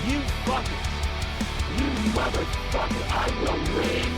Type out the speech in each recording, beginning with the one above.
You fuckers. You motherfucker, I will win.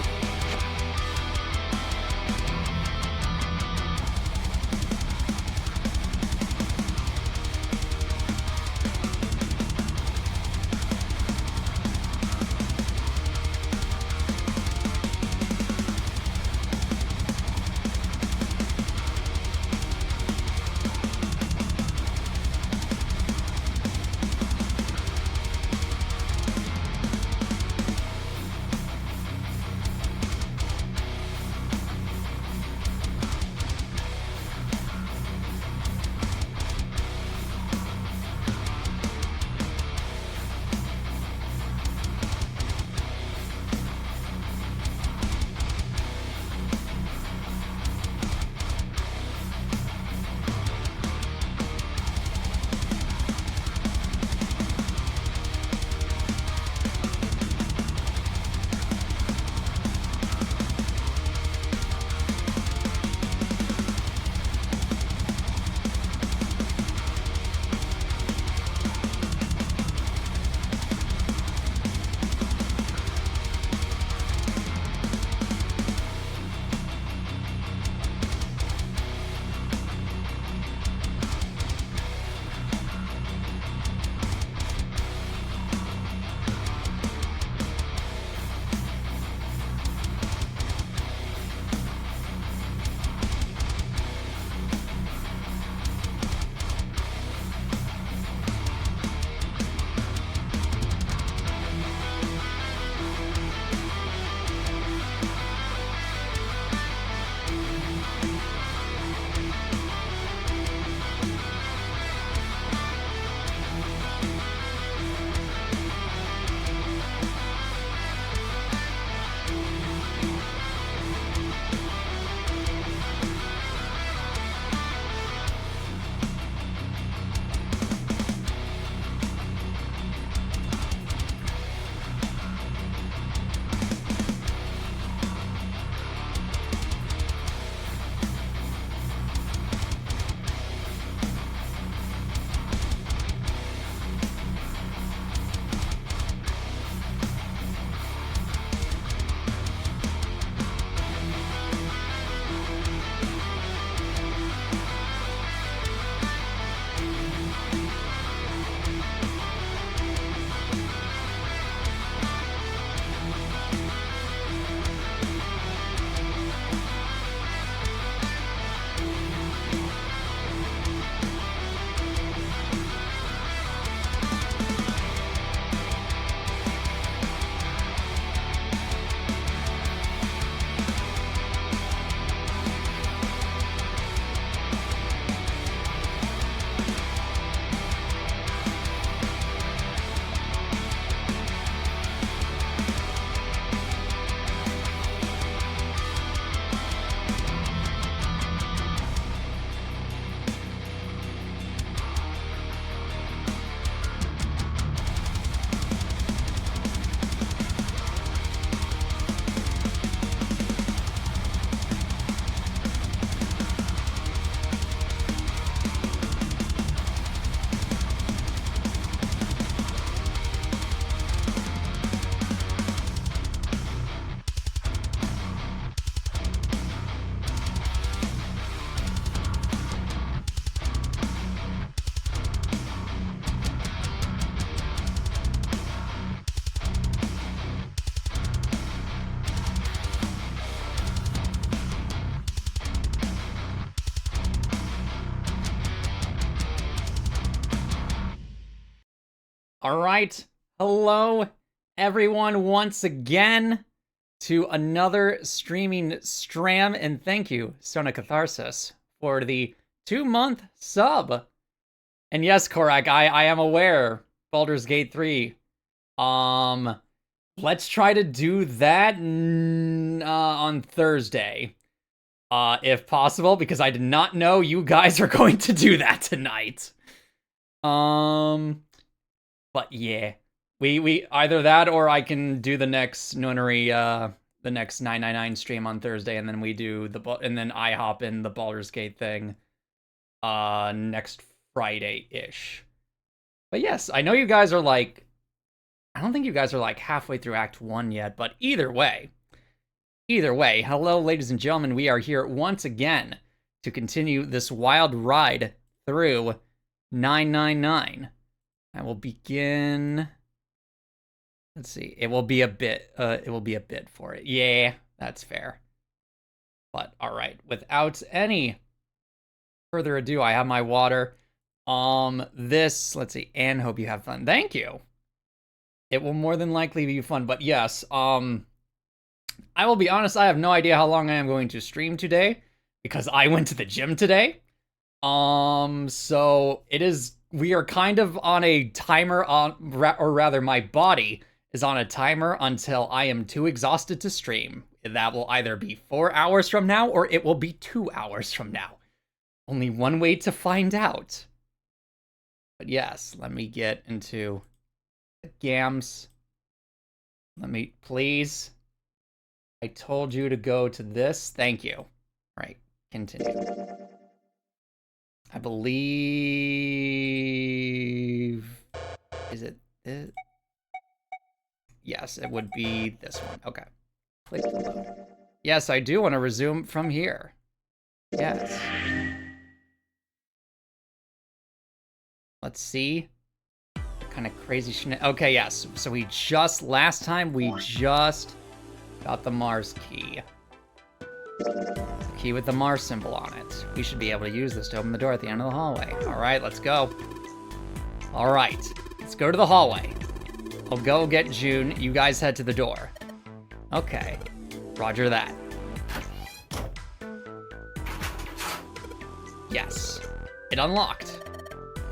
All right. Hello, everyone, once again to another streaming stram. And thank you, Sona Catharsis, for the 2-month sub. And yes, Korak, I am aware. Baldur's Gate 3. Let's try to do that on Thursday. If possible, because I did not know you guys are going to do that tonight. But yeah, we either that or I can do the next Nunnery, the next 999 stream on Thursday, and then we do and then I hop in the Baldur's Gate thing, next Friday-ish. But yes, I know you guys are like don't think you guys are like halfway through Act 1 yet, but either way, hello, ladies and gentlemen, we are here once again to continue this wild ride through 999. I will begin. Let's see. It will be a bit for it. Yeah, that's fair. But all right, without any further ado, I have my water. Let's see. And hope you have fun. Thank you. It will more than likely be fun, but yes, I will be honest, I have no idea how long I am going to stream today because I went to the gym today. So we are kind of on a timer or rather my body is on a timer until I am too exhausted to stream. That will either be 4 hours from now or it will be 2 hours from now. Only one way to find out. But yes, let me get into the gams. Let me, please. I told you to go to this. Thank you. Right, continue. I believe... Is it this? Yes, it would be this one. Okay. Click to load. Yes, I do want to resume from here. Yes. Let's see. What kind of crazy okay, yes. So last time we just got the Mars key. The key with the Mars symbol on it. We should be able to use this to open the door at the end of the hallway. All right, let's go. All right, let's go to the hallway. I'll go get June. You guys head to the door. Okay, roger that. Yes, it unlocked.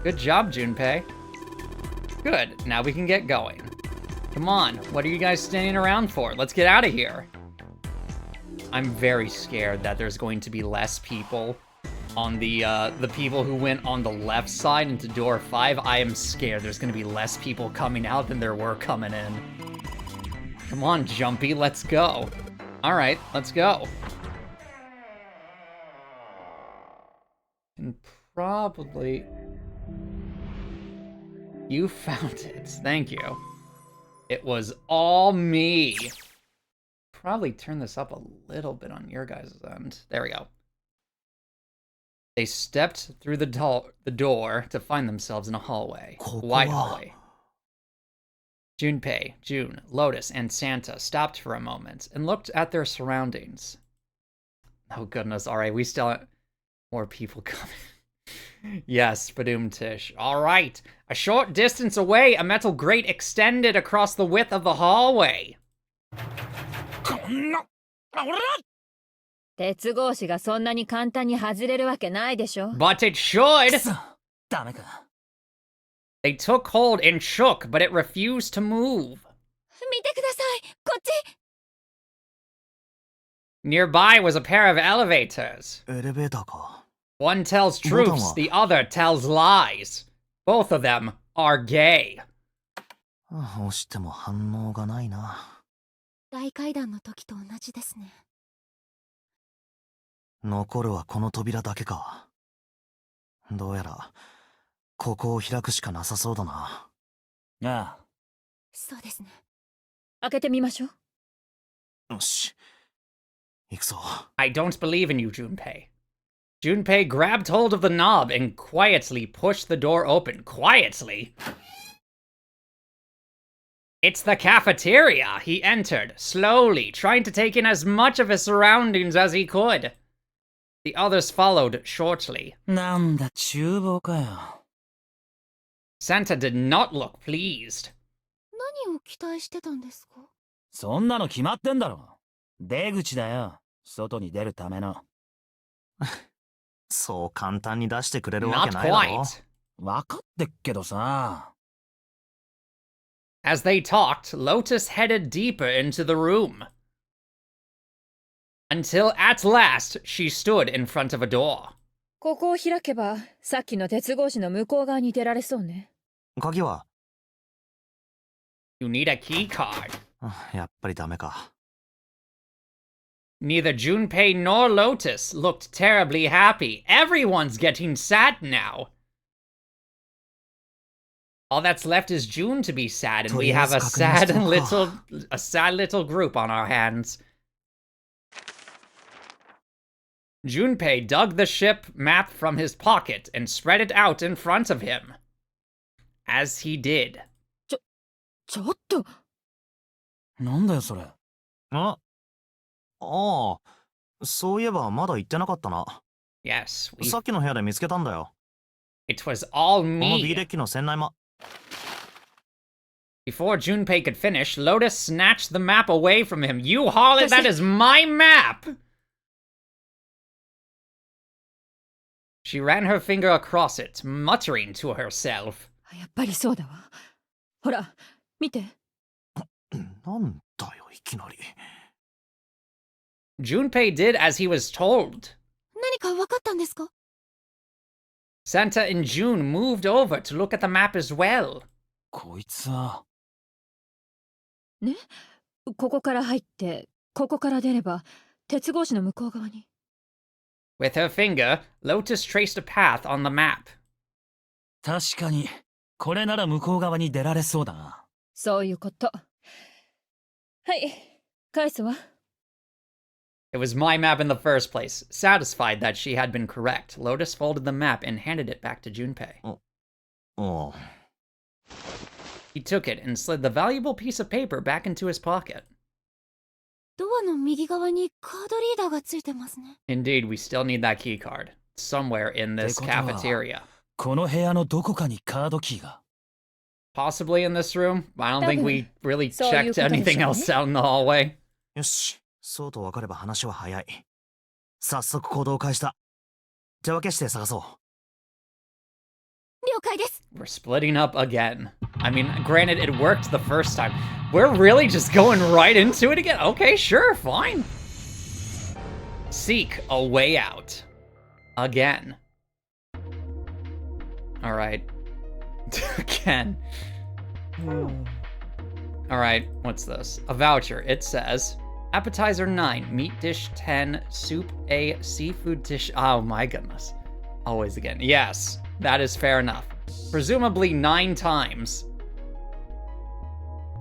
Good job, Junpei. Good, now we can get going. Come on, what are you guys standing around for? Let's get out of here. I'm very scared that there's going to be less people on the people who went on the left side into door 5. I am scared there's gonna be less people coming out than there were coming in. Come on, Jumpy, let's go. All right, let's go. And probably... You found it, thank you. It was all me. Probably turn this up a little bit on your guys' end. There we go. They stepped through the door to find themselves in a hallway. Wide hallway. Junpei, June, Lotus, and Santa stopped for a moment and looked at their surroundings. Oh goodness, alright, we still have more people coming. Yes, Badoom Tish. Alright, a short distance away, a metal grate extended across the width of the hallway. But it should! They took hold and shook, but it refused to move. Nearby was a pair of elevators. One tells truths, the other tells lies. Both of them are gay. 大階段の時と同じですね。残るはこの扉だけか。どうやらここを開くしかなさそうだな。ああ。そうですね。開けてみましょう。よし。行くぞ。I don't believe in you, Junpei. Junpei grabbed hold of the knob and quietly pushed the door open. Quietly? It's the cafeteria. He entered, slowly, trying to take in as much of his surroundings as he could. The others followed shortly. なんだ、厨房かよ。Santa did not look pleased. 何を期待してたんですか？そんなの決まってんだろ。出口だよ。外に出るための。そう簡単に出してくれるわけ Not ないだろ。 quite. わかってっけどさ。As they talked, Lotus headed deeper into the room. Until at last, she stood in front of a door. ここを開けば、さっきの鉄格子の向こう側に出られそうね。鍵は？ You need a key card. やっぱりダメか。Neither Junpei nor Lotus looked terribly happy. Everyone's getting sad now. All that's left is June to be sad, and we have a sad little group on our hands. Junpei dug the ship map from his pocket and spread it out in front of him. As he did. ちょっと。なんだよそれ。ああ、そういえばまだ言ってなかったな。Yes, さっきの部屋で見つけたんだよ。It was all この B me. デッキの船内ま。Before Junpei could finish, Lotus snatched the map away from him. You harlot, that is my map! She ran her finger across it, muttering to herself. やっぱりそうだわ。ほら、見て。なんだよ、いきなり。Junpei did as he was told. 何か分かったんですか？ Santa and June moved over to look at the map as well. こいつは。ね、ここから入って、ここから出れば、鉄格子の向こう側に。With her finger, Lotus traced a path on the map. 確かに、これなら向こう側に出られそうだな。そういうこと。はい、返すわ。It was my map in the first place. Satisfied that she had been correct, Lotus folded the map and handed it back to Junpei. Oh. He took it and slid the valuable piece of paper back into his pocket. ドアの右側にカードリーダーがついてますね。Indeed, we still need that key card. Somewhere in this cafeteria. この部屋のどこかにカードキーが。Possibly in this room? I don't think we really checked anything else out in the hallway. よし、そうと分かれば話は早い。早速行動を開始だ。手分けして探そう。了解です。 We're splitting up again. I mean, granted, it worked the first time. We're really just going right into it again? Okay, sure, fine. Seek a way out. Again. Alright. Again. Alright, what's this? A voucher. It says, appetizer 9, meat dish 10, soup A, seafood dish... Oh my goodness. Always again. Yes, that is fair enough. Presumably 9 times.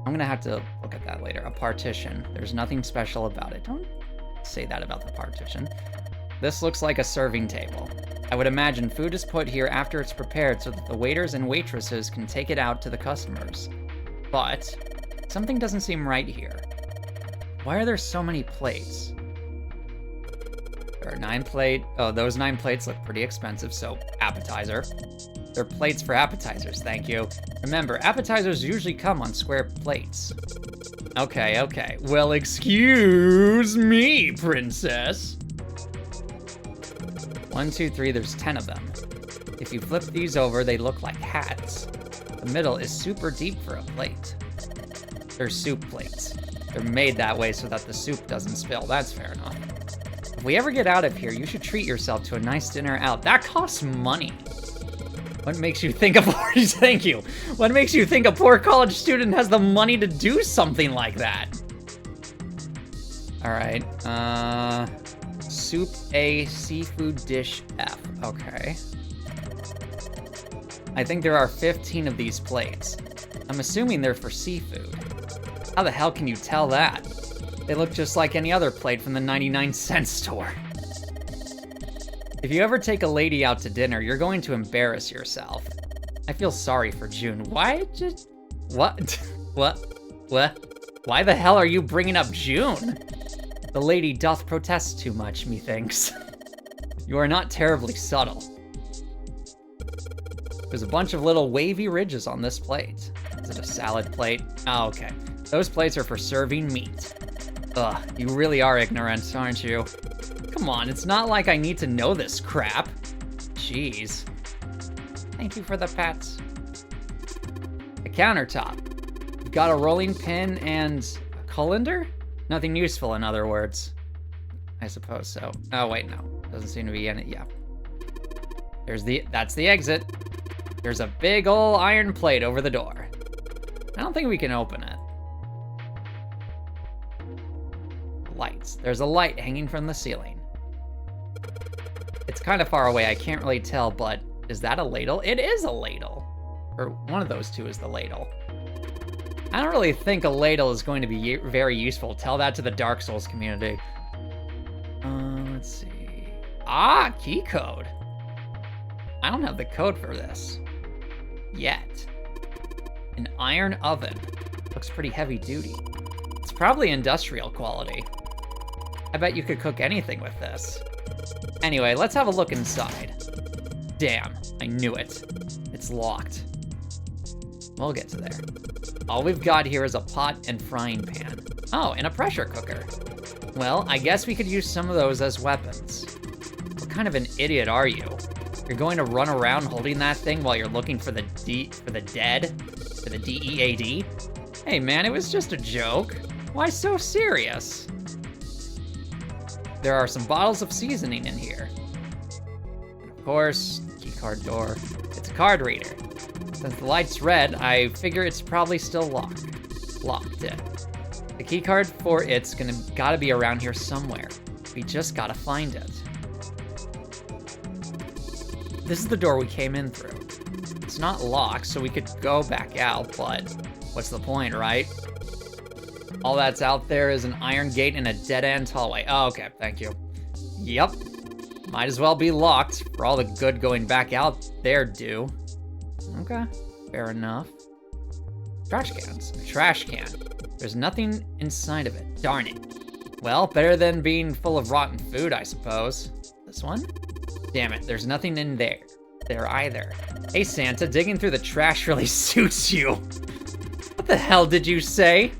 I'm gonna have to look at that later. A partition. There's nothing special about it. Don't say that about the partition. This looks like a serving table. I would imagine food is put here after it's prepared so that the waiters and waitresses can take it out to the customers. But something doesn't seem right here. Why are there so many plates? There are 9 plates. Oh, those 9 plates look pretty expensive, so appetizer. They're plates for appetizers, thank you. Remember, appetizers usually come on square plates. Okay. Well, excuse me, princess. 1, 2, 3, there's 10 of them. If you flip these over, they look like hats. The middle is super deep for a plate. They're soup plates. They're made that way so that the soup doesn't spill. That's fair enough. If we ever get out of here, you should treat yourself to a nice dinner out. That costs money. What makes you think thank you. What makes you think a poor college student has the money to do something like that? All right, soup A, seafood dish F, okay. I think there are 15 of these plates. I'm assuming they're for seafood. How the hell can you tell that? They look just like any other plate from the 99-cent store. If you ever take a lady out to dinner, you're going to embarrass yourself. I feel sorry for June. Why just... What? What? Why the hell are you bringing up June? The lady doth protest too much, methinks. You are not terribly subtle. There's a bunch of little wavy ridges on this plate. Is it a salad plate? Oh, okay. Those plates are for serving meat. Ugh, you really are ignorant, aren't you? Come on, it's not like I need to know this crap. Jeez. Thank you for the pets. A countertop. You've got a rolling pin and a colander? Nothing useful, in other words. I suppose so. Oh, wait, no. Doesn't seem to be in it, yeah. That's the exit. There's a big ol' iron plate over the door. I don't think we can open it. Lights. There's a light hanging from the ceiling. It's kind of far away, I can't really tell, but is that a ladle? It is a ladle. Or one of those two is the ladle. I don't really think a ladle is going to be very useful. Tell that to the Dark Souls community. Let's see. Ah, key code. I don't have the code for this. Yet. An iron oven. Looks pretty heavy duty. It's probably industrial quality. I bet you could cook anything with this. Anyway, let's have a look inside. Damn, I knew it. It's locked. We'll get to there. All we've got here is a pot and frying pan. Oh, and a pressure cooker. Well, I guess we could use some of those as weapons. What kind of an idiot are you? You're going to run around holding that thing while you're looking for the dead? For the DEAD? Hey man, it was just a joke. Why so serious? There are some bottles of seasoning in here. And of course, keycard door. It's a card reader. Since the light's red, I figure it's probably still locked in. The keycard for it's gotta be around here somewhere. We just gotta find it. This is the door we came in through. It's not locked, so we could go back out, but what's the point, right? All that's out there is an iron gate and a dead-end hallway. Oh, okay, thank you. Yep. Might as well be locked for all the good going back out there do. Okay, fair enough. Trash cans. A trash can. There's nothing inside of it. Darn it. Well, better than being full of rotten food, I suppose. This one? Damn it, there's nothing in there either. Hey Santa, digging through the trash really suits you. What the hell did you say?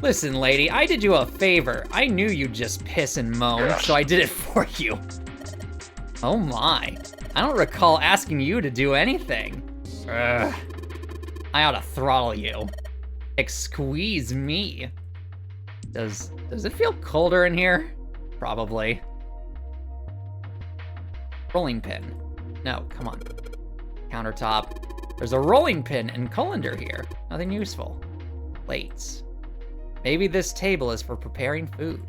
Listen, lady, I did you a favor. I knew you'd just piss and moan, so I did it for you. Oh my. I don't recall asking you to do anything. Ugh. I ought to throttle you. Squeeze me. Does it feel colder in here? Probably. Rolling pin. No, come on. Countertop. There's a rolling pin and colander here. Nothing useful. Plates. Maybe this table is for preparing food.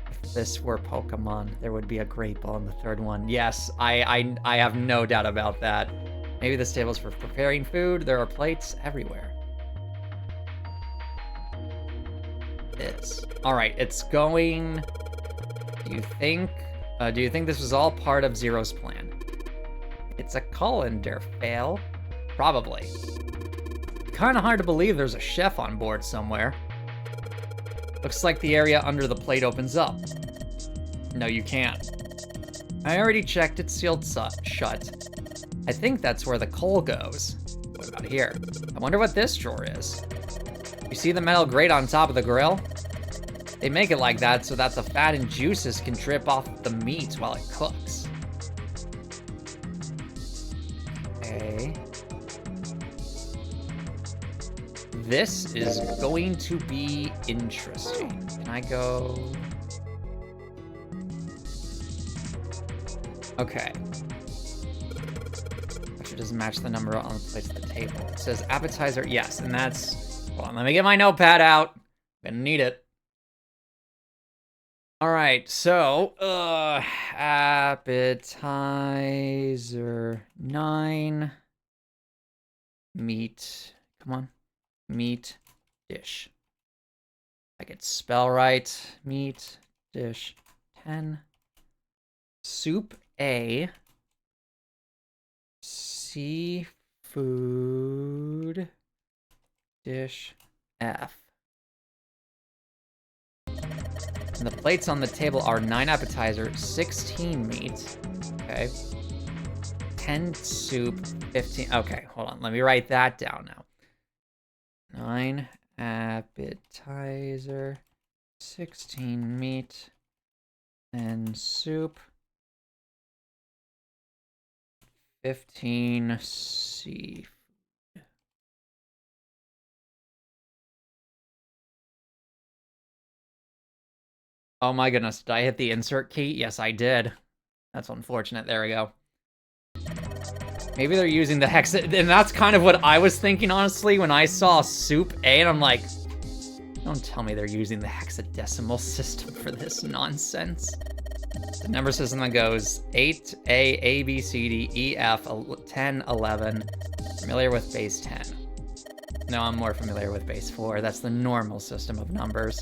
If this were Pokemon, there would be a great ball in the third one. Yes, I have no doubt about that. Maybe this table is for preparing food. There are plates everywhere. All right, it's going. Do you think this was all part of Zero's plan? It's a colander fail. Probably. Kind of hard to believe there's a chef on board somewhere. Looks like the area under the plate opens up. No, you can't. I already checked it sealed shut. I think that's where the coal goes. What about here? I wonder what this drawer is. You see the metal grate on top of the grill? They make it like that so that the fat and juices can drip off the meat while it cooks. Okay. This is going to be interesting. Can I go? Okay. Actually, doesn't match the number on the plates at the table. It says appetizer, yes, and that's. Hold on, let me get my notepad out. Gonna need it. All right, so appetizer 9. Meat. Come on. Meat dish. I could spell right. Meat dish 10. Soup A. Seafood dish F. And the plates on the table are 9 appetizer, 16 meat. Okay. 10 soup, 15. Okay, hold on. Let me write that down now. 9 appetizer, 16 meat, and soup, 15 seafood. Oh my goodness, did I hit the insert key? Yes, I did. That's unfortunate. There we go. Maybe they're using the hex, and that's kind of what I was thinking, honestly, when I saw Soup A, and I'm like, don't tell me they're using the hexadecimal system for this nonsense. The number system that goes 8, A, B, C, D, E, F, 10, 11. Familiar with base 10. No, I'm more familiar with base 4. That's the normal system of numbers.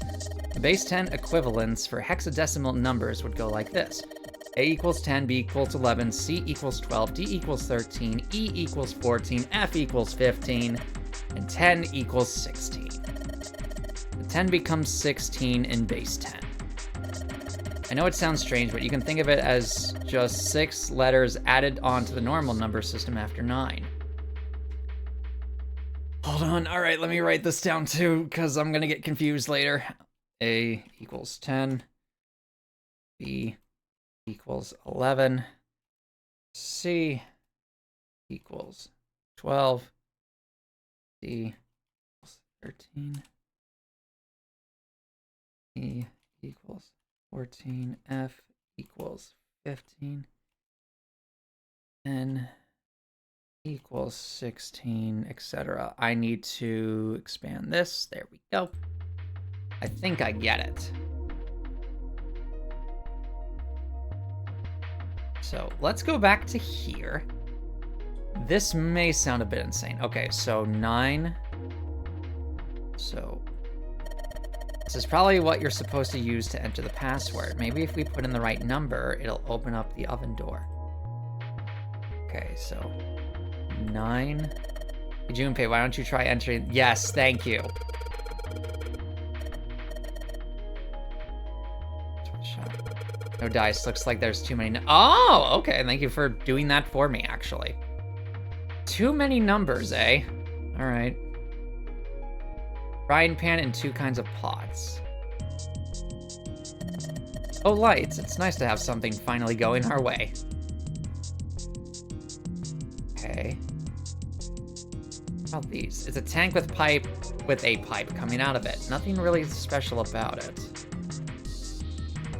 The base 10 equivalents for hexadecimal numbers would go like this. A equals 10, B equals 11, C equals 12, D equals 13, E equals 14, F equals 15, and 10 equals 16. The 10 becomes 16 in base 10. I know it sounds strange, but you can think of it as just 6 letters added onto the normal number system after 9. Hold on, alright, let me write this down too, because I'm gonna get confused later. A equals 10, B equals 11, C equals 12, D equals 13, E equals 14, F equals 15, N equals 16, etc. I need to expand this. There we go. I think I get it. So let's go back to here. This may sound a bit insane. Okay, so 9. So this is probably what you're supposed to use to enter the password. Maybe if we put in the right number, it'll open up the oven door. Okay, so 9. Hey, Junpei, why don't you try entering? Yes, thank you. No dice. Looks like there's too many. Oh, okay. Thank you for doing that for me, actually. Too many numbers, eh? All right. Frying pan and 2 kinds of pots. Oh, lights. It's nice to have something finally going our way. Okay. How about these? It's a tank with a pipe coming out of it. Nothing really special about it.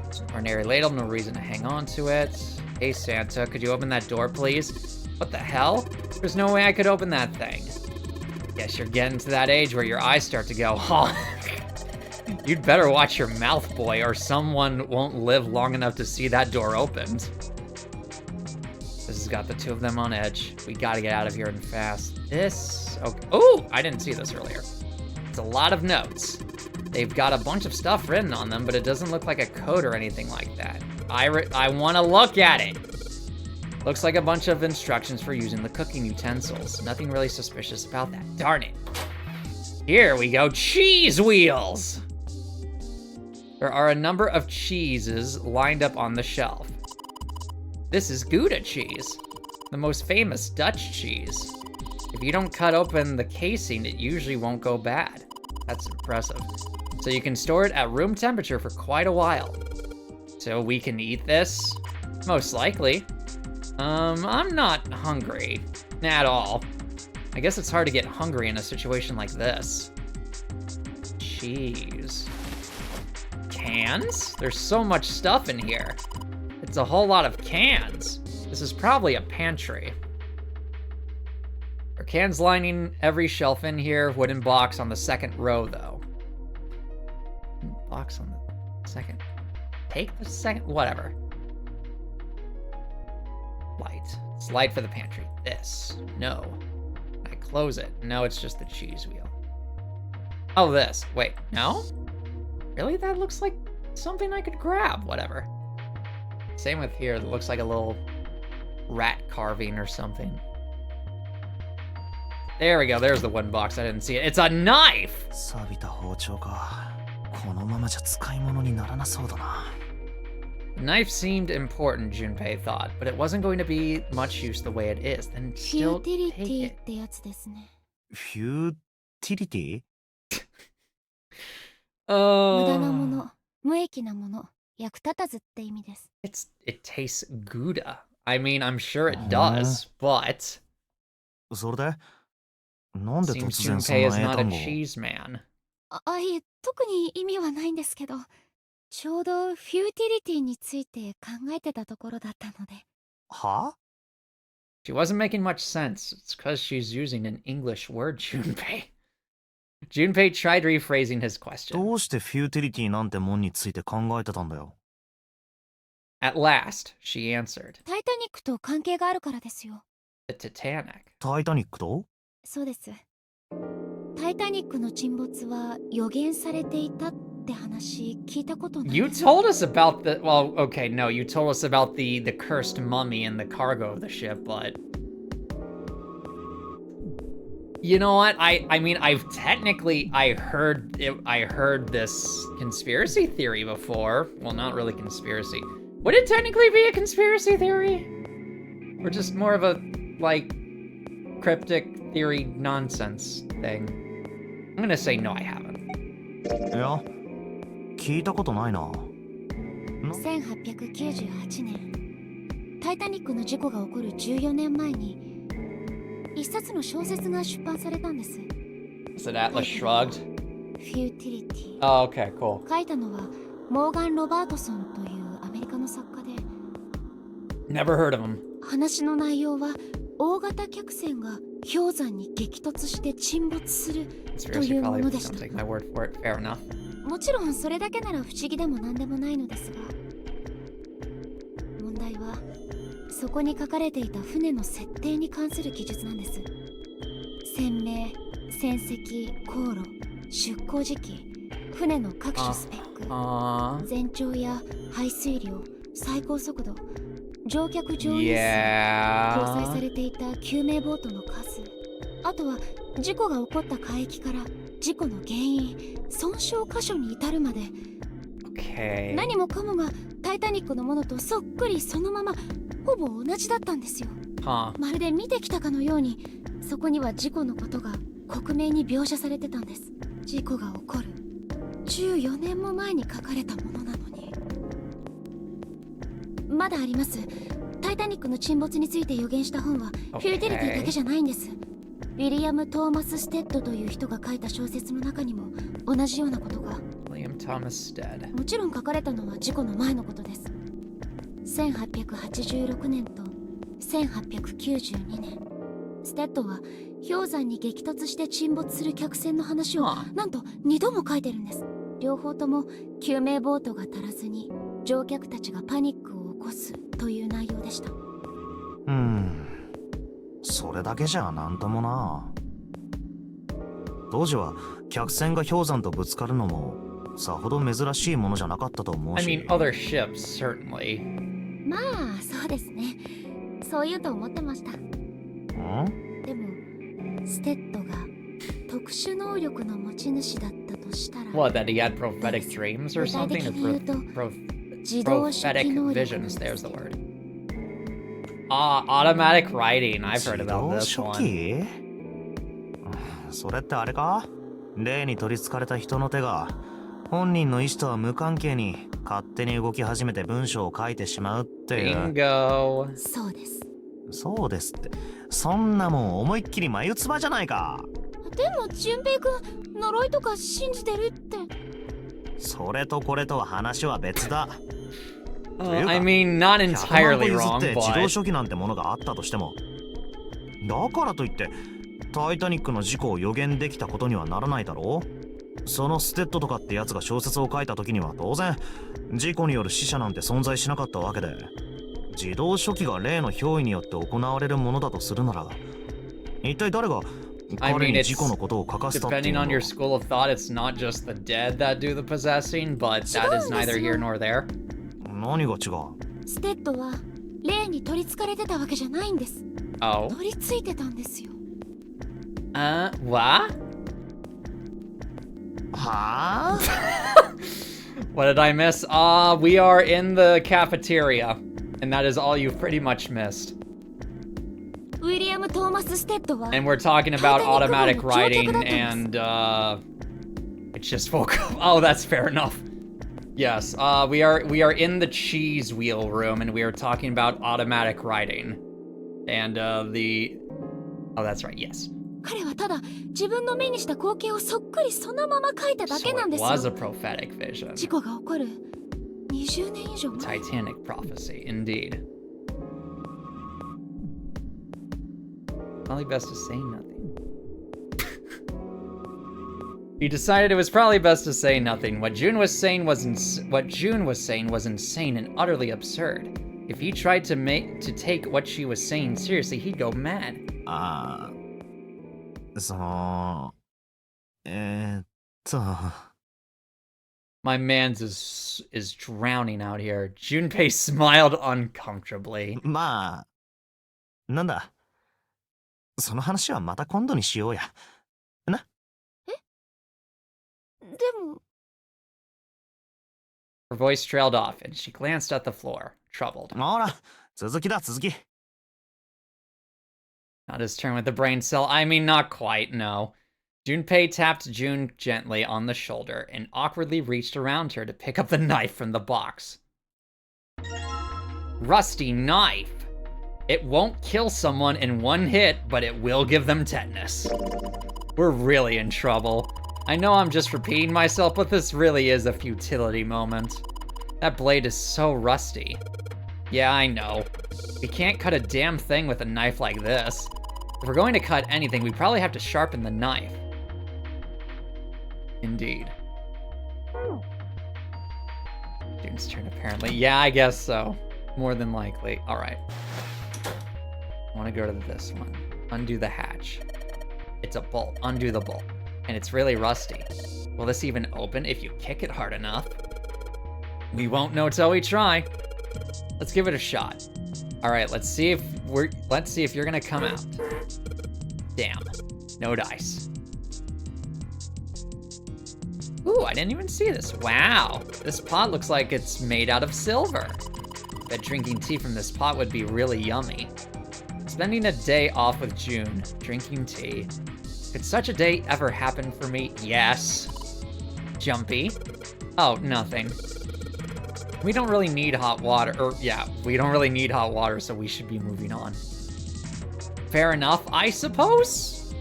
It's an ordinary ladle, no reason to hang on to it. Hey, Santa, could you open that door, please? What the hell? There's no way I could open that thing. Guess you're getting to that age where your eyes start to go, huh? You'd better watch your mouth, boy, or someone won't live long enough to see that door opened. This has got the 2 of them on edge. We gotta get out of here and fast. This... okay. Oh, I didn't see this earlier. It's a lot of notes. They've got a bunch of stuff written on them, but it doesn't look like a code or anything like that. I want to look at it. Looks like a bunch of instructions for using the cooking utensils. Nothing really suspicious about that. Darn it. Here we go. Cheese wheels! There are a number of cheeses lined up on the shelf. This is Gouda cheese, the most famous Dutch cheese. If you don't cut open the casing, it usually won't go bad. That's impressive. So you can store it at room temperature for quite a while. So we can eat this? Most likely. I'm not hungry. At all. I guess it's hard to get hungry in a situation like this. Cheese. Cans? There's so much stuff in here. It's a whole lot of cans. This is probably a pantry. There are cans lining every shelf in here. Wooden box on the 2nd row, though. Wooden box on the 2nd. Take the 2nd. Whatever. Light. It's light for the pantry. This. No. I close it. No, it's just the cheese wheel. Oh, this. Wait, no? Really? That looks like something I could grab. Whatever. Same with here. It looks like a little rat carving or something. There we go. There's the wooden box. I didn't see it. It's a knife! 錆びた包丁か。このままじゃ使い物にならなそうだな。 The knife seemed important, Junpei thought, but it wasn't going to be much use the way it is. Then still take it. ってやつですね。フューティリティ 無駄なもの、無益なもの、役立たずって意味です。It tastes Gouda. I mean, I'm sure it does, but それでなんで seems 突然そん Junpei な is 英 not a 単語 cheese man. いえ、特に意味はないんですけど、ちょうどフューティリティについて考えてたところだったので。は She wasn't making much sense. It's because she's using an English word, Junpei. Junpei tried rephrasing his question. どうしてフューティリティなんてもんについて考えてたんだよ At last, she answered. タイタニックと関係があるからですよ。 The Titanic. タイタニックと？そうです。タイタニックの沈没は予言されていたって話聞いたことない You です。 told us about the... Well, okay, no, you told us about the cursed mummy in the cargo of the ship, but... You know what? I mean, I've technically... I heard this conspiracy theory before. Well, not really conspiracy. Would it technically be a conspiracy theory? Or just more of a, like, cryptic theory nonsense thing? I'm gonna say no, I haven't. いや、聞いたことないな。1898年、タイタニックの事故が起こる14年前に一冊の小説が出版されたんです。 Is it Atlas Shrugged? フューティリティ。 Oh, okay, cool. 書いたのはモーガン・ロバートソンというアメリカの作家で、 Never heard of him. 話の内容は大型客船が氷山に激突して沈没するとい Conspiracy うも probably ので don't した。 take my word for it. Fair enough. もちろんそれだけなら不思議でも何でもないのですが、問題はそこに書かれていた船の設定に関する記述なんです。船名、船籍、航路、出港時期、船の各種スペック、全長や排水量、最高速度、乗客乗員数、搭載さ Yeah. れていた救命ボートの数、あとは事故が起こった海域から事故の原因、損傷箇所に至るまで、 Okay. 何もかもがタイタニックのものとそっくりそのままほぼ同じだったんですよ。 Huh. まるで見てきたかのように、そこには事故のことが克明に描写されてたんです。事故が起こる14年も前に書かれたものなのに。まだあります。タイタニックの沈没について予言した本はフューティリティだけじゃないんです。ウィリアム・トーマス・ステッドという人が書いた小説の中にも同じようなことが。 William Thomas Stead. もちろん書かれたのは事故の前のことです。1886年と1892年、ステッドは氷山に激突して沈没する客船の話をなんと2度も書いてるんです。両方とも救命ボートが足らずに乗客たちがパニックを起こすという内容でした。それだけじゃなんともな。当時は客船が氷山とぶつかるのもさほど珍しいものじゃなかったと思う I し。 mean, other ships, certainly. まあそうですね、そう言うと思ってました。でもステッドが特殊能力の持ち主だったとしたら、 What, that he had prophetic dreams or something? Or 自動手 prophetic 記能力です。 visions, there's the word. Automatic writing, I've heard about this 自動書 one. 記？それってあれか？霊に取り憑かれた人の手が本人の意思とは無関係に勝手に動き始めて文章を書いてしまうっていう。 Bingo. そうです。そうですって。そんなもん思いっきり眉唾じゃないか。でも純平くん、呪いとか信じてるって。それとこれとは話は別だ。I mean, not 100 entirely 万 wrong, 個譲って自動 but 書記なんてものがあったとしても、だからといってタイタニックの事故を予言できたことにはならないだろう。そのステッドとかってやつが小説を書いた時には当然事故による死者なんて存在しなかったわけで、自動書記が霊の憑依によって行われるものだとするなら、一体誰が I 彼 mean, に事故のことを書かせたっていう depending の on だ。 your school of thought, it's not just the dead that do the possessing, but that is neither here nor there. 何が違う？ステッドは霊に取り憑かれてたわけじゃないんです。 Oh. 取り付いてたんですよ。 What? はあWhat did I miss? We are in the cafeteria, and that is all you've pretty much missed. ウィリアム・トーマス・ステッドは And we're talking about automatic Titanic writing, 乗客だったんです。 and it just woke up. Oh, that's fair enough. Yes, we are in the cheese wheel room, and we are talking about automatic writing, and oh, that's right. Yes. 彼はただ自分の目にした光景をそっくりそのまま書いただ So けなん it です was a よ。 prophetic vision. 事故が起こる20年以上前。 Titanic prophecy, indeed. Probably best to say nothing. He decided it was probably best to say nothing. What June was saying was insane and utterly absurd. If he tried to take what she was saying seriously, he'd go mad. その、My man's is drowning out here. Junpei smiled uncomfortably. まあ、なんだ。その話はまた今度にしようや。な。でも Her voice trailed off, and she glanced at the floor, troubled. ほら、続きだ、続き。 Not his turn with the brain cell. I mean, not quite, no. Junpei tapped June gently on the shoulder and awkwardly reached around her to pick up the knife from the box. Rusty knife. It won't kill someone in one hit, but it will give them tetanus. We're really in trouble. I know I'm just repeating myself, but this really is a futility moment. That blade is so rusty. Yeah, I know. We can't cut a damn thing with a knife like this. If we're going to cut anything, we probably have to sharpen the knife. Indeed. June's turn, apparently. Yeah, I guess so. More than likely. Alright. I want to go to this one. Undo the hatch. It's a bolt. Undo the bolt. And it's really rusty. Will this even open if you kick it hard enough? We won't know till we try. Let's give it a shot. Alright, let's see if you're gonna come out. Damn. No dice. Ooh, I didn't even see this. Wow. This pot looks like it's made out of silver. Bet drinking tea from this pot would be really yummy. Spending a day off with June, drinking tea. Could such a day ever happen for me? Yes. Jumpy. Oh, nothing. We don't really need hot water, we don't really need hot water, so we should be moving on. Fair enough, I suppose?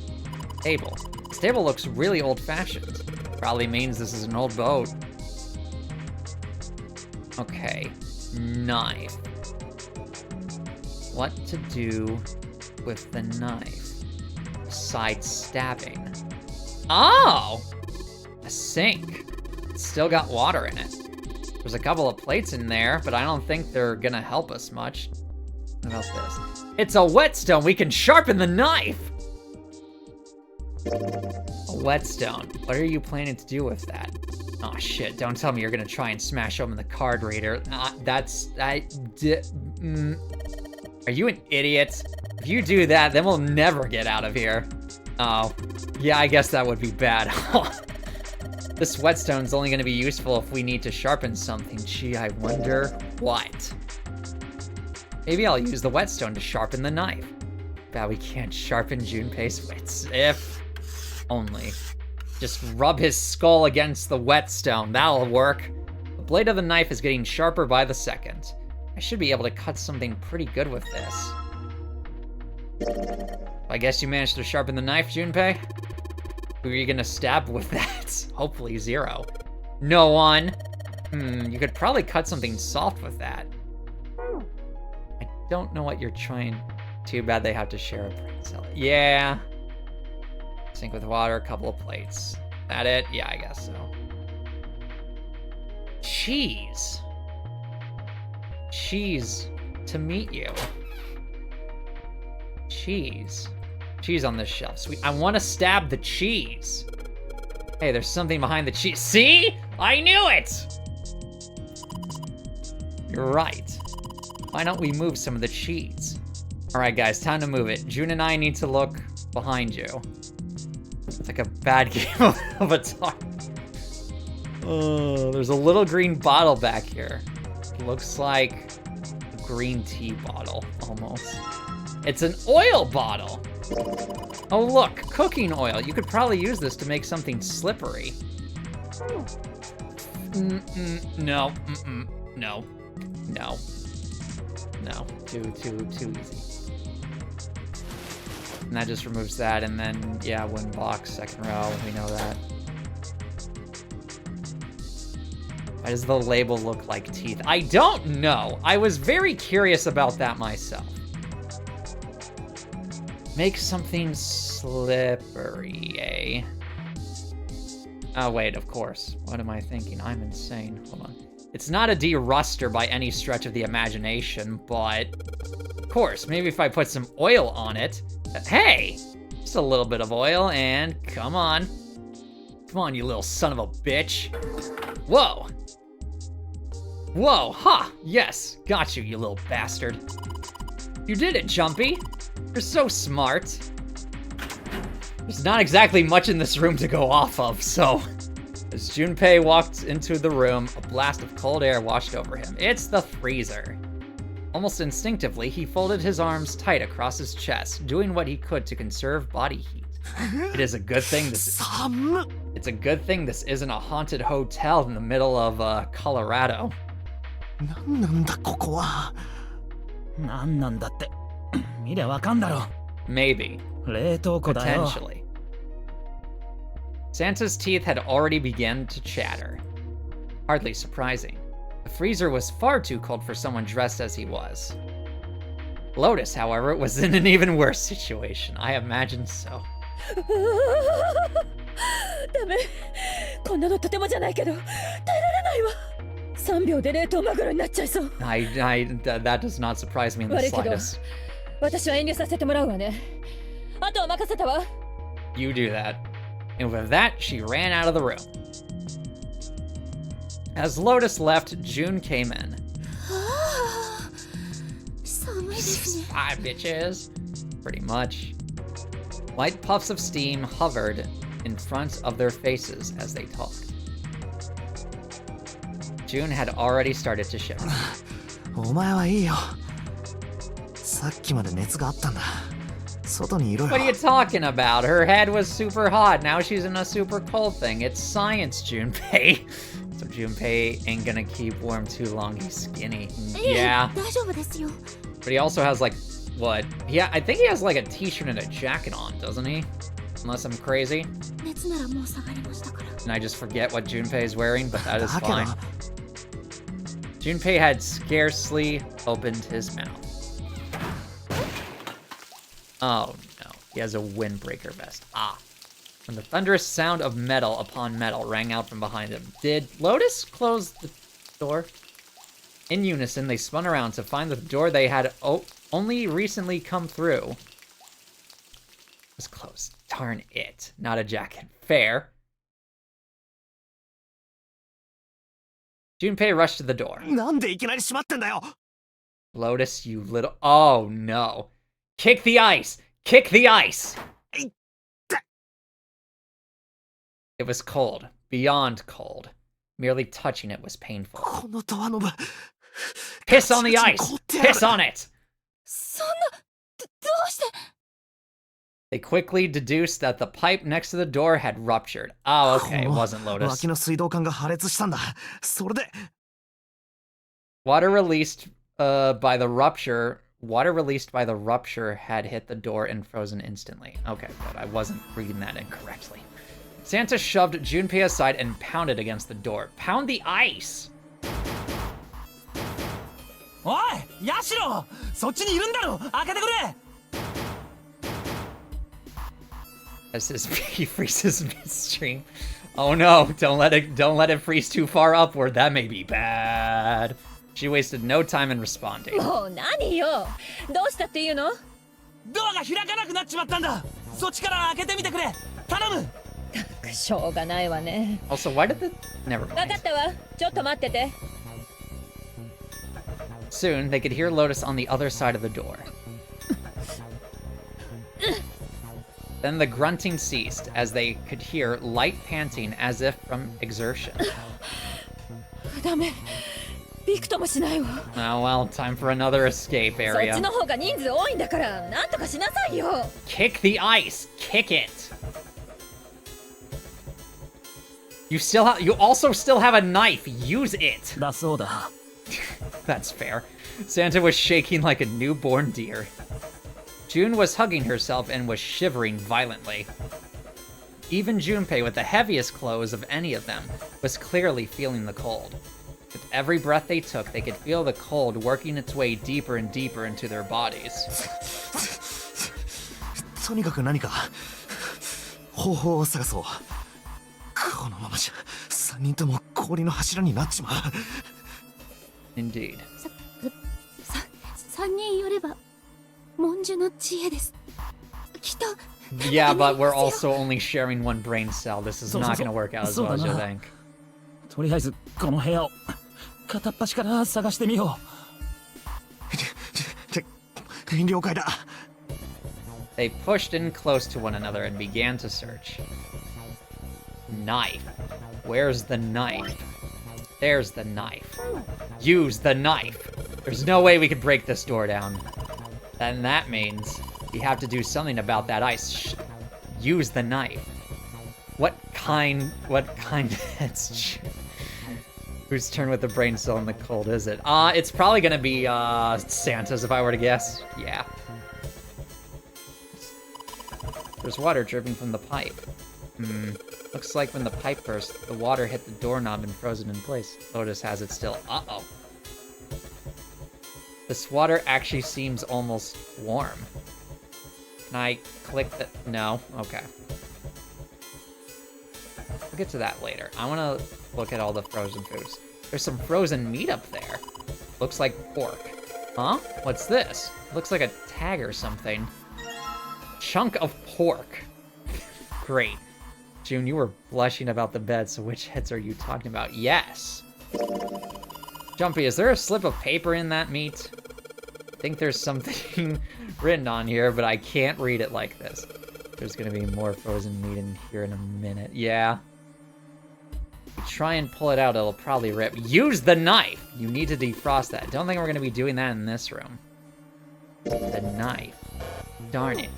Table. This table looks really old-fashioned. Probably means this is an old boat. Okay. Knife. What to do with the knife? Besides stabbing. Oh! A sink. It's still got water in it. There's a couple of plates in there, but I don't think they're gonna help us much. What about this? It's a whetstone! We can sharpen the knife! A whetstone. What are you planning to do with that? Oh shit, don't tell me you're gonna try and smash open the card reader. Are you an idiot? If you do that, then we'll never get out of here. Oh, yeah, I guess that would be bad. This whetstone's only gonna be useful if we need to sharpen something. Gee, I wonder what? Maybe I'll use the whetstone to sharpen the knife. Bet we can't sharpen Junpei's wits. If only. Just rub his skull against the whetstone. That'll work. The blade of the knife is getting sharper by the second. I should be able to cut something pretty good with this. I guess you managed to sharpen the knife, Junpei? Who are you gonna stab with that? Hopefully 0. No one. You could probably cut something soft with that. I don't know what you're trying. Too bad they have to share a brain cell. Yeah. Sink with water, a couple of plates. That it? Yeah, I guess so. Cheese. Cheese to meet you. Cheese. Cheese on this shelf. Sweet. I want to stab the cheese. Hey, there's something behind the cheese. See? I knew it! You're right. Why don't we move some of the cheese? Alright, guys, time to move it. June and I need to look behind you. It's like a bad game of Atari. Oh, there's a little green bottle back here. It looks like a green tea bottle, almost. It's an oil bottle! Oh look, cooking oil. You could probably use this to make something slippery. No, no, no, no. Too easy. And that just removes that, and then, yeah, wooden box, second row, we know that. Why does the label look like teeth? I don't know. I was very curious about that myself. Make something slippery, eh? Oh, wait, of course. What am I thinking? I'm insane. Hold on. It's not a deruster by any stretch of the imagination, but... Of course, maybe if I put some oil on it... Hey! Just a little bit of oil, and come on. Come on, you little son of a bitch. Whoa! Whoa, ha! Yes, got you, you little bastard. You did it, Jumpy. You're so smart. There's not exactly much in this room to go off of, so... As Junpei walked into the room, a blast of cold air washed over him. It's the freezer. Almost instinctively, he folded his arms tight across his chest, doing what he could to conserve body heat. It is a good thing this... It's a good thing this isn't a haunted hotel in the middle of, Colorado. 何なんだここは。なんなんだって。見りゃわかんだろ。Maybe. 冷凍庫だよ。 Potentially. Santa's teeth had already begun to chatter. Hardly surprising. The freezer was far too cold for someone dressed as he was. Lotus, however, was in an even worse situation. I imagine so. ダメ。こんなのとてもじゃないけど、耐えられないわ。3秒で冷凍マグロになっちゃいそう。That does not surprise me in the 悪いけど、 slightest. 私は遠慮させてもらうわね。あとは任せたわ。You do that. And with that, she ran out of the room. As Lotus left, June came in. 寒いですね。 Hi, bitches. Pretty much. Light puffs of steam hovered in front of their faces as they talked. June had already started to shiver. お前はいいよ。さっきまで熱があったんだ。外にいろよ。 What are you talking about? Her head was super hot. Now she's in a super cold thing. It's science, Junpei. So Junpei ain't gonna keep warm too long. He's skinny. Yeah. 大丈夫ですよ。 But he also has like, what? Yeah, I think he has like a t-shirt and a jacket on, doesn't he? Unless I'm crazy. 熱ならもう下がりましたから。 And I just forget what Junpei is wearing, but that is だけど fine. Junpei had scarcely opened his mouth. Oh no, he has a windbreaker vest. Ah. When the thunderous sound of metal upon metal rang out from behind him, did Lotus close the door? In unison, they spun around to find that the door they had only recently come through was closed. Darn it. Not a jacket. Fair. Junpei rushed to the door. なんでいきなり閉まってんだよ。 Lotus, you little... Oh, no. Kick the ice! Kick the ice! It was cold. Beyond cold. Merely touching it was painful. このドアノブ。 Piss on the ice! Piss on it! そんな、どうして。 They quickly deduced that the pipe next to the door had ruptured. Oh, okay, it wasn't Lotus. 脇の水道管が破裂したんだ。それで。 Water released by the rupture had hit the door and frozen instantly. Okay, but I wasn't reading that incorrectly. Santa shoved Junpei aside and pounded against the door. Pound the ice! おい、ヤシロ、そっちにいるんだろ。開けてくれ。 As he freezes midstream. Oh no, don't let it freeze too far upward. That may be bad. She wasted no time in responding. もう何よ。どうしたっていうの。ドアが開かなくなっちまったんだ。そっちから開けてみてくれ。頼む。しょうがないわね。 Also, why did the... Never わか mind. ったわ。ちょっと待ってて。 Soon, they could hear Lotus on the other side of the door. Then the grunting ceased, as they could hear light panting as if from exertion. ダメ。びくともしないわ。 Oh well, time for another escape そっ area. ちの方が人数多いんだから、なんとかしなさいよ。 Kick the ice! Kick it! You also still have a knife. Use it. だそうだ。 That's fair. Santa was shaking like a newborn deer. June was hugging herself and was shivering violently. Even Junpei, with the heaviest clothes of any of them, was clearly feeling the cold. With every breath they took, they could feel the cold working its way deeper and deeper into their bodies. とにかく何か方法を探そう。このまじゃ3人とも氷の柱になっちまう。 Indeed. 3人よれば文殊の知恵です。きっと Yeah, but we're also only sharing one brain cell. This is not gonna work out as well as you think. とりあえずこの部屋を片っ端から探してみよ了解だ。 They pushed in close to one another and began to search. Knife. Where's the knife? There's the knife. Use the knife. There's no way we could break this door down. Then that means we have to do something about that ice. Use the knife. What kind it's whose turn with the brain cell in the cold is it? It's probably gonna be Santa's if I were to guess. Yeah. There's water dripping from the pipe. Looks like when the pipe burst, the water hit the doorknob and froze it in place. Lotus has it still. Uh-oh. This water actually seems almost warm. Can I click the... No? Okay. We'll get to that later. I want to look at all the frozen foods. There's some frozen meat up there. Looks like pork. Huh? What's this? Looks like a tag or something. Chunk of pork. Great. June, you were blushing about the bed, so which heads are you talking about? Yes. Jumpy, is there a slip of paper in that meat? I think there's something written on here, but I can't read it like this. There's gonna be more frozen meat in here in a minute. Yeah. If you try and pull it out, it'll probably rip. Use the knife! You need to defrost that. Don't think we're gonna be doing that in this room. The knife. Darn it.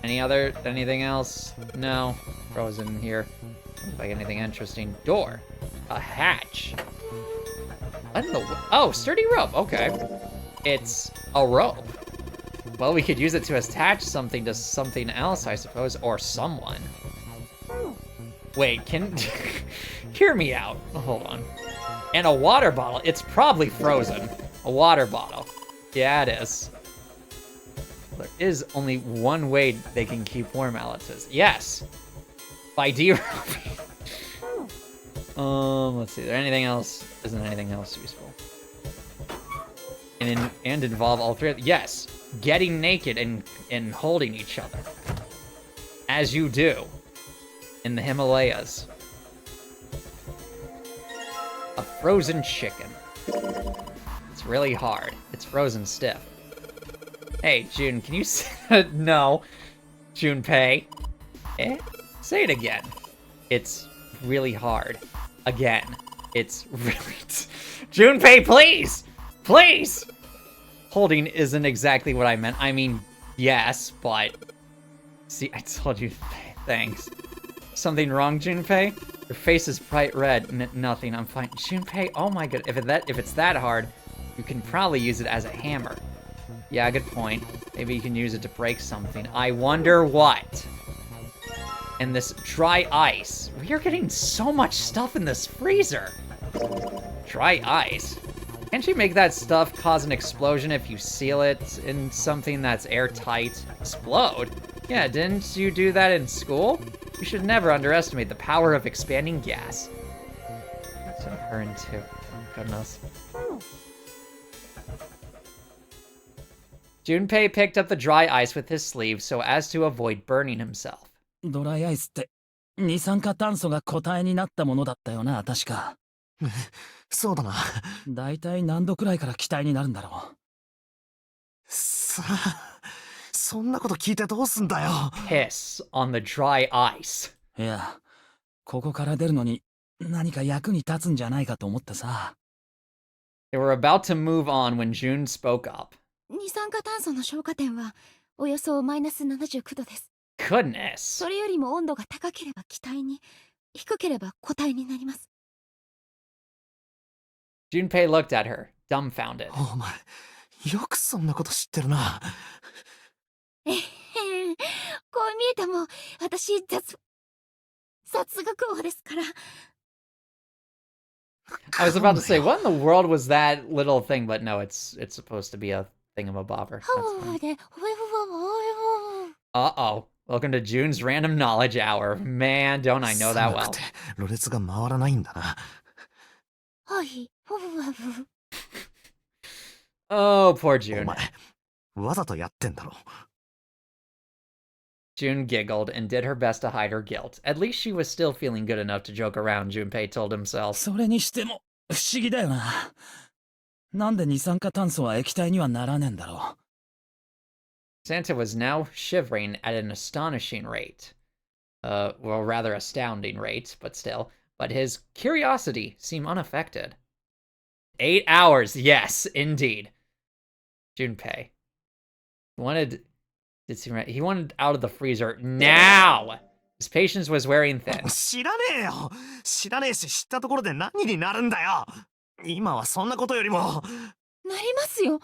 Anything else? No. Frozen here. Looks like anything interesting. Door. A hatch. What in the... Oh, sturdy rope. Okay. It's a rope. Well, we could use it to attach something to something else, I suppose. Or someone. Wait, can... Hear me out. Hold on. And a water bottle. It's probably frozen. A water bottle. Yeah, it is. There is only one way they can keep warm, Alex says. Yes. By derobing. Let's see. Is there anything else? Isn't anything else useful? And involve all three. Yes. Getting naked and holding each other. As you do. In the Himalayas. A frozen chicken. It's really hard. It's frozen stiff. Hey, June, can you say... No. Junpei. Eh? Say it again. It's really hard. Again. It's really... Junpei, please! Please! Holding isn't exactly what I meant. I mean, yes, but... See, I told you. Thanks. Something wrong, Junpei? Your face is bright red. Nothing, I'm fine. Junpei, oh my god. If it's that hard, you can probably use it as a hammer. Yeah, good point. Maybe you can use it to break something. I wonder what. And this dry ice. We are getting so much stuff in this freezer. Dry ice. Can't you make that stuff cause an explosion if you seal it in something that's airtight? Explode? Yeah, didn't you do that in school? You should never underestimate the power of expanding gas. So her in too. Oh, goodness. Junpei picked up the dry ice with his sleeve so as to avoid burning himself. ドライアイスって二酸化炭素が固体になったものだったよな、確か。そうだな。だいたい何度くらいから気体になるんだろう。さあ、そんなこと聞いてどうすんだよ。Piss on the dry ice. いや、ここから出るのに何か役に立つんじゃないかと思ってさ。They were about to move on when June spoke up. 二酸化炭素の消火点はおよそマイナス79度です。Goodness. それよりも温度が高ければ気体に、低ければ固体になります。Junpei looked at her, dumbfounded. お前、よくそんなこと知ってるな。こう見えても私雑学王ですから。I was about to say, what in the world was that little thing? But no, it's supposed to be a thingamabobber. Uh-oh. Welcome to June's Random Knowledge Hour. Man, don't I know that 寒 well. くてろれつが回らないんだな。はいふふふふ Oh, poor お June. 前、わざとやってんだろ。June giggled and did her best to hide her guilt. At least she was still feeling good enough to joke around, Junpei told himself. それにしても不思議だよな。なんで二酸化炭素は液体にはならねえんだろう。Santa was now shivering at an astonishing rate. Well, rather astounding rate, but still. But his curiosity seemed unaffected. 8 hours, yes, indeed. Junpei he wanted out of the freezer now. His patience was wearing thin. 知らねえよ。知らねえし知ったところで何になるんだよ。今はそんなことよりも。なりますよ。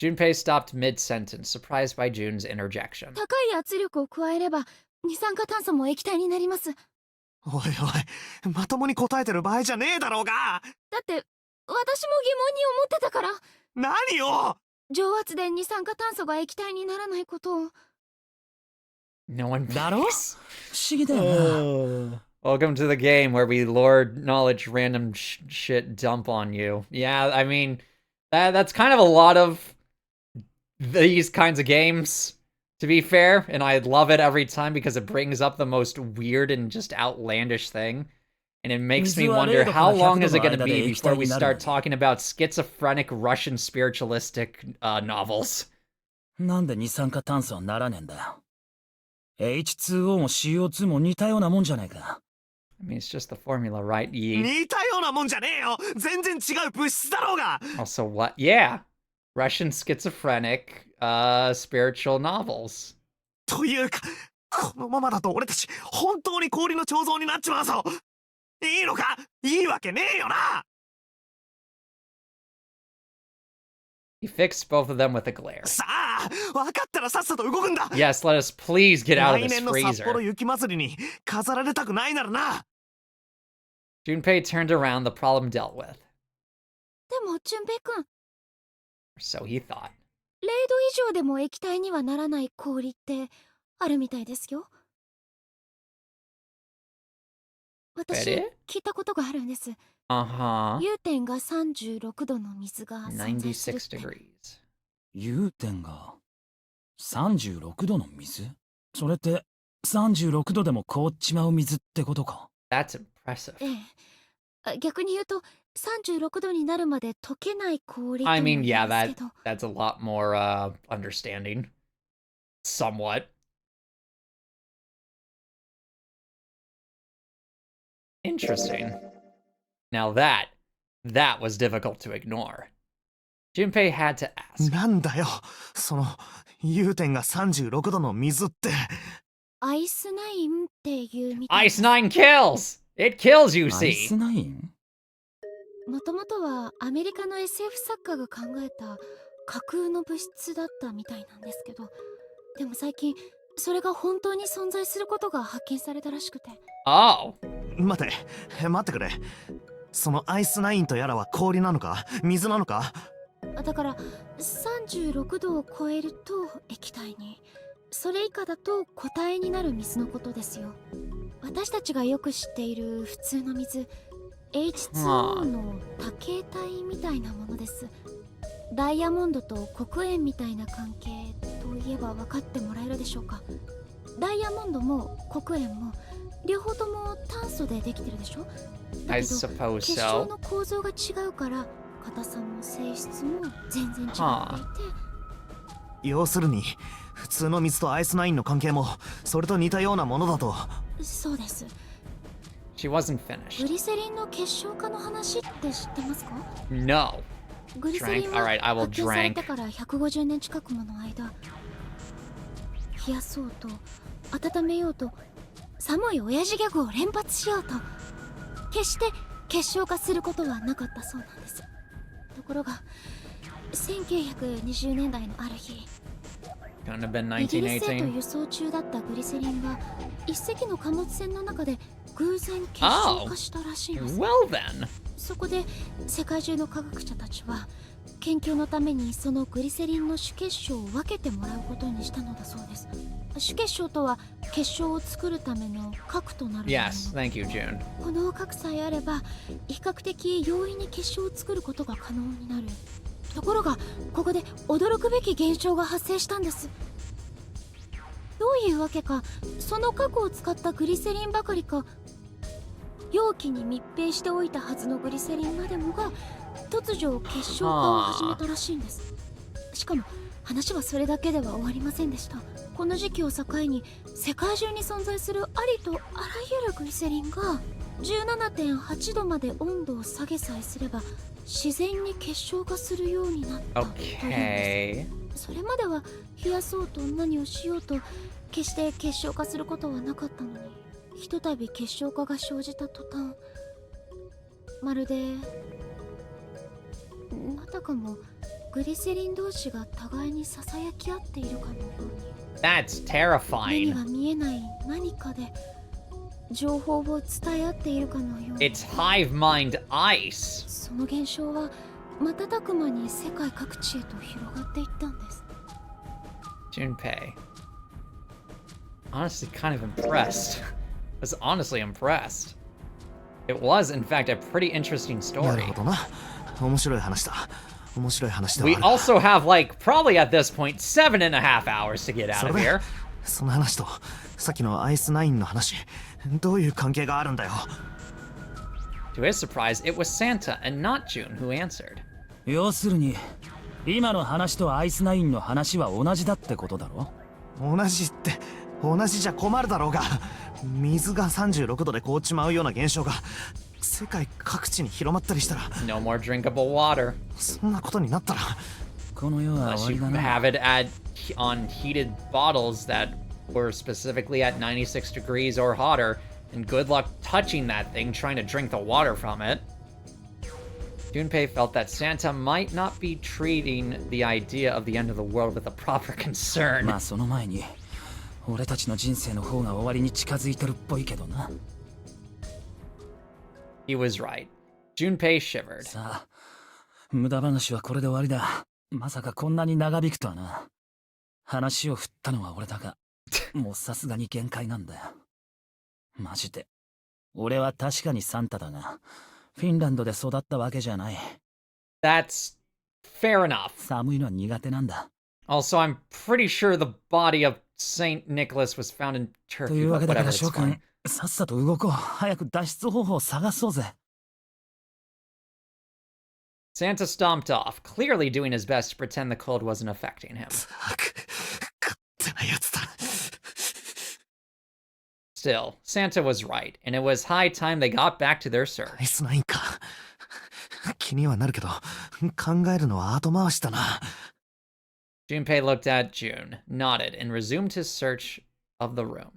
Junpei stopped mid-sentence, surprised by June's interjection. 高い圧力を加えれば二酸化炭素も液体になります。おいおい、まともに答えてる場合じゃねえだろうが。だって私も疑問に思ってたから。何よ。蒸圧で二酸化炭素が液体にならないことを。 No one だろ believes. 不思議だよな。Welcome to the game where we lord knowledge random shit dump on you. Yeah, I mean, that's kind of a lot of these kinds of games, to be fair, and I love it every time because it brings up the most weird and just outlandish thing. And it makes me wonder, how long is it going to be before we start talking about schizophrenic Russian spiritualistic novels? なんで二酸化炭素はならねえんだよ。H2O も CO2 も似たようなもんじゃねえか。I mean, it's just the formula, right? 似たようなもんじゃねえよ。全然違う物質だろうが。 Also, what? Yeah. Russian schizophrenic spiritual novels. というか、このままだと俺たち本当に氷の彫像になっちまうぞ。いいのか？いいわけねえよな。 He fixed both of them with a glare. さあ、分かったらさっさと動くんだ。 Yes, let us please get out of 来 this 年の札幌 freezer. 雪まつりに飾られたくないならな。 Junpei turned around, the problem dealt with. でも純平くん、 So he thought. 0度以上でも液体にはならない氷ってあるみたいですよ。私 Ready? 聞いたことがあるんです。 Uh-huh. 融点が36度の水が存在するっ96て。 degrees. 融点が36度の水？それって36度でも凍っちまう水ってことか。 That's impressive. ええ。逆に言うと36度になるまで溶けない氷とも I 言 mean, い yeah, ますけど。 that's a lot more understanding. Somewhat. Interesting. Now that was difficult to ignore. Junpei had to ask. なんだよ、その融点が36度の水って。アイスナインっていうみたい。 Ice 9 kills! It kills, you アイス see! ナイン？もともとはアメリカの SF 作家が考えた架空の物質だったみたいなんですけど、でも最近それが本当に存在することが発見されたらしくて。 Oh. 待ってくれ。そのアイスナインとやらは氷なのか水なのか。だから36度を超えると液体に、それ以下だと固体になる水のことですよ。私たちがよく知っている普通の水、 H2O の多形態みたいなものです。ダイヤモンドと黒鉛みたいな関係といえば分かってもらえるでしょうか。ダイヤモンドも黒鉛も両方とも炭素でできてるでしょ。だ I けど suppose 結晶 so. の構造が違うから硬さも性質も全然違っていて、要するに普通の水とアイスナインの関係もそれと似たようなものだと。そうです。 She wasn't グ finished. リセリンの結晶化の話って知ってますか？ No. グリセリン Drank? は Alright, I will 発見され drink. てから150年近くもの間、冷やそうと温めようと寒い親父ギャグを連発しようと決して結晶化することはなかったそうなんです。ところが1920年代のある日、 Couldn't have been イギリスへと1918. 輸送中だったグリセリンが一隻の貨物船の中で偶然結晶化したらしいんです。 Well then. そこで世界中の科学者たちは研究のためにそのグリセリンの主結晶を分けてもらうことにしたのだそうです。主結晶とは結晶を作るための核となるもの。 Yes, thank you, June. この核さえあれば比較的容易に結晶を作ることが可能になる。ところがここで驚くべき現象が発生したんです。どういうわけかその核を使ったグリセリンばかりか、容器に密閉しておいたはずのグリセリンまでもが突如結晶化を始めたらしいんです。しかも話はそれだけでは終わりませんでした。この時期を境に世界中に存在するありとあらゆるグリセリンが 17.8 度まで温度を下げさえすれば自然に結晶化するようになったというんで Okay. す。それまでは冷やそうと何をしようと決して結晶化することはなかったのに、ひとたび結晶化が生じた途端、まるであたかもグリセリン同士が互いにささやき合っているかのように、 That's 目に terrifying. は見えない何かで情報を伝え合っているかのように、 It's hive mind ice. その現象は瞬く間に世界各地へと広がっていったんです。 Junpei. Honestly, kind of impressed. I was honestly impressed. It was, in fact, a pretty interesting なる story. ほどな。面白い話だ。面白い話だ。 We also have, like, probably at this point, 7.5 hours to get out そ of れで here. その話とさっきのアイスナインの話、どういう関係があるんだよ。 To his surprise, it was Santa and not June who answered. 要するに今の話とアイスナインの話は同じだってことだろ。同じって同じじゃ困るだろうが、水が36度で凍っちまうような現象が世界各地に広まったりしたら、 No more drinkable water. そんなことになったら、この世は Unless 終 you わりだな。 have it on heated bottles that were specifically at 96 degrees or hotter, and good luck touching that thing trying to drink the water from it. Junpei felt that Santa might not be treating the idea of the end of the world with a proper concern. まあその前に俺たちの人生の方が終わりに近づいてるっぽいけどな。 He was right. Junpei shivered. さあ無駄話はこれで終わりだ。まさかこんなに長引くとはな。話を振ったのは俺だが、もうさすがに限界なんだよ。マジで俺は確かにサンタだが、フィンランドで育ったわけじゃない。 That's fair enough. 寒いのは苦手なんだ。 Also, I'm pretty sure the body of Saint Nicholas was found in と Turkey, いうわ but けだか whatever, ら it's 諸 fine. 君、さっさと動こう。早く脱出方法を探そうぜ。 Santa stomped off, clearly doing his best to pretend the cold wasn't affecting him. 勝手なやつだ。 Still, Santa was right, and it was high time they got back to their アイ search. スナインか。気にはなるけど、考えるのは後回しだな。 Junpei looked at June, nodded, and resumed his search of the room.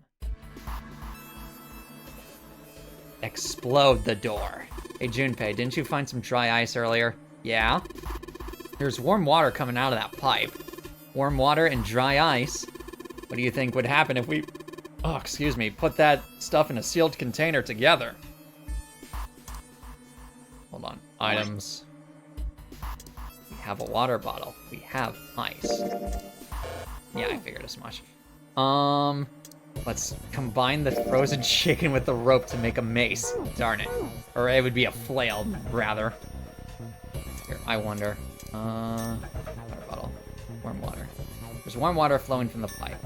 Explode the door. Hey, Junpei, didn't you find some dry ice earlier? Yeah? There's warm water coming out of that pipe. Warm water and dry ice. What do you think would happen if we... Oh, excuse me, put that stuff in a sealed container together? Hold on. Items. We have a water bottle. We have ice. Yeah, I figured as much. Let's combine the frozen chicken with the rope to make a mace. Darn it. Or it would be a flail, rather. Here, I wonder. Water bottle. Warm water. There's warm water flowing from the pipe.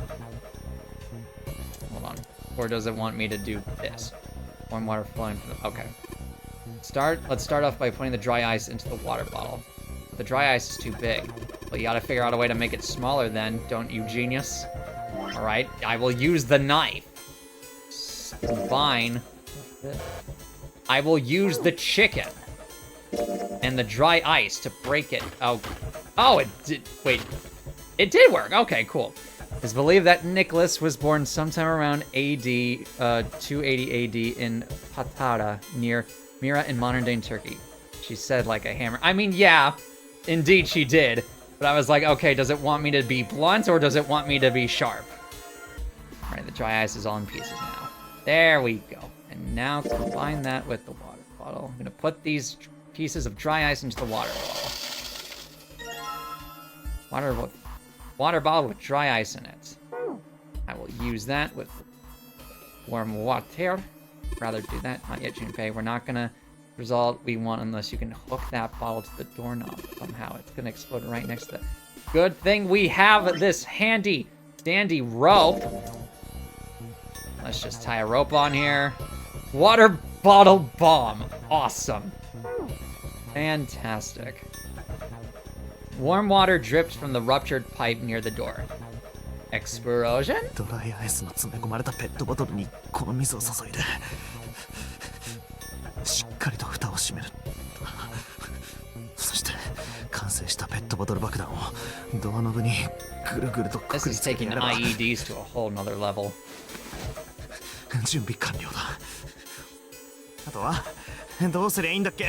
Hold on. Or does it want me to do this? Warm water flowing from the... Okay. Let's start off by putting the dry ice into the water bottle. The dry ice is too big. Well, you gotta figure out a way to make it smaller then, don't you, genius? Alright, I will use the knife. Combine. I will use the chicken and the dry ice to break it. Oh, it did. Wait, it did work. Okay, cool. It's believed that Nicholas was born sometime around AD 280 AD in Patara near Mira in modern-day Turkey. She said like a hammer. I mean, yeah, indeed she did. But I was like, okay, does it want me to be blunt or does it want me to be sharp? All right, the dry ice is all in pieces now. There we go. And now combine that with the water bottle. I'm gonna put these pieces of dry ice into the water bottle. Water bottle with dry ice in it. I will use that with warm water. Rather do that. Not yet, Junpei. We're not gonna result we want unless you can hook that bottle to the doorknob somehow. It's gonna explode right next to the... Good thing we have this handy dandy rope. Let's just tie a rope on here. Water bottle bomb. Awesome. Fantastic. Warm water dripped from the ruptured pipe near the door. Explosion? ドライアイスの詰め込まれたペットボトルにこの水を注いでしっかりと蓋を閉める。そして完成したペットボトル爆弾をドアノブにぐるぐるとく This くり is つけて taking やれば IEDs to a whole nother level. 準備完了だ。あとはどうすりゃいいんだっけ？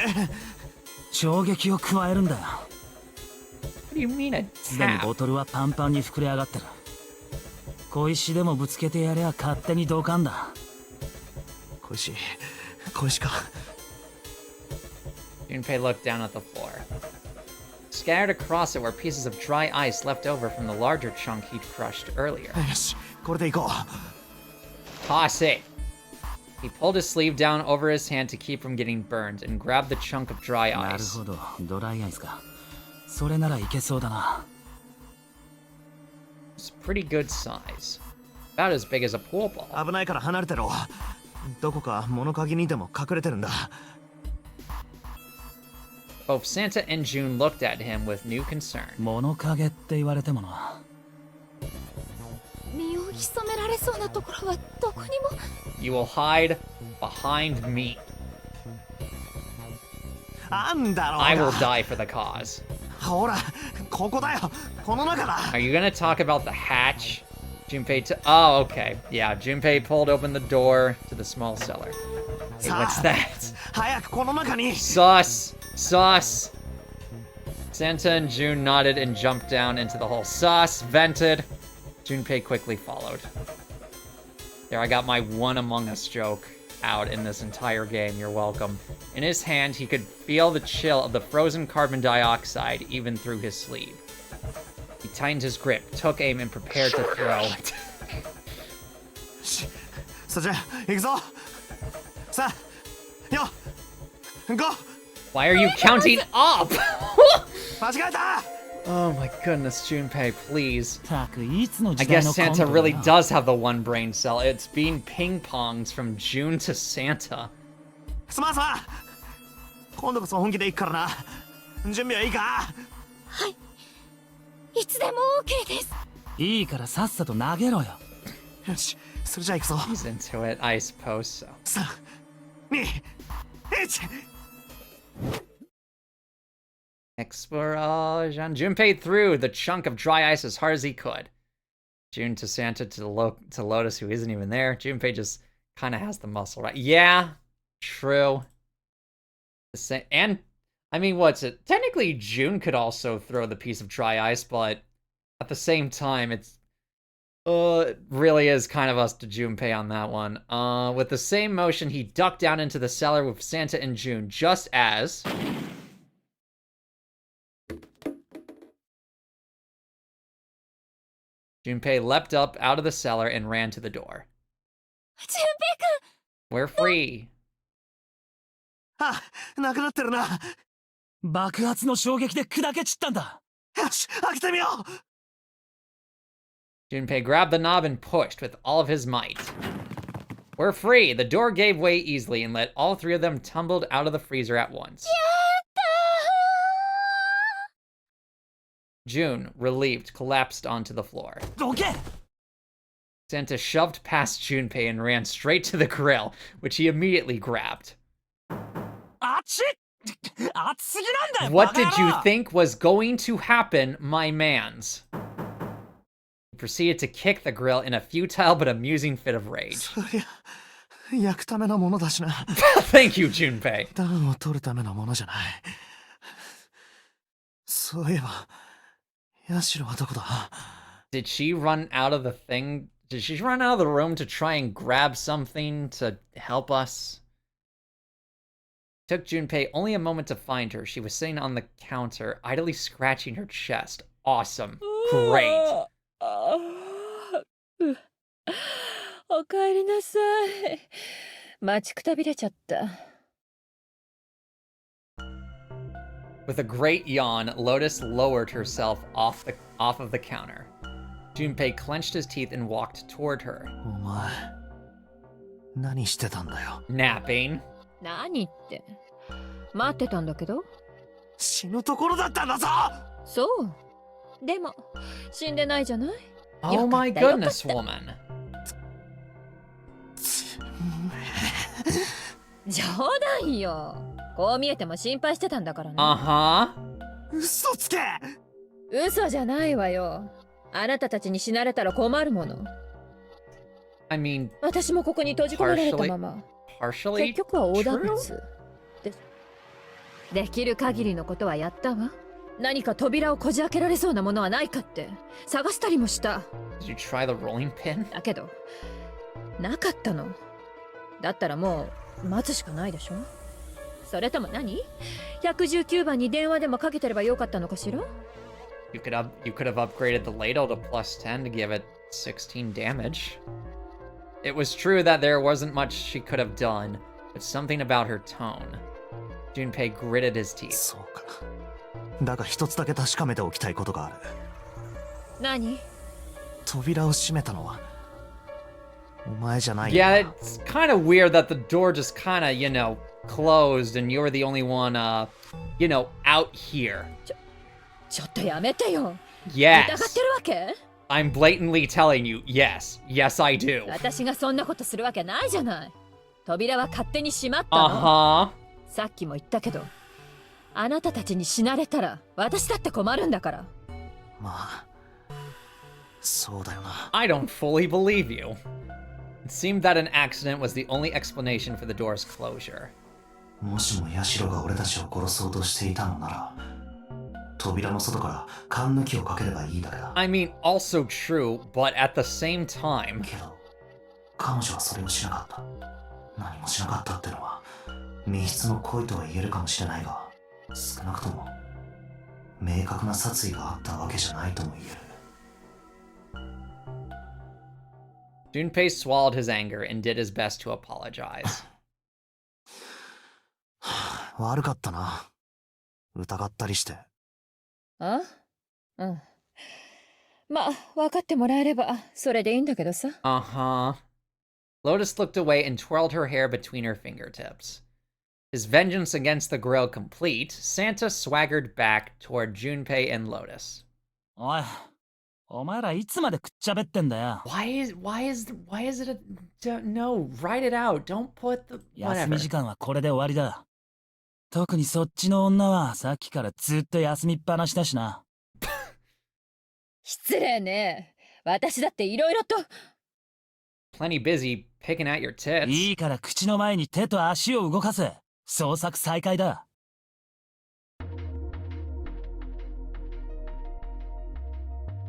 衝撃を加えるんだよ。What do you mean a すでに tap? ボトルはパンパンに膨れ上がってる。小石でもぶつけてやりゃ勝手にドカンだ。小石か。 Junpei looked down at the floor. Scattered across it were pieces of dry ice left over from the larger chunk he'd crushed earlier. よし、これで行こう。 Toss it! He pulled his sleeve down over his hand to keep from getting burned and grabbed the chunk of dry なる ice. ほど、ドライアイスか。それならいけそうだな。It's pretty good size. About as big as a pool ball. 危ないから離れてろ。どこか物陰にでも隠れてるんだ。 Both Santa and June looked at him with new concern. 物陰って言われてもな。身を潜められそうなところはどこにも。 You will hide behind me. あんだろうが。 I will die for the cause. ほら、ここだよ。この中だ。 Are you gonna talk about the hatch? Junpei oh, okay. Yeah, Junpei pulled open the door to the small cellar. Hey, what's that? 早くこの中に。 Sus! Sus! Santa and June nodded and jumped down into the hole. Sus! Vented! Junpei quickly followed. There, I got my one Among Us joke out in this entire game. You're welcome. In his hand, he could feel the chill of the frozen carbon dioxide even through his sleeve. He tightened his grip, took aim, and prepared to throw. それじゃ行くぞ。さあ、よ、5。 Why are you counting up? 間違えた。 Oh my goodness, Junpei, please. たくいつの I 時代 guess のコン Santa ト really だな。 does have the one brain cell. It's being ping-pongs from June to Santa. すまんすまん。今度こそ本気で行くからな。準備はいいか？いつでも OK です。いいからさっさと投げろよ。よし、それじゃ行くぞ。 He's into it, I suppose so. 3、2、1。 Explosion. Junpei threw the chunk of dry ice as hard as he could. June to Santa to Lotus, who isn't even there. Junpei just kind of has the muscle, right? Yeah, true. And, I mean, what's it? Technically, June could also throw the piece of dry ice, but at the same time, it really is kind of us to Junpei on that one. With the same motion, he ducked down into the cellar with Santa and June, just as... Junpei leapt up out of the cellar and ran to the door. 準備 We're free. あ、なくなってるな。爆発の衝撃で砕け散ったんだ。よし、開けてみよう。 Junpei grabbed the knob and pushed with all of his might. We're free. The door gave way easily and let all three of them tumbled out of the freezer at once. June, relieved, collapsed onto the floor. どけ。 Santa shoved past Junpei and ran straight to the grill, which he immediately grabbed. あっち。熱すぎなんだよ。 What バカ did 野 you 郎 think was going to happen, my mans? He proceeded to kick the grill in a futile but amusing fit of rage. そりゃ、焼くためのものだしな。 Thank you, Junpei. 暖を取るためのものじゃない。そういえば、ヤシロはどこだ？ Did she run out of the thing? Did she run out of the room to try and grab something to help us? It took Junpei only a moment to find her. She was sitting on the counter, idly scratching her chest. Awesome. Great. おかえりなさい。待ちくたびれちゃった。With a great yawn, Lotus lowered herself off of the counter. Junpei clenched his teeth and walked toward her. お前、何してたんだよ。 Napping. 何って。待ってたんだけど。死ぬところだったんだぞ。そう。でも、死んでないじゃない。 Oh my goodness, woman. 冗談よ。こう見えても心配してたんだからね。嘘つけ。嘘じゃないわよ。あなたたちに死なれたら困るもの。I mean, 私もここに閉じ込められたまま。 partially 結局は横断物。できる限りのことはやったわ。何か扉をこじ開けられそうなものはないかって探したりもした。Did you try the rolling pin? だけど、なかったの。だったらもう待つしかないでしょ。それとも何 ?119 番に電話でもかけてればよかったのかしら。 You could have upgraded the ladle to +10 to give it 16 damage. It was true that there wasn't much she could have done, but something about her tone. Junpei gritted his teeth. そうか。だが一つだけ確かめておきたいことがある。何？扉を閉めたのはお前じゃないよ。 Yeah, it's kind of weird that the door just kind of, closed and you're the only one, out here. ちょっとやめてよ。 Yes. 疑ってるわけ？ I'm blatantly telling you, yes. Yes, I do. 私がそんなことするわけないじゃない。扉は勝手に閉まったの。さっきも言ったけど、あなたたちに死なれたら私だって困るんだから。まあ、そうだよな。 I don't fully believe you. It seemed that an accident was the only explanation for the door's closure. もしもヤシロが俺たちを殺そうとしていたのなら、扉の外から缶抜きをかければいいだけだ。 I mean, also true, but at the same time... けど、彼女はそれをしなかった。何もしなかったってのは、密室の恋とは言えるかもしれないが、少なくとも、明確な殺意があったわけじゃないとも言える。 Junpei swallowed his anger and did his best to apologize. 悪かったな。疑ったりして。あ？うん。まあ、分かってもらえれば、それでいいんだけどさ。Lotus looked away and twirled her hair between her fingertips. His vengeance against the grill complete, Santa swaggered back toward Junpei and Lotus. おい、お前らいつまでくっちゃべってんだよ。Why is it no, write it out. Don't put the 休 whatever. み時間はこれで終わりだ。特にそっちの女はさっきからずっと休みっぱなしだしな。失礼ね。私だっていろいろと。Plenty busy picking at your tits. いいから口の前に手と足を動かせ。捜索再開だ。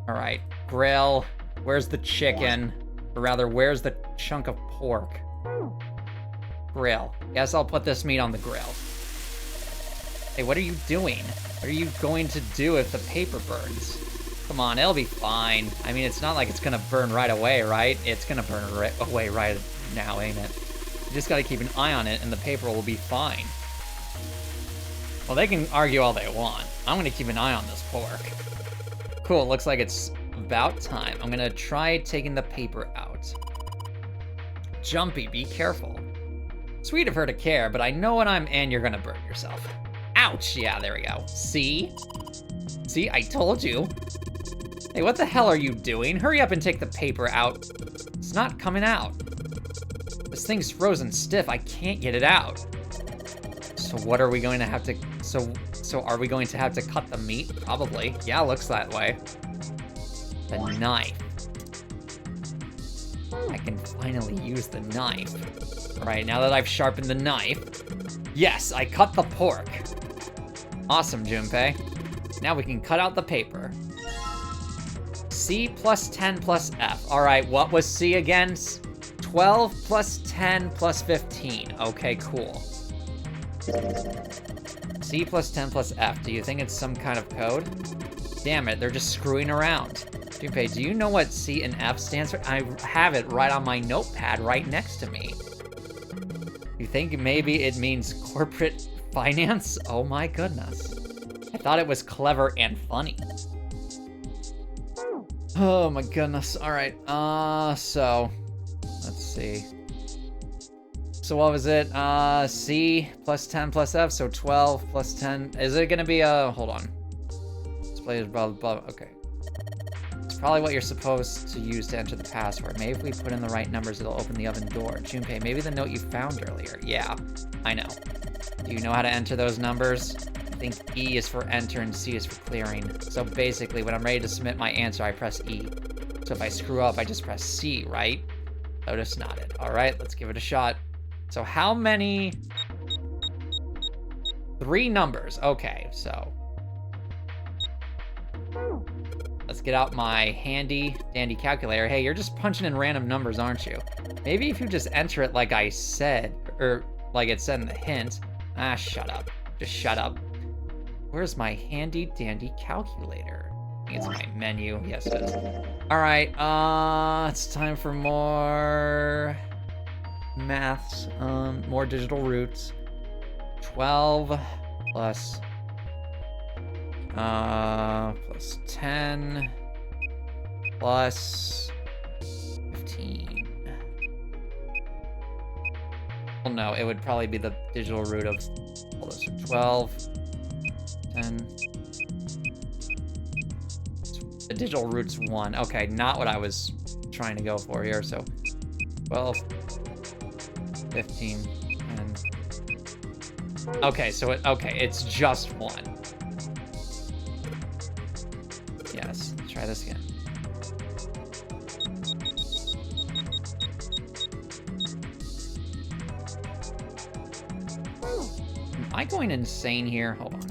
Alright, grill. Where's the chicken? Or rather, where's the chunk of pork? Grill. Guess I'll put this meat on the grill. Hey, what are you doing? What are you going to do if the paper burns? Come on, it'll be fine. I mean, it's not like it's gonna burn right away, right? It's gonna burn away right now, ain't it? You just gotta keep an eye on it and the paper will be fine. Well, they can argue all they want. I'm gonna keep an eye on this pork. Cool, looks like it's about time. I'm gonna try taking the paper out. Jumpy, be careful. Sweet of her to care, but I know what I'm and you're gonna burn yourself. Ouch! Yeah, there we go. See? See, I told you. Hey, what the hell are you doing? Hurry up and take the paper out. It's not coming out. This thing's frozen stiff. I can't get it out. So what are we going to have to... So are we going to have to cut the meat? Probably. Yeah, looks that way. The knife. I can finally use the knife. Alright, now that I've sharpened the knife... Yes, I cut the pork. Awesome, Junpei. Now we can cut out the paper. C plus 10 plus F. Alright, what was C again? 12 plus 10 plus 15. Okay, cool. C plus 10 plus F. Do you think it's some kind of code? Damn it, they're just screwing around. Junpei, do you know what C and F stands for? I have it right on my notepad right next to me. You think maybe it means corporate finance? Oh my goodness. I thought it was clever and funny. Oh my goodness. All right. So let's see. So what was it? C plus 10 plus F, so 12 plus 10. Is it gonna be hold on. Display blah blah blah. Okay. It's probably what you're supposed to use to enter the password. Maybe if we put in the right numbers, it'll open the oven door. Junpei, maybe the note you found earlier. Yeah, I know. Do you know how to enter those numbers? I think E is for enter and C is for clearing. So basically, when I'm ready to submit my answer, I press E. So if I screw up, I just press C, right? Lotus nodded. All right, let's give it a shot. So how many? 3 numbers. Okay, so let's get out my handy dandy calculator. Hey, you're just punching in random numbers, aren't you? Maybe if you just enter it like I said, or like it said in the hint. Ah, shut up. Just shut up. Where's my handy dandy calculator? I think it's my menu. Yes, it is. All right, it's time for more maths, more digital roots. 12 plus 10 plus 15. Well, no, it would probably be the digital root of all this. 12, 10. The digital root's 1. Okay, not what I was trying to go for here. So 12, 15, 10. Okay, so it's just 1. Yes, let's try this again. Am I going insane here? Hold on.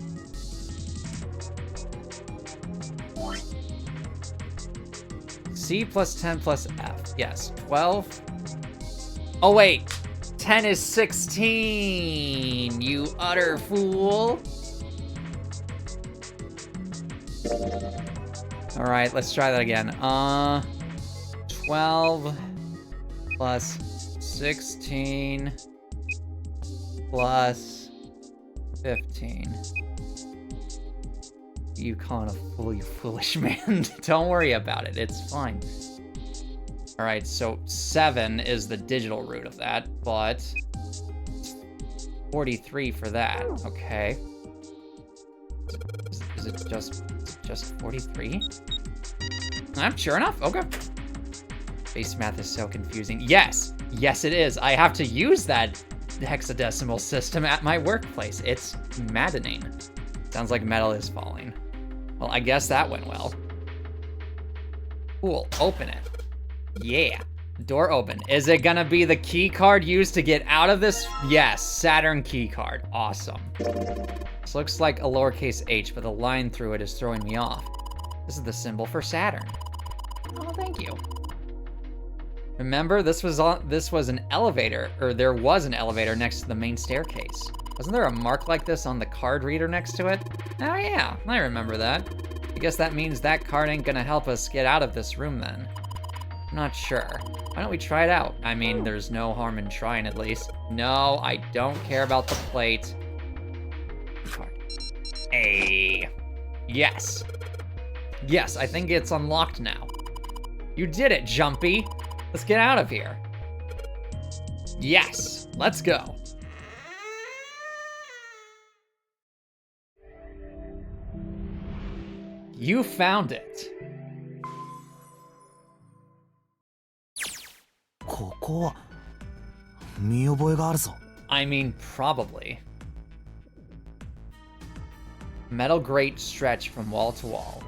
C plus 10 plus F. Yes, 12. Oh, wait. 10 is 16, you utter fool. All right, let's try that again. 12 plus 16 plus 15. You calling a fool, you foolish man. Don't worry about it, it's fine. All right, so 7 is the digital root of that, but 43 for that, okay. Is it just 43? I'm sure enough, okay. Base math is so confusing. Yes, it is. I have to use that hexadecimal system at my workplace. It's maddening. Sounds like metal is falling. Well, I guess that went well. Cool, open it. Yeah, door open. Is it gonna be the key card used to get out of this? Yes, Saturn key card. Awesome. This looks like a lowercase h, but the line through it is throwing me off. This is the symbol for Saturn. Oh, thank you. Remember, this was an elevator, or there was an elevator next to the main staircase. Wasn't there a mark like this on the card reader next to it? Oh yeah, I remember that. I guess that means that card ain't gonna help us get out of this room then. I'm not sure. Why don't we try it out? I mean, there's no harm in trying at least. No, I don't care about the plate. Card. Hey. Yes. Yes, I think it's unlocked now. You did it, Jumpy. Let's get out of here. Yes, let's go. You found it. ここ見覚えがあるぞ。 I mean, probably. Metal grate stretch from wall to wall.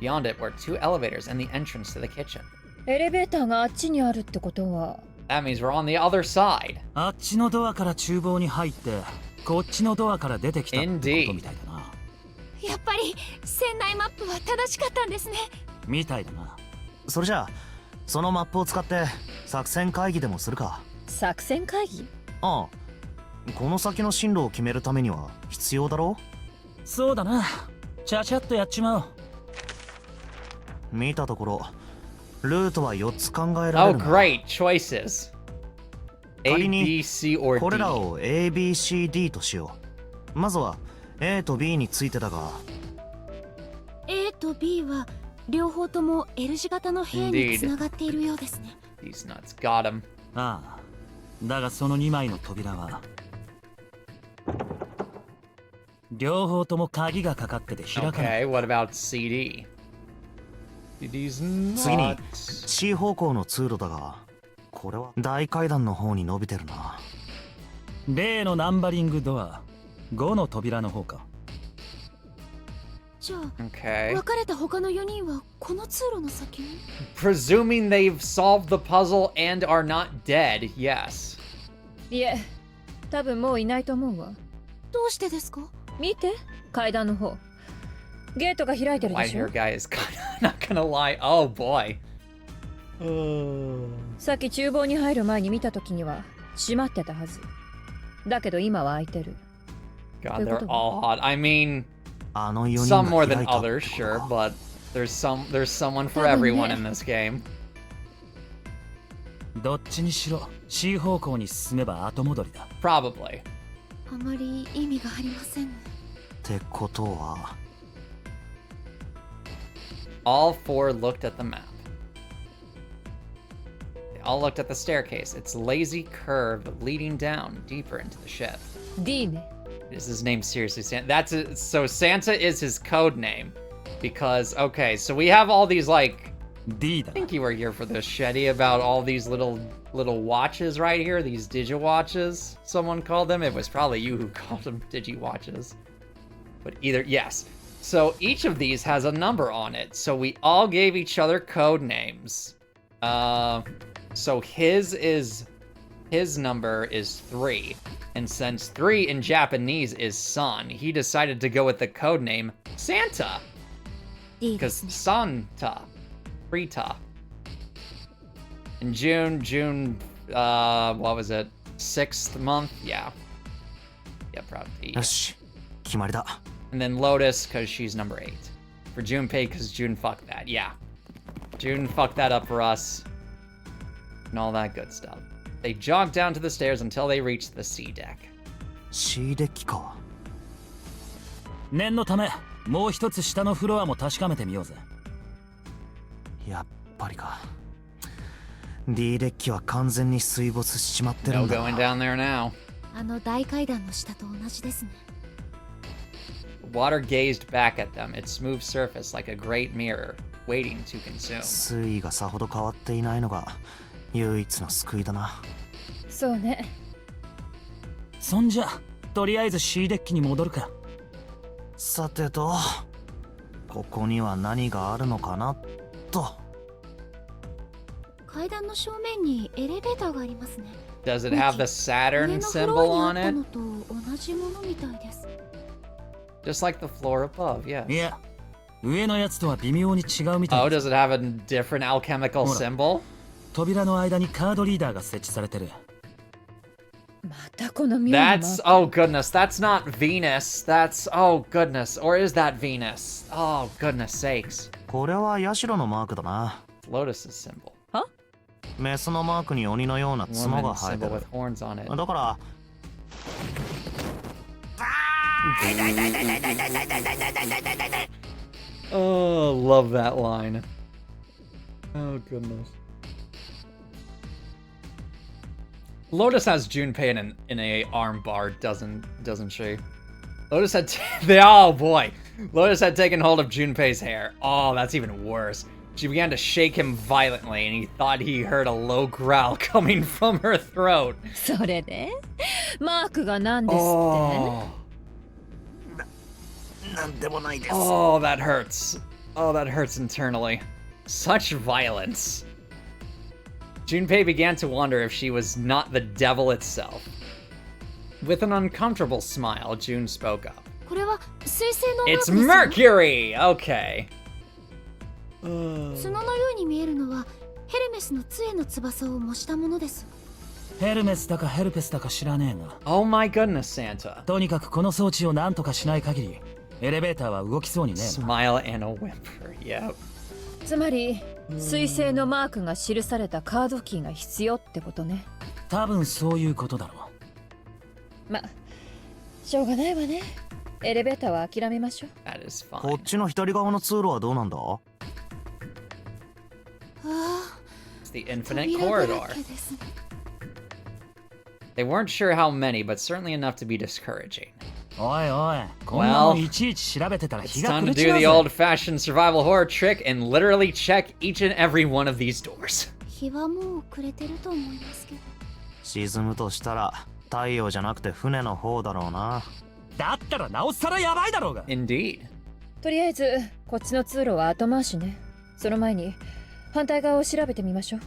Beyond it were 2 elevators and the entrance to the kitchen. エレベーターがあっちにあるってことは That means we're on the other side. あっちのドアから厨房に入ってこっちのドアから出てきたってことみたいだな。やっぱり船内マップは正しかったんですね。みたいだな。それじゃあそのマップを使って作戦会議でもするか。作戦会議？ああ、この先の進路を決めるためには必要だろう。そうだな。ちゃちゃっとやっちまおう。見たところルートは4つ考えら Oh, れるな。 great choices. A, 仮に B, C, or これ D. らを ABCD としよう。まずは A と B についてだが、 A と B は両方とも L 字型の部屋につながっているようですね。 These nuts got him. ああ、だがその2枚の扉は両方とも鍵がかかってて開かない。 Okay, what about CD? CD's 次に not. C 方向の通路だが、これは大階段の方に伸びてるな。例のナンバリングドア5の扉の方か。じゃあ Okay. 別れた他の4人はこの通路の先に。 Presuming they've solved the puzzle and are not dead, yes. いえ、多分もういないと思うわ。どうしてですか？見て、階段の方。ゲートが開いてるで White しょ。 hair guy is not gonna lie. Oh boy. さっき厨房に入る前に見た時には閉まってたはず。だけど今は開いてる。 God, they're all hot. I mean, あの4人 some が more 開 than いたって others, こと sure, か。 but there's someone for everyone in this game. どっちにしろ C 方向に進めば後戻りだ。 Probably. あまり意味がありませんね。ってことは All four looked at the map. They all looked at the staircase. It's lazy curve leading down deeper into the ship. D ね。 Is his name seriously Santa? So Santa is his code name. Because, okay, so we have all these, like, D だ I。think you were here for this, Shetty, about all these little watches right here, these digi-watches, someone called them. It was probably you who called them digi-watches. But either, yes. So each of these has a number on it. So we all gave each other code names. So his number is 3. And since 3 in Japanese is San, he decided to go with the code name Santa. いいで Because すね。 Santa. Rita. In June, what was it? 6th month? Yeah. Yeah, probably. よし、決まりだ。 And then Lotus, because she's number 8. For Junpei, because June fucked that. Yeah. June fucked that up for us. And all that good stuff. They jogged down to the stairs until they reached the C deck. C デッキか。念のためもう一つ下のフロアも確かめてみようぜ。やっぱりか。D デッキは完全に水没しちまってる No んだ going な。 down there now. あの大階段の下と同じですね。 Water gazed back at them, its smooth surface like a great mirror, waiting to consume. 水位がさほど変わっていないのが唯一の救いだな。そうね。そんじゃとりあえず C デッキに戻るか。さてと、ここには何があるのかなと。階段の正面にエレベーターがありますね。 Does it have the 上 Saturn のフ symbol ロア on にあった it? のと同じものみたいです。 Just like the floor above, yes. いや、上のやつとは微妙に違うみた Oh, いだ。 does it have a different alchemical Hold on. symbol? 扉の間にカードリーダーが設置されてる。またこの妙なマー That's, ク。 oh goodness, that's not Venus. That's, oh goodness. Or is that Venus? Oh goodness sakes. これはヤシロのマークだな。 It's Lotus's symbol. メスのマークに鬼のような角 Woman が生えて symbol る with。horns on it. だから Oh, love that line. Oh goodness. Lotus has Junpei in a arm bar, doesn't she? Lotus had oh boy. Lotus had taken hold of Junpei's hair. Oh, that's even worse. She began to shake him violently, and he thought he heard a low growl coming from her throat. それでマークが何ですって、 Oh, なんでもないです。 oh, that hurts. Oh, that hurts internally. Such violence. Junpei began to wonder if she was not the devil itself. With an uncomfortable smile, June spoke up. これは水星のマーク It's ですよ。 Mercury! Okay. 角のように見えるのはヘルメスの杖の翼を模したものです。ヘルメスだかヘルペスだか知らねえが、 Oh my goodness, Santa. とにかくこの装置を何とかしない限りエレベーターは動きそうにねえな。 Smile and a whimper. Yep. つまり彗星のマークが記されたカードキーが必要ってことね。多分そういうことだろま、しょうがないわね。エレベーターは諦めましょう。 That is こ fine. っちの左側の通路はどうなんだ？ああ It's the infinite 扉だら corridor. けですね。 They weren't sure how many, but certainly enough to be discouraging. う。おいおい、こんなのいちいち調べてたら It's 日が time 暮 to れち do まう the ぜ。 old-fashioned survival horror trick and literally check each and every one of these doors. 日はもう暮れてると思いますけど。沈むとしたら太陽じゃなくて船の方だろうな。だったらなおさらやばいだろうが。 Indeed. とりあえずこっちの通路は後回しね。その前に反対側を調べてみましょう。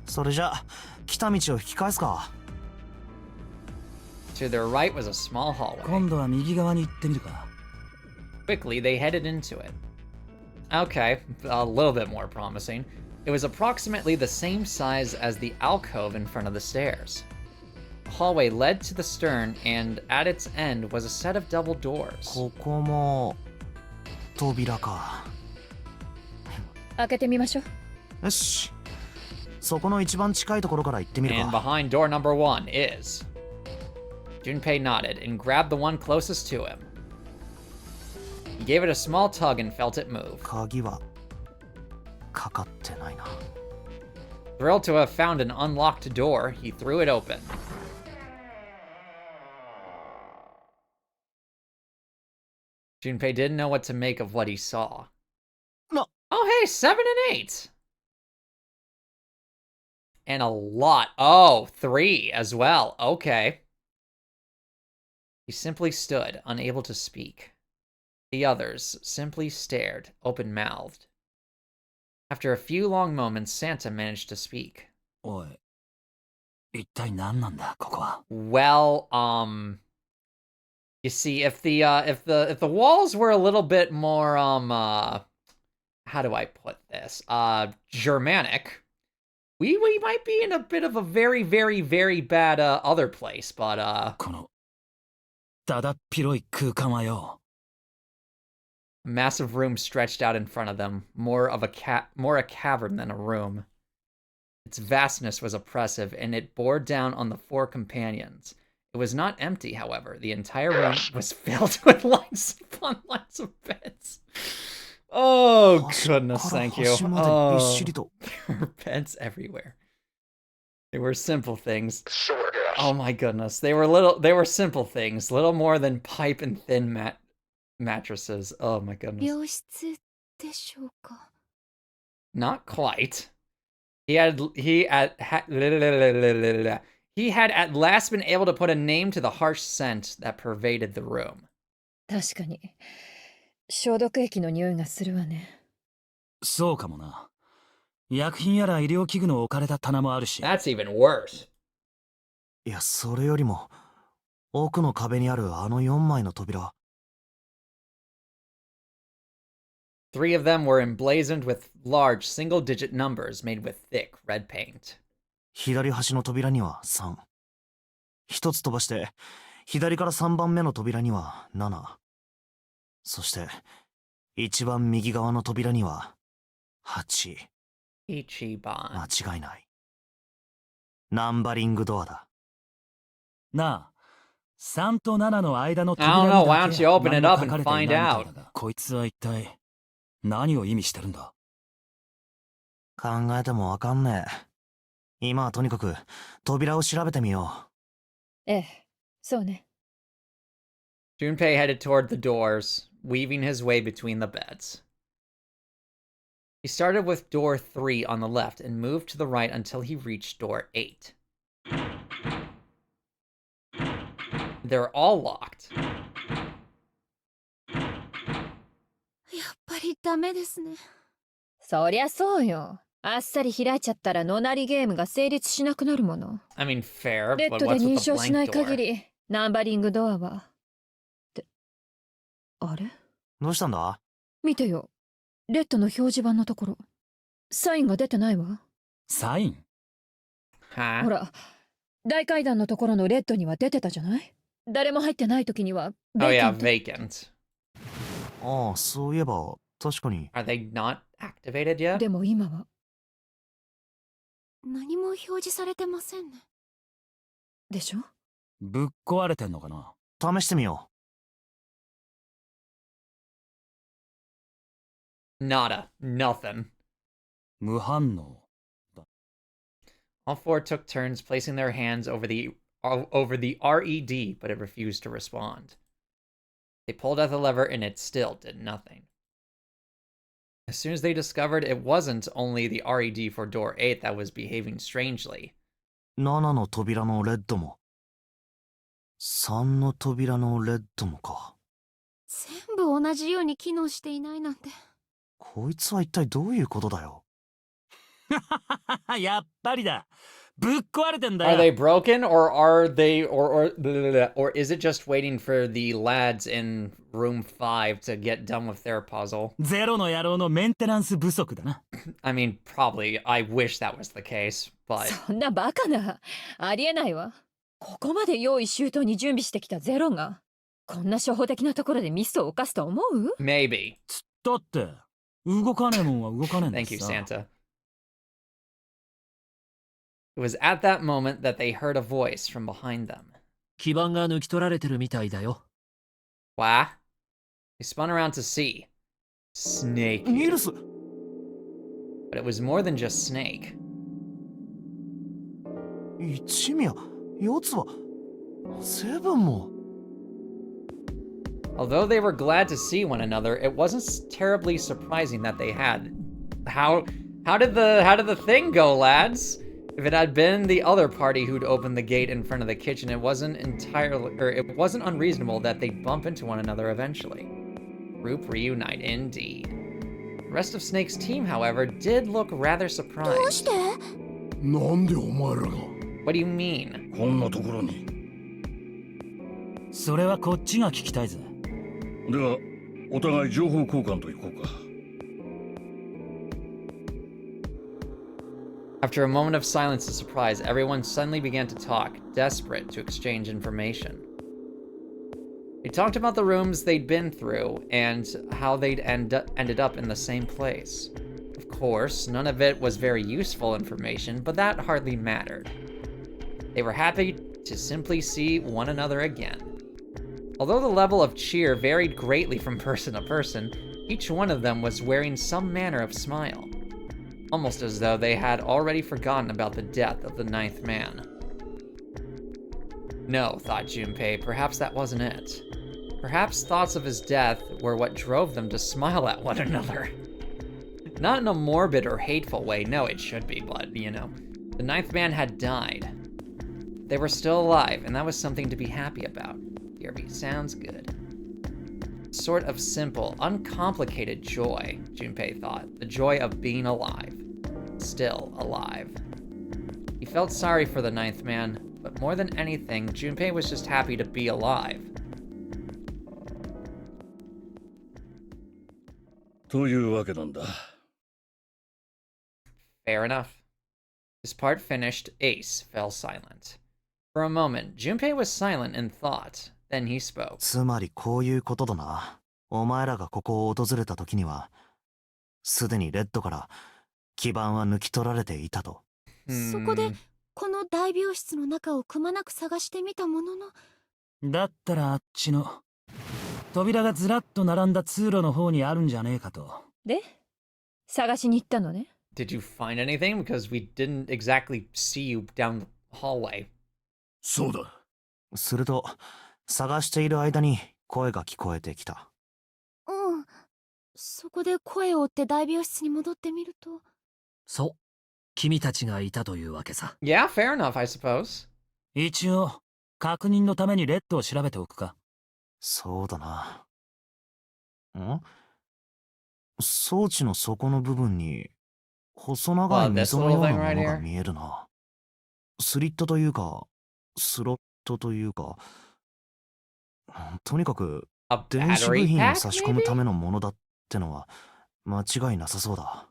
それじゃ来た道を引き返すか。 To their right was a small hallway. 今度は右側に行ってみるか。 Quickly, they headed into it. Okay, a little bit more promising. It was approximately the same size as the alcove in front of the stairs. The hallway led to the stern, and at its end was a set of double doors. ここも扉か。開けてみましょう。よし、そこの一番近いところから行ってみる And か。 behind door number 1 is... Junpei nodded and grabbed the one closest to him. He gave it a small tug and felt it move. 鍵はかかってないな。 Thrilled to have found an unlocked door, he threw it open. Junpei didn't know what to make of what he saw. No. Oh, hey, 7 and 8. And a lot. Oh, 3 as well. Okay. He simply stood, unable to speak. The others simply stared, open-mouthed. After a few long moments, Santa managed to speak. おい、一体何なんだここは。 Well, you see, if the walls were a little bit more, how do I put this? Germanic, we might be in a bit of a very, very, very bad, other place, but, このだだっ広い空間はよ。 a massive room stretched out in front of them, more a cavern than a room. Its vastness was oppressive, and it bore down on the 4 companions. It was not empty, however. The entire room was filled with lines upon lines of beds. Oh, goodness, thank you. 端から端までびっ Oh, しりと。 there were beds everywhere. They were simple things. Sort of. Oh my goodness. They were simple things. Little more than pipe and thin mattresses. Oh my goodness. 病室でしょうか。 Not quite. He had at last been able to put a name to the harsh scent that pervaded the room. 確かに消毒液の匂いがするわね。そうかもな。薬品やら医療器具の置かれた棚もあるし。 That's even worse. いや、それよりも奥の壁にあるあの4枚の扉。 3 of them were emblazoned with large single-digit numbers made with thick red paint. 左端の扉には3。一つ飛ばして左から3番目の扉には7。そして一番右側の扉には8。 Ichiban. 間違いない。ナンバリングドアだ。なあ、3と7の間の I don't know, why だ don't け you open it 何も up 書か and れていない find みたい out? だがこいつは一体何を意味してるんだ。考えてもわかんねえ。今はとにかく扉を調べてみよええ、そうね。 Junpei headed toward the doors, weaving his way between the beds. He started with door 3 on the left and moved to the right until he reached door 8. They're all locked. やっぱりダメですね。そりゃそうよ。あっさり開いちゃったらノナリゲームが成立しなくなるもの。 I mean, fair, レッ but ド what's で with 認 the 証しな blank い限 door? りナンバリングドアは。ってあれう。どうしたんだ？見てよ。レッドの表示板のところ。サインが出てないわ。サイン？ Huh? ほら、大階段のところのレッドには出てたじゃない？誰も入ってない時には Oh yeah, ベーキャン vacant. ああ、そういえば確かに。 Are they not activated yet? でも今は。何も表示されてませんね。でしょ？ぶっ壊れてんのかな。試してみよ Nada. Nothing. 無反応。 All four took turns placing their hands over the RED, but it refused to respond. They pulled at the lever and it still did nothing. As soon as they discovered it wasn't only the RED for door 8 that was behaving strangely. う。7の扉のレッドも。3の扉のレッドもか。全部同じように機能していないなんて。こいつは一体どういうことだよ。やっぱりだ。ぶっ壊れてんだ Are they よ。 broken or are they or is it just waiting for the lads in room 5 to get done with their puzzle? ゼロの野郎のメンテナンス不足だな。 I mean, probably. I wish that was the case, but そんなバカな。ありえないわ。ここまで用意周到に準備してきたゼロが、こんな初歩的なところでミスを犯すと思う？ maybe. だって、動かねえもんは動かねえんだ Thank you, さ。 Santa. It was at that moment that they heard a voice from behind them. 基盤が抜き取られてるみたいだよ。 Wah? They spun around to see. Snake. ニルス But it was more than just Snake. 一宮四つはセブンも。 Although they were glad to see one another, it wasn't terribly surprising that they had. How did the thing go, lads? If it had been the other party who'd opened the gate in front of the kitchen, it wasn't unreasonable that they'd bump into one another eventually. Group reunite indeed. The rest of Snake's team, however, did look rather どうし surprised. て？なんでお前らが What do you mean? こんなところに。それはこっちが聞きたいぜ。ではお互い情報交換といこうか。 After a moment of silence and surprise, everyone suddenly began to talk, desperate to exchange information. They talked about the rooms they'd been through and how they'd ended up in the same place. Of course, none of it was very useful information, but that hardly mattered. They were happy to simply see one another again. Although the level of cheer varied greatly from person to person, each one of them was wearing some manner of smile. Almost as though they had already forgotten about the death of the ninth man. No, thought Junpei, perhaps that wasn't it. Perhaps thoughts of his death were what drove them to smile at one another. Not in a morbid or hateful way, no, it should be, but, you know. The ninth man had died. They were still alive, and that was something to be happy about. DRB sounds good. Sort of simple, uncomplicated joy, Junpei thought. The joy of being alive. Still alive. He felt sorry for the ninth man, but more than anything, Junpei was just happy to be alive. というわけなんだ。 Fair enough. His part finished, Ace fell silent. For a moment, Junpei was silent in thought. Then he spoke. つまりこういうことだな。お前らがここを訪れた時には、すでにレッドから基盤は抜き取られていたと。そこでこの大病室の中をくまなく探してみたものの。だったらあっちの扉がずらっと並んだ通路の方にあるんじゃねえかと。で、探しに行ったのね。Did you find anything? Because we didn't exactly see you down the hallway. そうだ。すると、探している間に声が聞こえてきた。うん。そこで声を追って大病室に戻ってみると。そう。君たちがいたというわけさ。Yeah, fair enough, I suppose. 一応、確認のためにレッドを調べておくか。そうだな。装置の底の部分に細長い溝のようなものが見えるな。スリットというか、スロットというか、とにかく A 電子部 battery 品を pack, 差し込む maybe? ためのものだってのは間違いなさそうだ。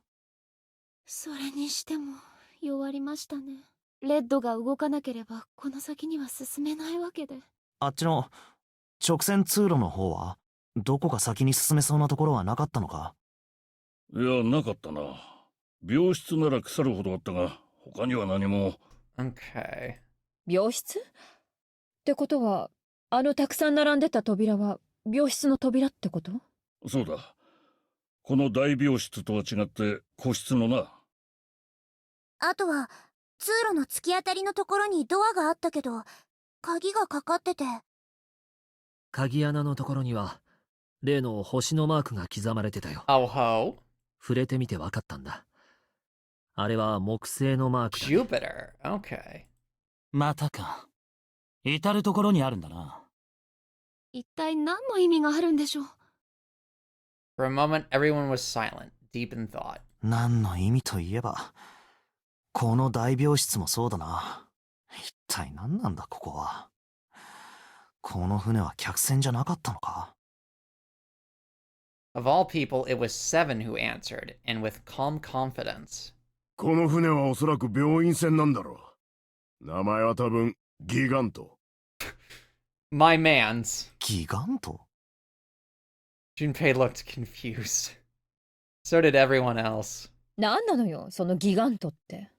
それにしても弱りましたね。レッドが動かなければこの先には進めないわけで。あっちの直線通路の方はどこか先に進めそうなところはなかったのか？いや、なかったな。病室なら腐るほどあったが、他には何も。Okay. 病室ってことは、あのたくさん並んでた扉は病室の扉ってこと？そうだ。この大病室とは違って個室のな。あとは通路の突き当たりのところにドアがあったけど、鍵がかかってて。鍵穴のところには例の星のマークが刻まれてたよ。 Oh ho. 触れてみて分かったんだ。あれは木星のマークだ、ね。 Jupiter. Okay. またか。至るところにあるんだな。一体何の意味があるんでしょう。 For a moment, everyone was silent, deep in thought. 何の意味といえば、この大病室もそうだな。一体何なんだここは。この船は客船じゃなかったのか。 Of all people, it was Seven who answered, and with calm confidence. この船はおそらく病院船なんだろう。名前は多分ギガント。My man's. ギガント？ Junpei looked confused. So did everyone else. なんなのよ、そのギガントって。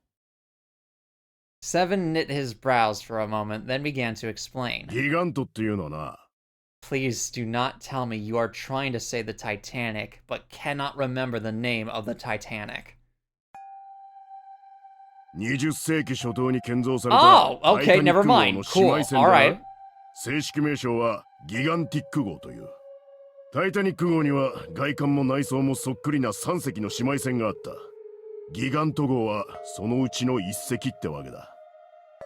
Seven knit his brows for a moment, then began to explain. ギガントっていうのはな。Please do not tell me you are trying to say the Titanic, but cannot remember the name of the Titanic. 20世紀初頭に建造された Oh, タ okay, イタニッ never ク号の mind. 姉 Cool. 妹船 All だ right. 正式名称はギガンティック号という。タイタニック号には外観も内装もそっくりな3隻の姉妹船があった。ギガント号はそのうちの1隻ってわけだ。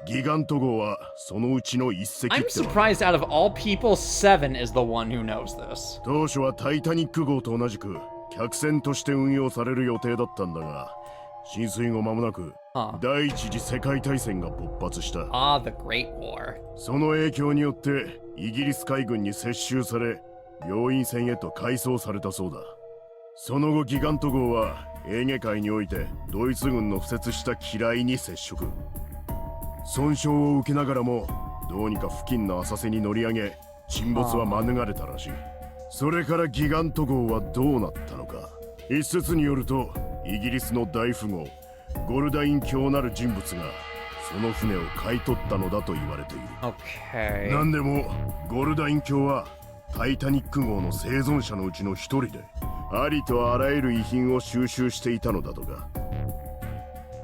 ギガント号はそのうちの1隻ってわ I'm けだ。 surprised out of all people, Seven is the one who knows this. 当初はタイタニック号と同じく客船として運用される予定だったんだが、浸水後間もなく 第一次世界大戦が勃発した。 Ah, the Great War. その影響によってイギリス海軍に接収され、病院船へと改装されたそうだ。その後ギガント号はエーゲ海においてドイツ軍の敷設した機雷に接触。損傷を受けながらもどうにか付近の浅瀬に乗り上げ、沈没は免れたらしい。それからギガント号はどうなったのか。一説によるとイギリスの大富豪ゴルダイン卿なる人物がその船を買い取ったのだと言われている。 Okay. なんでもゴルダイン卿はタイタニック号の生存者のうちの一人で、ありとあらゆる遺品を収集していたのだとか。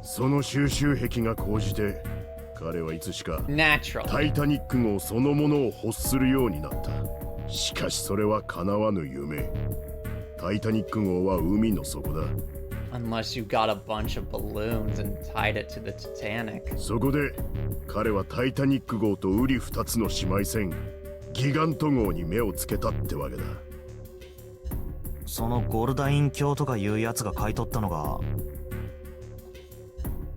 その収集癖が高じて彼はいつしか Naturally. タイタニック号そのものを欲するようになった。しかしそれは叶わぬ夢。タイタニック号は海の底だ。 Unless you got a bunch of balloons and tied it to the Titanic. そこで彼はタイタニック号と瓜二つの姉妹船ギガント号に目をつけたってわけだ。そのゴルダイン卿とかいうやつが買い取ったのが。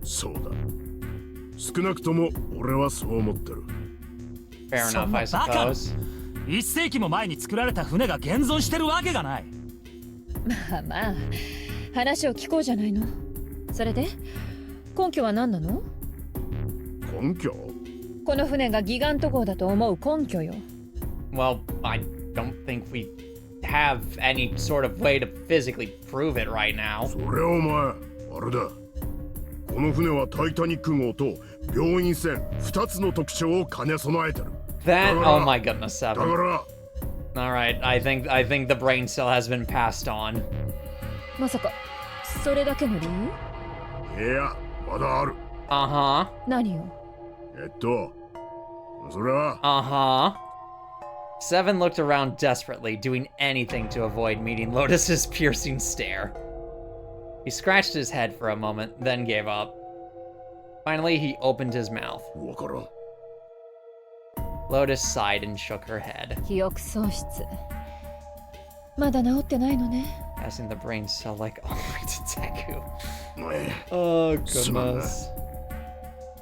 そうだ。少なくとも俺はそう思ってる。 Fair そ enough, ん I なバカな。 suppose. 1世紀も前に作られた船が現存してるわけがない。まあまあ、話を聞こうじゃないの。それで根拠は何なの？根拠？この船がギガント号だと思う根拠よ。Well, I don't think we have any sort of way to physically prove it right now. そりゃお前あれだ。この船はタイタニック号と病院船2つの特徴を兼ね備えてる。 That, oh my goodness, だか Seven. ら All right, I think the brain cell has been passed on. まさかそれだけの理由？いやまだある。 Uh-huh. 何よ？それは Uh-huh. Seven looked around desperately, doing anything to avoid meeting Lotus's piercing stare. He scratched his head for a moment, then gave up. Finally, he opened his mouth. わからん。 Lotus sighed and shook her head, 記憶喪失。まだ治ってないのね。 passing the brain cell like all right to Deku. ね Oh, goodness.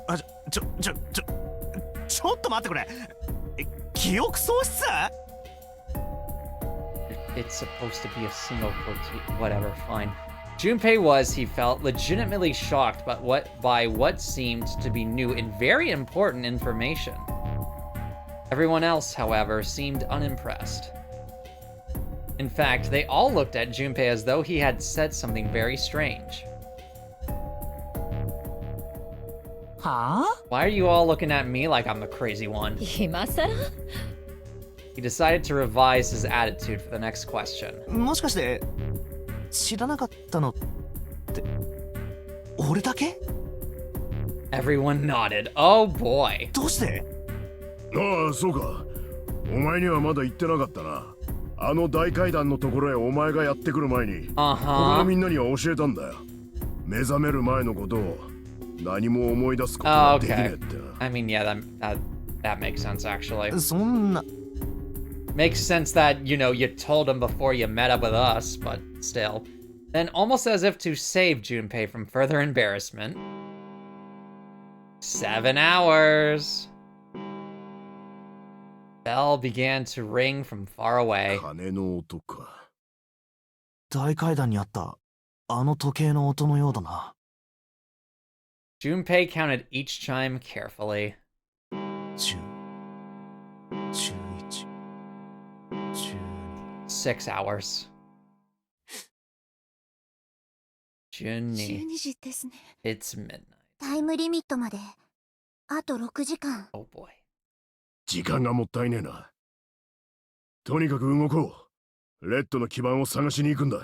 あ、ちょっと待ってくれ。記憶喪失？ It's supposed to be a single quote. Whatever, fine. Junpei was, he felt, legitimately shocked by what seemed to be new and very important information. Everyone else, however, seemed unimpressed. In fact, they all looked at Junpei as though he had said something very strange. はあ Why are you all looking at me like I'm the crazy one? 今さら He decided to revise his attitude for the next question. もしかして知らなかったのって俺だけ？ Everyone nodded. Oh boy. どうして？ああ、そうか。お前にはまだ言ってなかったな。あの大階段のところへお前がやってくる前に、他のみんなには教えたんだよ。目覚める前のことを何も思い出すことができねえってな。I mean, yeah, that makes sense actually. そんな Makes sense that, you know, you told him before you met up with us, but still. Then, almost as if to save Junpei from further embarrassment, 7 hours. Bell began to ring from far away. 金の音か。大階段にあったあの時計の音のようだな。Junpei counted each chime carefully. 10、11、12。 6 hours. Junni, 12時ですね。 it's midnight. タイムリミットまであと6時間。 Oh boy. 時間がもったいねえな。とにかく動こう。レッドの基盤を探しに行くんだ。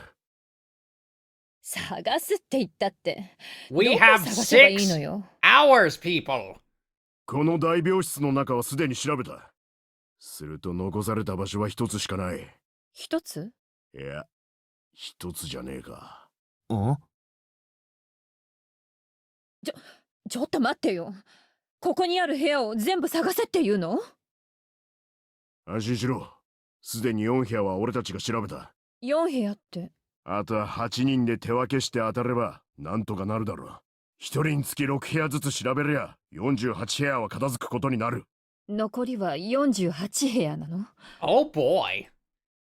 探すって言ったって。 We どこ have 探せばいいの 6よ。 hours, people! この大病室の中はすでに調べた。すると残された場所は一つしかない。一つ？いや、一つじゃねえか。ん？ちょっと待ってよ。ここにある部屋を全部探せって言うの？安心しろ。すでに4部屋は俺たちが調べた。 4部屋って。あとは8人で手分けして当たればなんとかなるだろう。1人につき6部屋ずつ調べりゃ48部屋は片付くことになる。残りは48部屋なの？ Oh boy.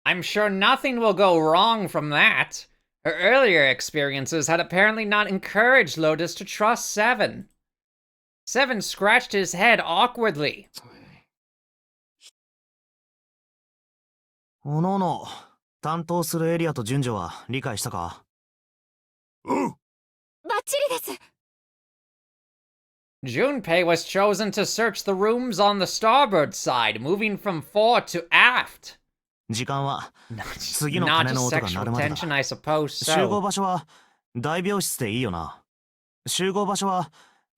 I'm sure nothing will go wrong from that. Her earlier experiences had apparently not encouraged Lotus to trust Seven. Seven scratched his head awkwardly. おのおの担当するエリアと順序は理解したか？おう。バッチリです。 Junpei was chosen to search the rooms on the starboard side, moving from fore to aft. 時間は Not 次の not 鐘の just 音が鳴 sexual るまで tension, だ。 I suppose 集合 so. 場所は大病室でいいよな。集合場所は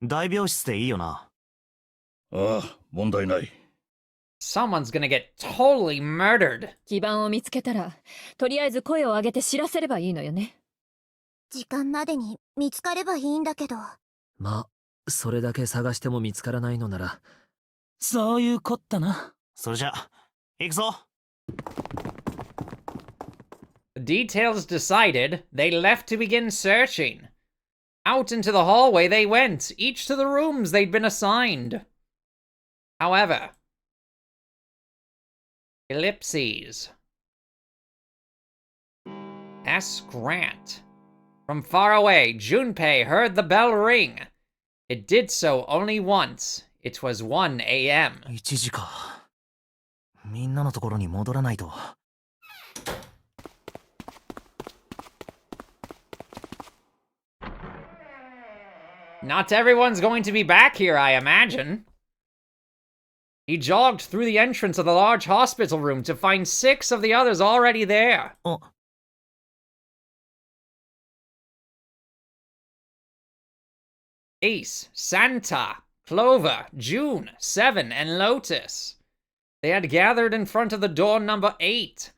大病室でいいよな。ああ、問題ない。 Someone's gonna get totally murdered. 基盤を見つけたら、とりあえず声を上げて知らせればいいのよね。時間までに見つかればいいんだけど。まあ、それだけ探しても見つからないのなら。そういうこったな。それじゃ行くぞ。 The details decided, they left to begin searching. Out into the hallway they went, each to the rooms they'd been assigned. However, ellipses. S. Grant. From far away, Junpei heard the bell ring. It did so only once. It was 1 a.m. 1時か。みんなのところに戻らないと。 Not everyone's going to be back here, I imagine. He jogged through the entrance of the large hospital room to find 6 of the others already there. あ、 Ace, Santa, Clover, June, Seven, and Lotus. They had gathered in front of the door number 8.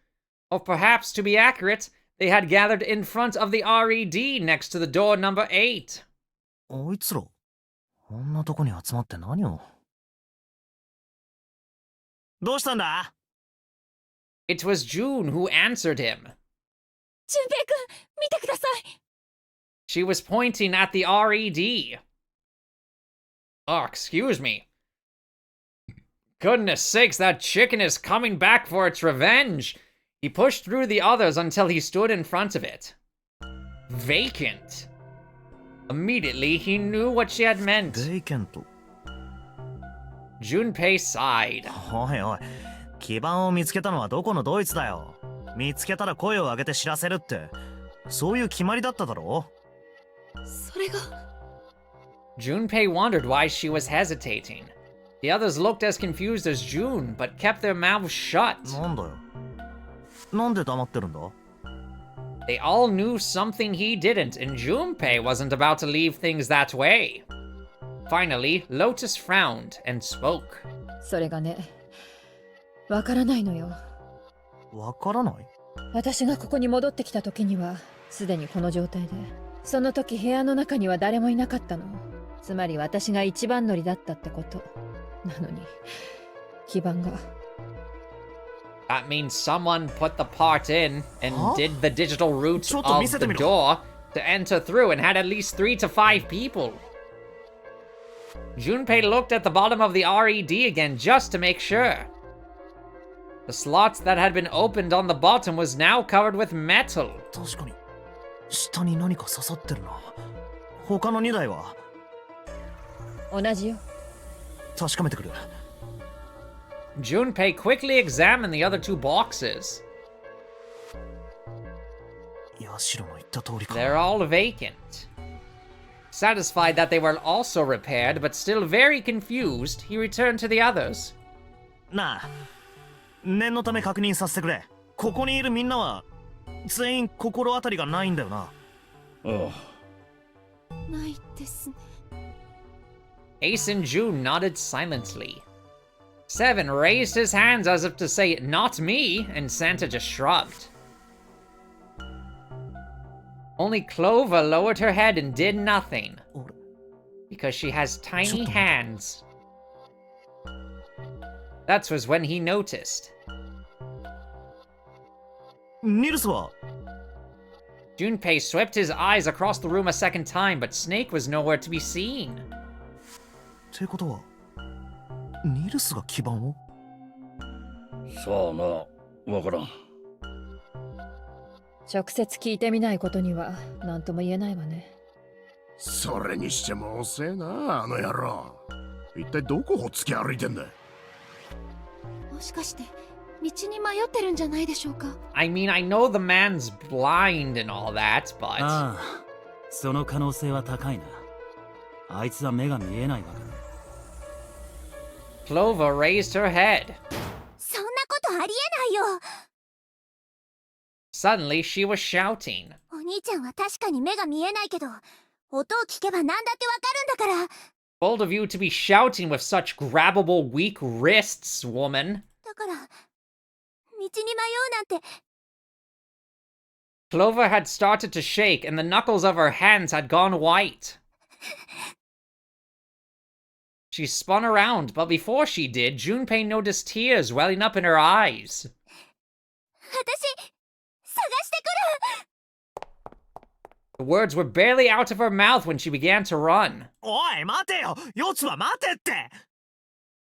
Or perhaps, to be accurate, they had gathered in front of the RED next to the door number 8. あいつらこんなとこに集まって何を。どうしたんだ？ It was June who answered him. 純平くん、見てください。 She was pointing at the RED. Oh, excuse me. Goodness sakes, that chicken is coming back for its revenge. He pushed through the others until he stood in front of it. Vacant. Immediately, he knew what she had meant. ベイケント。 Junpei sighed. おいおい、基盤を見つけたのはどこのドイツだよ。見つけたら声を上げて知らせるって、そういう決まりだっただろそれが Junpei wondered why she was hesitating. The others looked as confused as June, but kept their mouths shut. なんだよ。なんで黙ってるんだ They all knew something he didn't, and Junpei wasn't about to leave things that way. Finally, Lotus frowned and spoke. それがね、わからないのよ。わからない私がここに戻ってきた時にはすでにこの状態で、その時部屋の中には誰もいなかったの。つまり私が一番乗りだったってこと。なのに基盤が That means someone put the part in and Huh? did the digital routeちょっ of と見せて the みろ。 door to enter through and had at least 3 to 5 people. Junpei looked at the bottom of the RED again just to make sure. The slots that had been opened on the bottom was now covered with metal. 確かに下に何か刺さってるな。他の2台は同じよ。確かめてくる。 Junpei quickly examined the other 2 boxes. ヤシロの言った通りか。 They're all vacant. Satisfied that they were also repaired, but still very confused, he returned to the others. なあ、念のため確認させてくれ。ここにいるみんなは全員心当たりがないんだよな。ああ、ないですね。 Ace and June nodded silently. Seven raised his hands as if to say, "Not me," and Santa just shrugged. Only Clover lowered her head and did nothing. 俺 Because she has tiny ちょっと待って。 hands. That was when he noticed. ニルスは Junpei swept his eyes across the room a second time, but Snake was nowhere to be seen. ってことはニルスが基盤をさあな、わからん。直接聞いてみないことには何とも言えないわね。それにしても遅えな、あの野郎。一体どこを突き歩いてんだ。もしかして道に迷ってるんじゃないでしょうか。 I mean, I know the man's blind and all that, but... ああ、その可能性は高いな。あいつは目が見えないわけだ。 Clover raised her head. そんなことありえないよ。 Suddenly, she was shouting. お兄ちゃんは確かに目が見えないけど、音を聞けば何だってわかるんだから。 Bold of you to be shouting with such grabbable, weak wrists, woman. だから、道に迷うなんて。 Clover had started to shake, and the knuckles of her hands had gone white. She spun around, but before she did, Junpei noticed tears welling up in her eyes. 私、探してくる。 The words were barely out of her mouth when she began to run. おい待てよ、四つは待てって。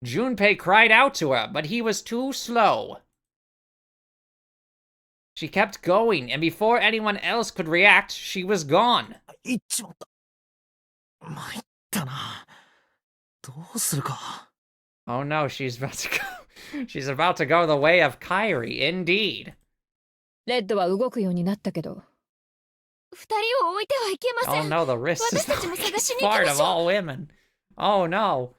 Junpei cried out to her, but he was too slow. She kept going, and before anyone else could react, she was gone. 行っちまった。参ったな。どうするか。 Oh no, she's about to go. She's about to go the way of Kyrie, indeed. レッドは動くようになったけど。二人を置いてはいけませ Oh ん。 no, the wrist is 私たちも the 探し weakest に行き part ま of しょう。 all women. Oh no.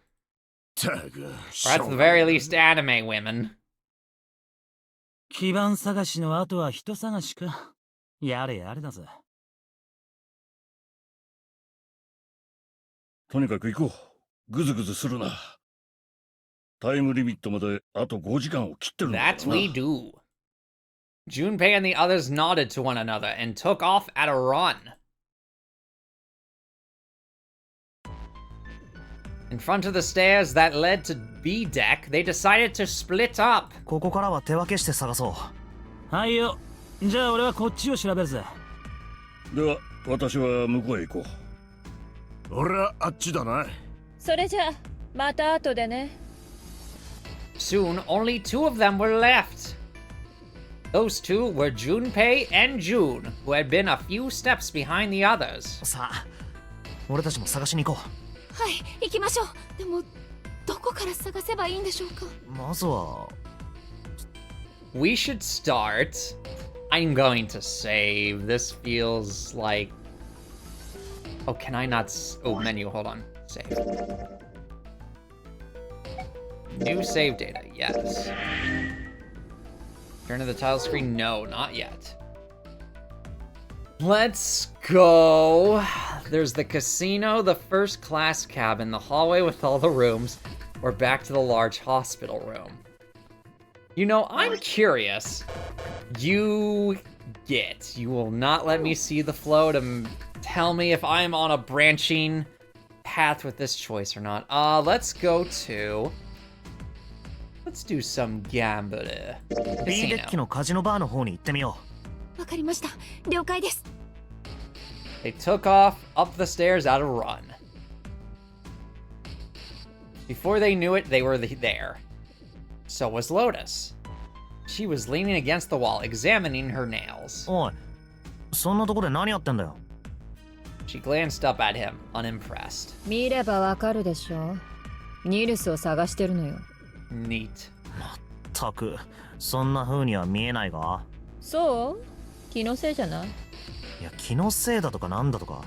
たく、 Or at the very least, anime women. 基盤探しの後は人探しか。やれやれだぜ。とにかく行こう。ぐずぐずするな。タイムリミットまであと5時間を切ってるんだから That な。 we do. Junpei and the others nodded to one another and took off at a run. In front of the stairs that led to B deck, they decided to split up. ここからは手分けして探そはいよ。じゃあ俺はこっちを調べるぜ。では、私は向こうへ行こう。俺はあっちだな。それじゃあまた後でね。 Soon, only 2 of them were left. Those 2 were Junpei and June, who had been a few steps behind the others. う。さあ、俺たちも探しに行こはい、行きましょう。でも、どこから探せばいいんでしょうか。う。まずは We should start I'm going to save. This feels like... Oh, can I not... Oh, menu, hold on. Save. New save data, yes. Turn to the title screen? No, not yet. Let's go. There's the casino, the first class cabin, the hallway with all the rooms. We're back to the large hospital room. You know, I'm curious. You will not let me see the flow to tell me if I'm on a branching path with this choice or not. Let's go to... Let's do some gamble. B デッキのカジノバーの方に行ってみよわかりました。了解です。 They took off up the stairs at a run. Before they knew it, they were there. So was Lotus. She was leaning against the wall, examining her nails. う。おい、そんなとこで何やってんだよ。She glanced up at him, unimpressed. 見ればわかるでしょ。ニルスを探してるのよ。Neat. ったく、そんな風には見えないが。そう？気のせいじゃない？いや、気のせいだとかなんだとか、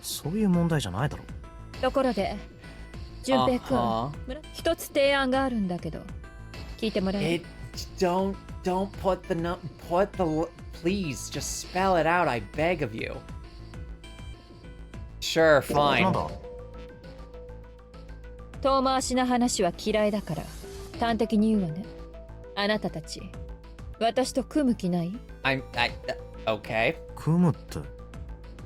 そういう問題じゃないだろ。ところで、順平くん、一つ提案があるんだけど、聞いてもらえる？ Don't put the please just spell it out, I beg of you. Sure, なん fine. だ。遠回しな話は嫌いだから、端的に言うわね。あなたたち、私と組む気ない？ Okay. 組むって。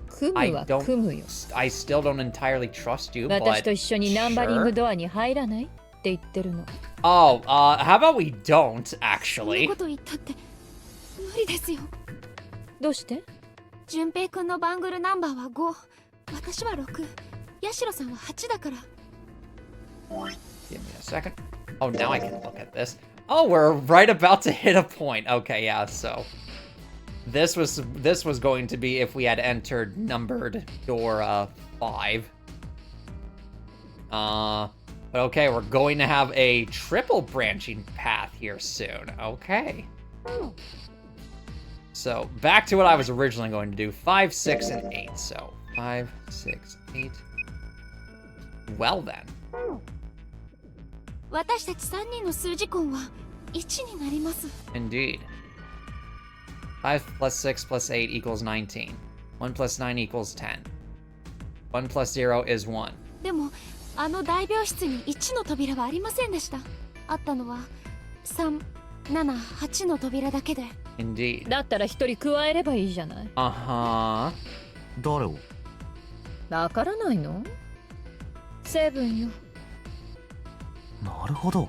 組むは組むよ。I still don't entirely trust you, 私 but と一緒にナンバリング sure. ドアに入らないって言ってるの。Oh, how about we don't, そんな actually? こと言ったって無理ですよ。どうして？順平くんのバングルナンバーは5、私は6、ヤシロさんは8だから。Give me a second. Oh, now I can look at this. Oh, we're right about to hit a point. Okay, yeah, so this was going to be if we had entered numbered door 5. But okay, we're going to have a triple branching path here soon. Okay. So back to what I was originally going to do. 5, 6, and 8. So 5, 6, 8. Well then. 私たち3人の数字根は1になります。 Indeed. 5 plus 6 plus 8 equals 19. 1 plus 9 equals 10. 1 plus 0 is 1. でも、あの大病室に1の扉はありませんでした。あったのは3、7、8の扉だけで。Indeed. だったら一人加えればいいじゃない。Uh-huh. 誰を？わからないの？セブンよ。なるほど。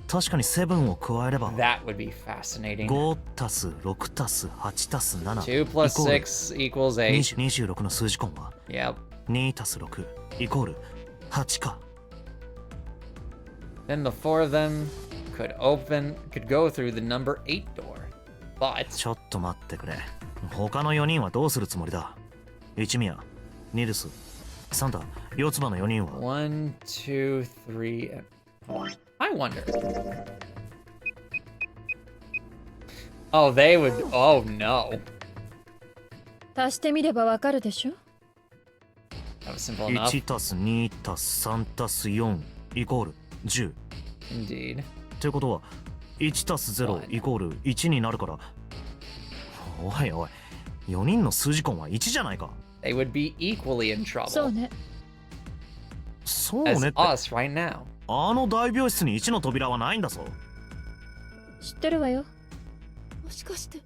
確かにセブンを加えれば That would be fascinating. 5たす6たす8たす7 2 plus 6 equals 8. 26の数字根は Yep. 2たす6イコール8か。 Then the four of them could go through the number 8 door. But ちょっと待ってくれ。他の4人はどうするつもりだ？一宮、ニルス、サンタ、四つ葉の4人は。 1, 2, 3, and I wonder. Oh, they would. Oh no. 足してみればわかるでしょ。 That was simple enough. 1たす2たす3たす4イコール10。 Indeed. ってことは1たす0イコール1になるから。おいおい、4人の数字根は1じゃないか。They would be equally in そう trouble ね。そう as ねって。 us right now. あの大病室に1の扉はないんだぞ。知ってるわよ。もしかして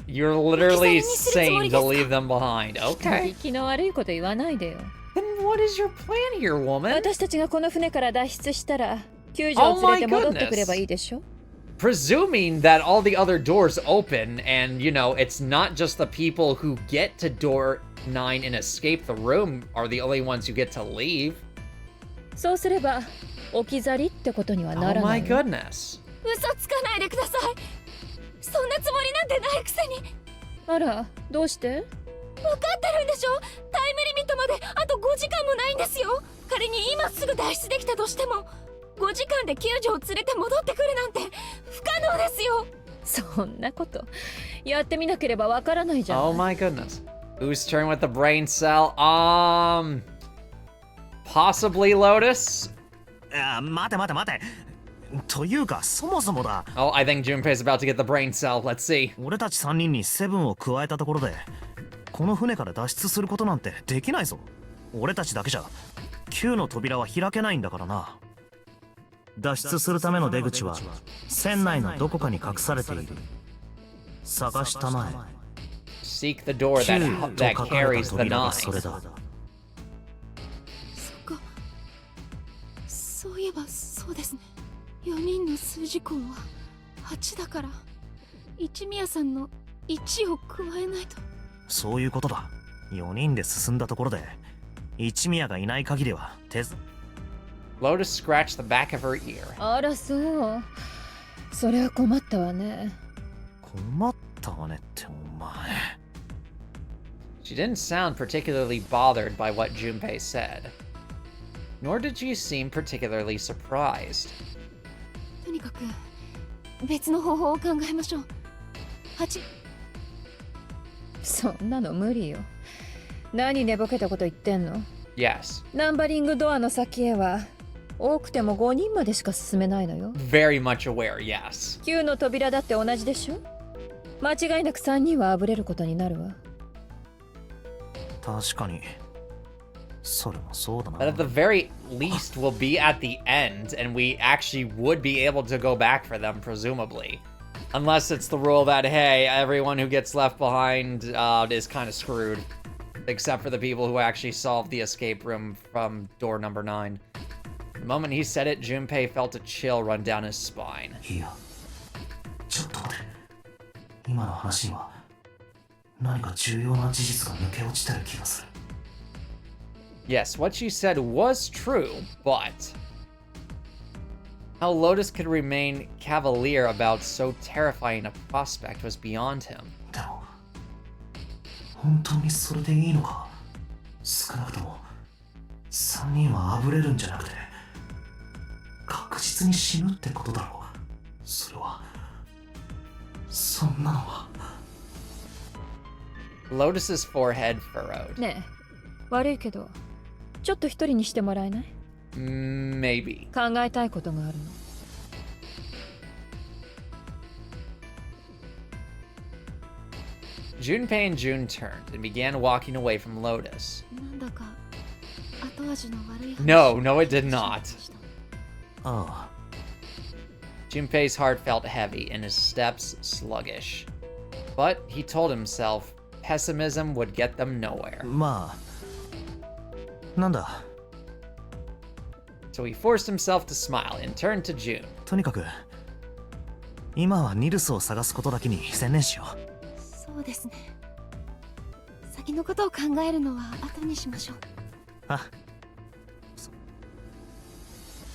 You're literally 置き去りにするつも saying りです to か？ leave them behind. Okay. 気の悪いこと言わないでよ。 Then what is your plan here, woman? 私たちがこの船から脱出したら、救助を連れて戻ってくればいいでしょ。Presuming that all the other doors open and, you know, it's not just the people who get to door 9 and escape the room are the only ones who get to leave. そうすれば、置き去りってことにはな Oh らな my いよ。 goodness. 嘘つかないでください。そんなつもりなんてないくせに。あら、どうして？分かってるんでしょ。タイムリミットまであと5時間もないんですよ。仮に今すぐ脱出できたとしても5時間で救助を連れて戻ってくるなんて不可能ですよ。そんなことやってみなければわからないじゃん。 Oh my goodness. Whose turn with the brain cell? Possibly Lotus? 待て待て待て。というか、そもそもだ。Oh, I think Junpei's about to get the brain cell. Let's see. 俺たち3人にセブンを加えたところで、この船から脱出することなんてできないぞ。俺たちだけじゃ、9の扉は開けないんだからな。脱出するための出口は、船内のどこかに隠されている。探したまえ。Seek the door 9 that と書かれ carries た the 扉が nine. それだ。そっか。そういえばそうですね。4人の数字項は8だから、一宮さんの1を加えないと。そういうことだ。4人で進んだところで、一宮がいない限りは手ず。Lotus scratched the back of her ear. あらそう。それは困ったわね。困ったわねってお前。She didn't sound particularly bothered by what Junpei said. Nor did she seem particularly surprised. とにかく別の方法を考えましょう。8。そんなの無理よ。何寝ぼけたこと言ってんの。 Yes. ナンバリングドアの先へは多くても5人までしか進めないのよ。 Very much aware, yes. 9の扉だって同じでしょ。間違いなく3人はあぶれることになるわ。確かに。それもそうだな。 But at the very least, we'll be at the end, and we actually would be able to go back for them, presumably. Unless it's the rule that, hey, everyone who gets left behind is kind of screwed. Except for the people who actually solved the escape room from door number 9. The moment he said it, Junpei felt a chill run down his spine. いや、ちょっと待て。今の話には何か重要な事実が抜け落ちてる気がする。Yes, what she said was true, but how Lotus could remain cavalier about so terrifying a prospect was beyond him. でも、本当にそれでいいのか。少なくとも3人はあぶれるんじゃなくて、確実に死ぬってことだろう。それは、そんなのは。Lotus's forehead furrowed. ねえ、悪いけどちょっと一人にしてもらえない？ Maybe. 考えたいことがあるの。Junpei and June turned and began walking away from Lotus. なんだか後味の悪い話。 No, it did not. ああ、 Junpei's heart felt heavy and his steps sluggish. But he told himself pessimism would get them nowhere. まあ、なんだ。 So he forced himself to smile and turned to June. とにかく、今はニルスを探すことだけに専念しよう。そうですね。先のことを考えるのは後にしましょう。あ、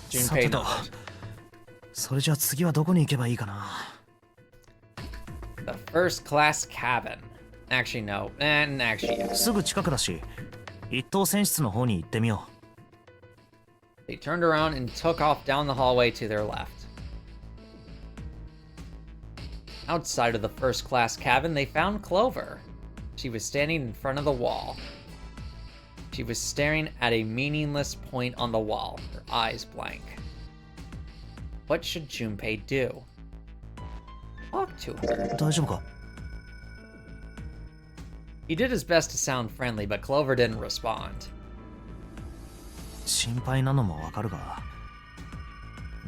Junpei さてと、 nodded. それじゃあ次はどこに行けばいいかな。 The first class cabin. Actually, no. And actually, yes. すぐ近くだし、一等船室の方に行ってみよう。 They turned around and took off down the hallway to their left. Outside of the first class cabin, they found Clover. She was standing in front of the wall. She was staring at a meaningless point on the wall, her eyes blank. What should Junpei do? Talk to her. 大丈夫か？ He did his best to sound friendly, but Clover didn't respond. 心配なのもわかるが、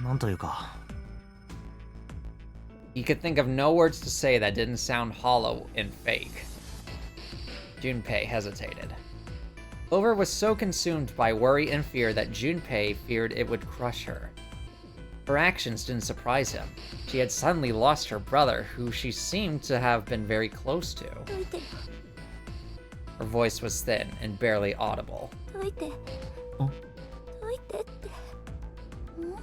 なんというか。 He could think of no words to say that didn't sound hollow and fake. Junpei hesitated. Clover was so consumed by worry and fear that Junpei feared it would crush her. Her actions didn't surprise him. She had suddenly lost her brother, who she seemed to have been very close to. どいてよ。 Her voice was thin and barely audible. どいて。ん？どいてって。ん？ほっ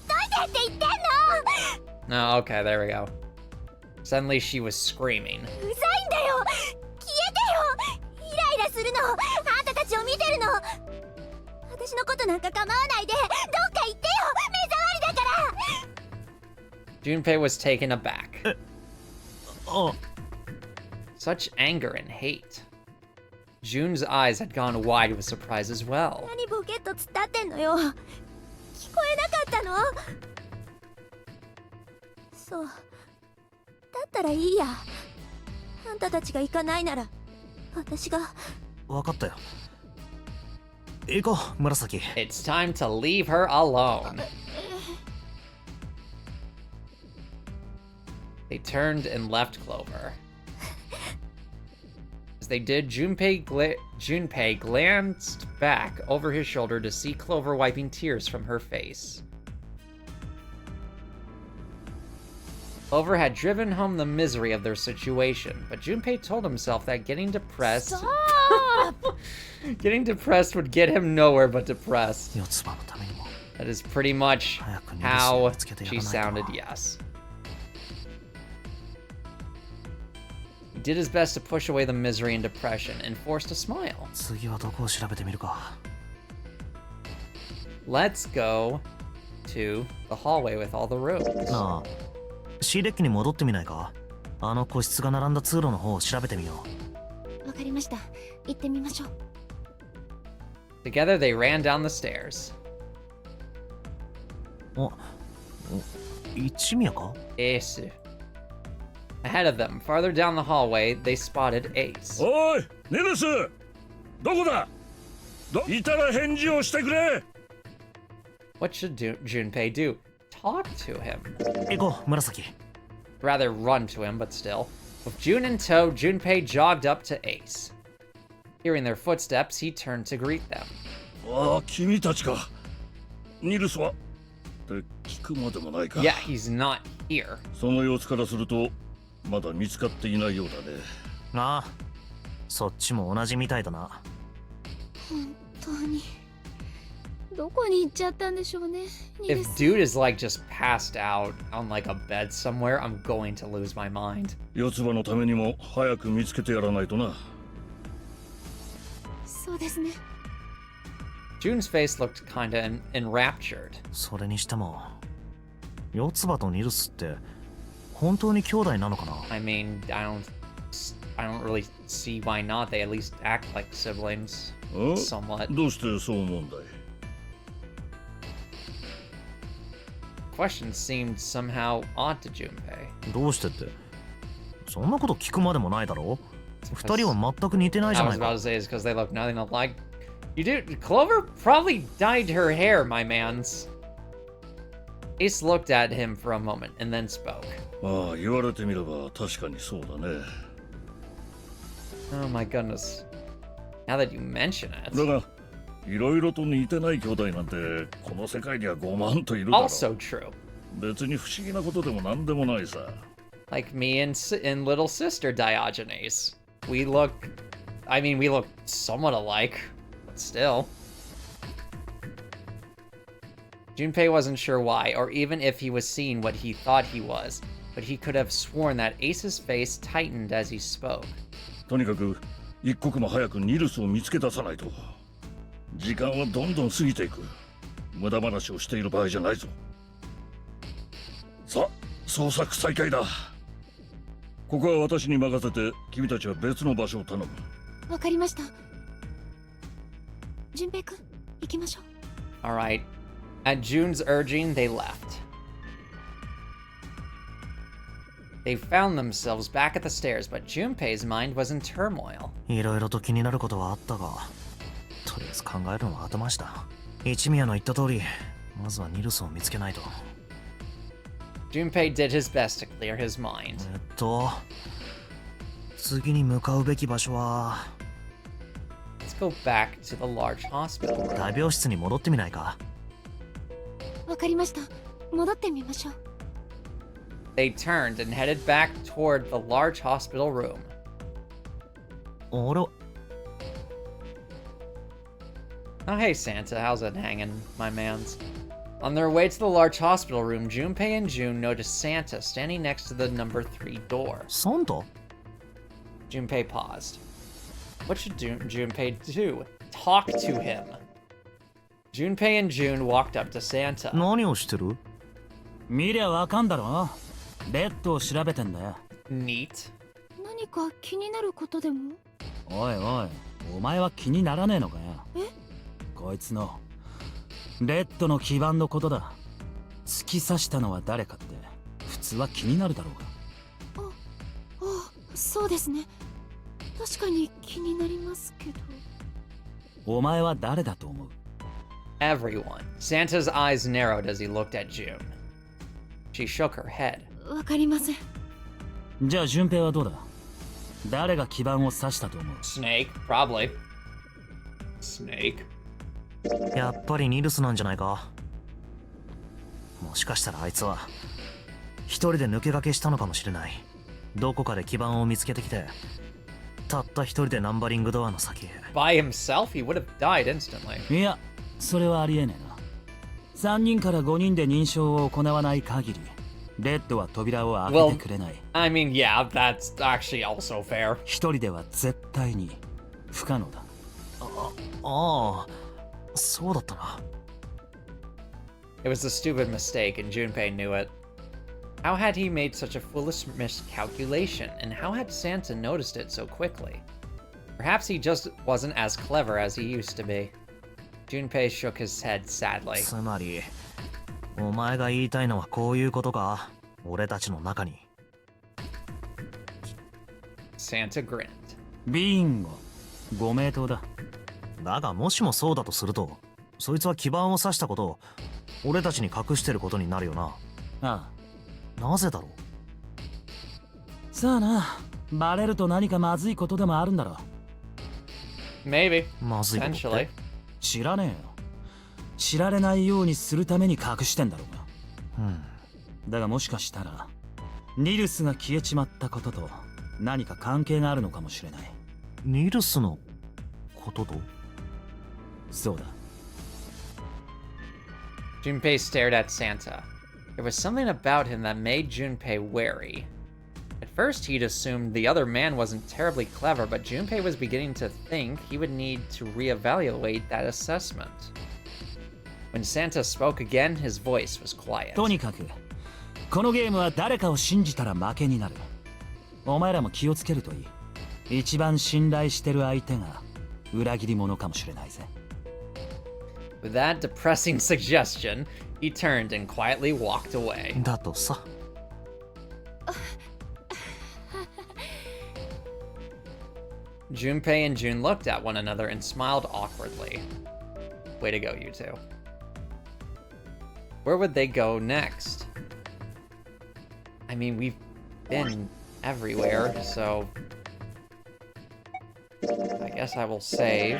といてって言ってんの。 Oh, okay, there we go. Suddenly she was screaming. うざいんだよ。消えてよ。イライラするの。あんたたちを見てるの。私のことなんか構わないで、どっか行ってよ。目障りだから。Junpei was taken aback. あ Such anger and hate. Jun's eyes had gone wide with surprise as well. 何ボケット突っ立ってんのよ。聞こえなかったの？そう。だったらいいや。あんたたちが行かないなら、私が。分かったよ。行こう、紫。 It's time to leave her alone. They turned and left Clover. As they did, Junpei glanced back over his shoulder to see Clover wiping tears from her face. Clover had driven home the misery of their situation, but Junpei told himself that getting depressed would get him nowhere but depressed. 四つ葉のためにも That is pretty much how she sounded, yes. He did his best to push away the misery and depression and forced a smile. 次はどこを調べてみるか。 Let's go to the hallway with all the rooms. なあ、C デッキに戻ってみないか。あの個室が並んだ通路の方を調べてみよう。わかりました。行ってみましょう。Together they ran down the stairs. 一宮か？ Ace. Ahead of them, farther down the hallway, they spotted Ace. おい、ニルス、どこだ？いたら返事をしてくれ。 What should Junpei do? Talk to him. 行こう、紫。 Rather run to him, but still. With Jun in tow, Junpei jogged up to Ace. Hearing their footsteps, he turned to greet them. ああ、君たちか。ニルスはって聞くまでもないか。 Yeah, he's not here. その様子からするとまだ見つかっていないようだね。ああ、そっちも同じみたいだな。本当に。どこに行っちゃったんでしょうね。 If dude is like just passed out on like a bed somewhere, I'm going to lose my mind. 四つ葉のためにも早く見つけてやらないとな。そうですね。 Jun's face looked kinda enraptured. それにしても、四つ葉とニルスって本当に兄弟なのかな？ I mean, I don't really see why not. They at least act like siblings あ somewhat. どうしてそう思うんだい？ Question seemed somehow odd to Junpei. どうしてって？そんなこと聞くまでもないだろ？二人は全く似てないじゃ I な was い about か。 to say is because they look nothing alike. You do. Clover probably dyed her hair, my mans. Ace looked at him for a moment and then spoke. ああ、言われてみれば確かにそうだね。 Oh my goodness. Now that you mention だ it. が、いろいろと似てない兄弟なんてこの世界には5万といるだろう。 Also true. 別に不思議なことでも何でもないさ。 Like me and little sister Diogenes. We look somewhat alike, but still. Junpei wasn't sure why, or even if he was seeing what he thought he was, but he could have sworn that Ace's face tightened as he spoke. とにかく一刻も早くニルスを見つけ出さないと。時間はどんどん過ぎていく。無駄話をしている場合じゃないぞ。さあ、捜索再開だ。ここは私に任せて、君たちは別の場所を頼む。わかりました。純平くん、行きましょう。 Alright. At Jun's urging, they left. They found themselves back at the stairs, but Junpei's mind was in turmoil. いろいろと気になることはあったが、とりあえず考えるのは後回しだ。一宮の言った通り、まずはニルスを見つけないと。Junpei did his best to clear his mind. 次に向かうべき場所は Let's go back to the large hospital. 大病室に戻ってみないか？わかりました。戻ってみましょう。 They turned and headed back toward the large hospital room. 俺は Oh, hey, Santa. How's it hanging, my mans? On their way to the large hospital room, Junpei and Jun noticed Santa standing next to the number 3 door. サンタ？ Junpei paused. What should Junpei do? Talk to him. Junpei and Jun walked up to Santa. 何をしてる？見りゃわかんだろ。レッドを調べてんだよ。 Neat. 何か気になることでも？おいおい、お前は気にならねえのかよ。え？こいつのレッドの基盤のことだ。突き刺したのは誰かって普通は気になるだろうが。あ、そうですね。確かに気になりますけど。お前は誰だと思う？ Everyone. Santa's eyes narrowed as he looked at June. She shook her head. わかりません。じゃあ順平はどうだ？誰が基盤を刺したと思う？ Snake, probably. Snake. やっぱりニルスなんじゃないか。もしかしたらあいつは一人で抜け駆けしたのかもしれない。どこかで基盤を見つけてきて、たった一人でナンバリングドアの先へ。 By himself, he would have died instantly. いや、それはありえねえな。3人から5人で認証を行わない限り、レッドは扉を開けてくれない。I mean, yeah, that's actually also fair. 一人では絶対に不可能だ。ああ、そうだったな。It was a stupid mistake, and Junpei knew it. How had he made such a foolish miscalculation, and how had Santa noticed it so quickly? Perhaps he just wasn't as clever as he used to be. Junpei shook his head sadly. つまり、お前が言いたいのはこういうことか。俺たちの中に。Santa grinned. ビンゴ、ご名答だ。だがもしもそうだとすると、そいつは基盤を刺したことを俺たちに隠してることになるよな。ああ。なぜだろう。さあな、バレると何かまずいことでもあるんだろう。 Maybe. まずいことっ Potentially. て。知らねえよ。知られないようにするために隠してんだろうが。だがもしかしたらニルスが消えちまったことと何か関係があるのかもしれない。ニルスのことと？そうだ。 Junpei stared at Santa. There was something about him that made Junpei wary. At first, he'd assumed the other man wasn't terribly clever, but Junpei was beginning to think he would need to reevaluate that assessment. When Santa spoke again, his voice was quiet. とにかくこのゲームは誰かを信じたら負けになる。お前らも気をつけるといい。一番信頼してる相手が裏切り者かもしれないぜ。 With that depressing suggestion, he turned and quietly walked away. だとさ。Junpei and June looked at one another and smiled awkwardly. Way to go, you two. Where would they go next? I mean, we've been everywhere, so I guess I will save.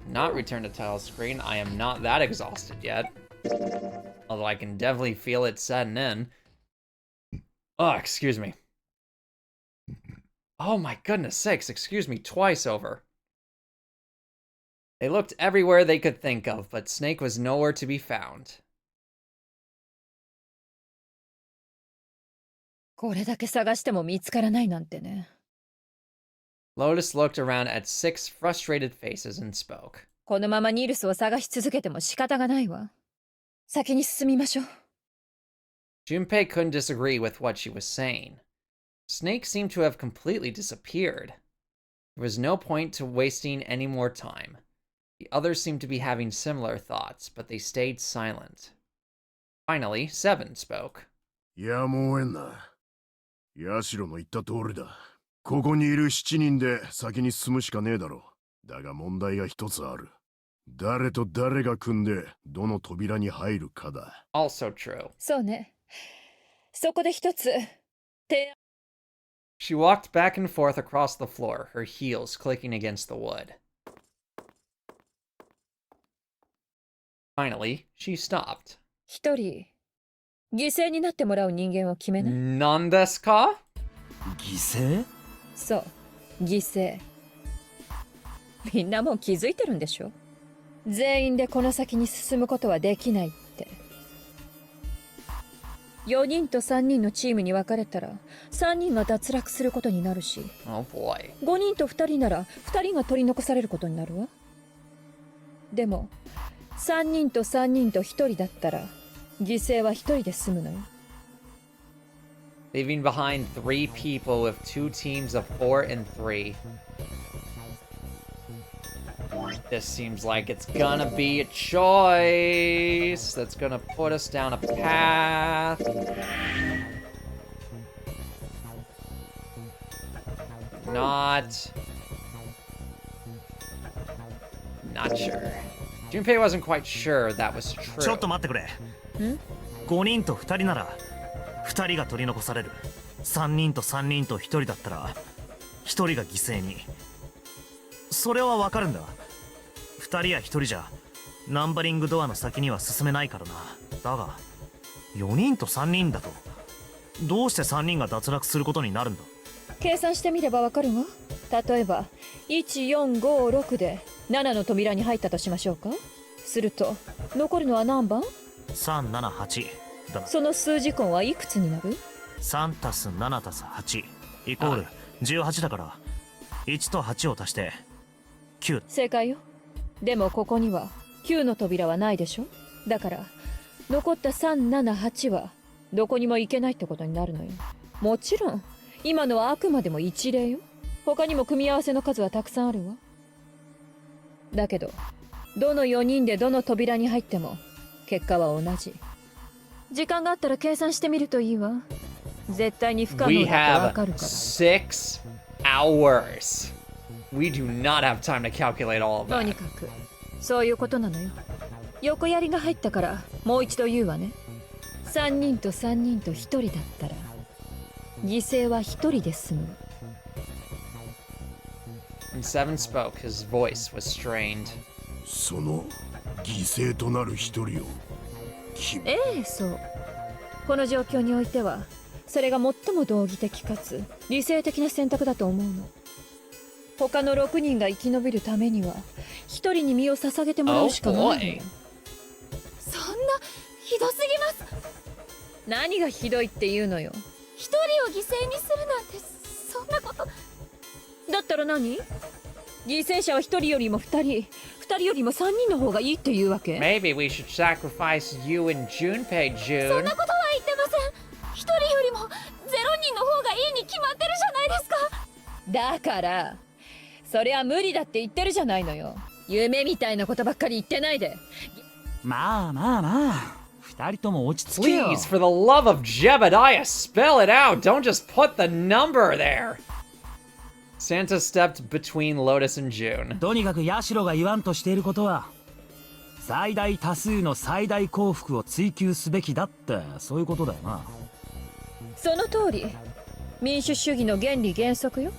Not return to title screen. I am not that exhausted yet. Although I can definitely feel it setting in. Oh, excuse me. Oh my goodness sakes, excuse me twice over. They looked everywhere they could think of, but Snake was nowhere to be found. これだけ探しても見つからないなんてね。Lotus looked around at 6 frustrated faces and spoke. このままニルスを探し続けても仕方がないわ。先に進みましょう。Junpei couldn't disagree with what she was saying. Snake seemed to have completely disappeared. There was no point to wasting any more time. The others seemed to be having similar thoughts, but they stayed silent. Finally, 7 spoke. やむをえんな。ヤシロの言った通りだ。ここにいる7人で先に進むしかねえだろう。だが問題が一つある。誰と誰が組んでどの扉に入るかだ。Also true. そうね。そこで一つ提案。 She walked back and forth across the floor, her heels clicking against the wood. Finally, she stopped. 一人犠牲になってもらう人間を決めない。 None desu ka? 犠牲？そう犠牲。みんなもう気づいてるんでしょ。全員でこの先に進むことはできないって。4人と3人のチームに分かれたら3人が脱落することになるし、 Oh boy. 5人と2人なら2人が取り残されることになるわ。でも3人と3人と1人だったら犠牲は1人で済むのよ。 Leaving behind 3 people with 2 teams of 4 and 3. This seems like it's gonna be a choice that's gonna put us down a path. Not sure. Junpei wasn't quite sure that was ちょっ true. と待ってくれ。5人と2人なら2人が取り残される。3人と3人と1人だったら1人が犠牲に。それはわかるんだ。2人や1人じゃナンバリングドアの先には進めないからな。だが4人と3人だとどうして3人が脱落することになるんだ。計算してみればわかるわ。例えば1456で7の扉に入ったとしましょうか。すると残るのは何番？ 378だな。その数字根はいくつになる？ 3たす7たす8イコール18だから1と8を足して9。正解よ。でもここには9の扉はないでしょ。だから残った378はどこにも行けないってことになるのよ。もちろん今のはあくまでも一例よ。他にも組み合わせの数はたくさんあるわ。だけどどの4人でどの扉に入っても結果は同じ。時間があったら計算してみるといいわ。絶対に不可能 We だとわ have かるから。 6 hours. We do not have time to calculate all of とに that. かくそういうことなのよ。横やりが入ったからもう一度言うわね。3人と3人と1人だったら犠牲は1人で済む。 When Seven spoke, his voice was strained. その犠牲となる一人を君ええ、そう。この状況においてはそれが最も道義的かつ理性的な選択だと思うの。他の6人が生き延びるためには1人に身を捧げてもらうしかないのよ。 Oh boy. そんなひどすぎます。何がひどいっていうのよ。一人を犠牲にするなんてそんなこと。だったら何？犠牲者は1人よりも2人、2人よりも3人の方がいいっていうわけ？ Maybe we should sacrifice you and Junpei, そん June. なことは言ってません。一人よりも0人の方がいいに決まってるじゃないですか。だからそれは無理だって言ってるじゃないのよ。夢みたいなことばっかり言ってないで。まあまあまあ、2人とも落ち着けよ。 Please, for the love of Jebediah, spell it out. Don't just put the number there. Santa stepped between Lotus and June. とにかくヤシロが言わんとしていることは、最大多数の最大幸福を追求すべきだって、そういうことだよな。その通り。民主主義の原理原則よ。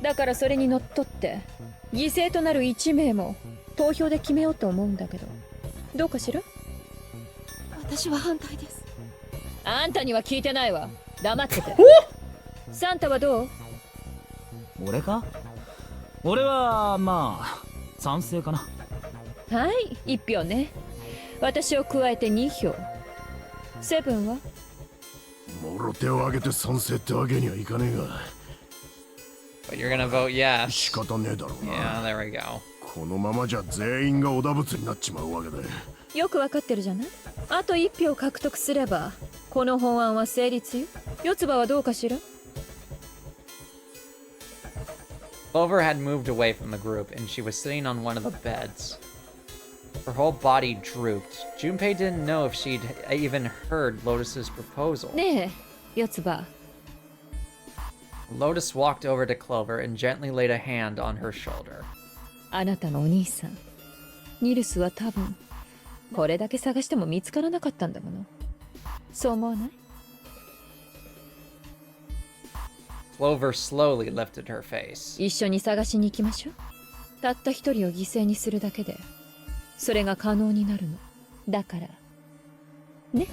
だからそれにのっとって犠牲となる1名も投票で決めようと思うんだけど、どうかしら？私は反対です。あんたには聞いてないわ。黙ってて。サンタはどう？俺か？俺はまあ賛成かな。はい、1票ね。私を加えて2票。セブンは？もろ手を挙げて賛成ってわけにはいかねえが But you're gonna vote yes. 仕方ねえだろう Yeah, な。 there we go. このままじゃ全員がおだぶつになっちまうわけだ。よくわかってるじゃない。あと1票獲得すればこの法案は成立よ。四つ葉はどうかしら？ Clover had moved away from the group, and she was sitting on one of the beds. Her whole body drooped. Junpei didn't know if she'd even heard Lotus's proposal. ねえ、四つ葉。Lotus walked over to Clover and gently laid a hand on her shoulder. あなたのお兄さんニルスは多分これだけ探しても見つからなかったんだもの。そう思わない？ Clover slowly lifted her face. 一緒に探しに行きましょう。たった一人を犠牲にするだけでそれが可能になるの。だからね、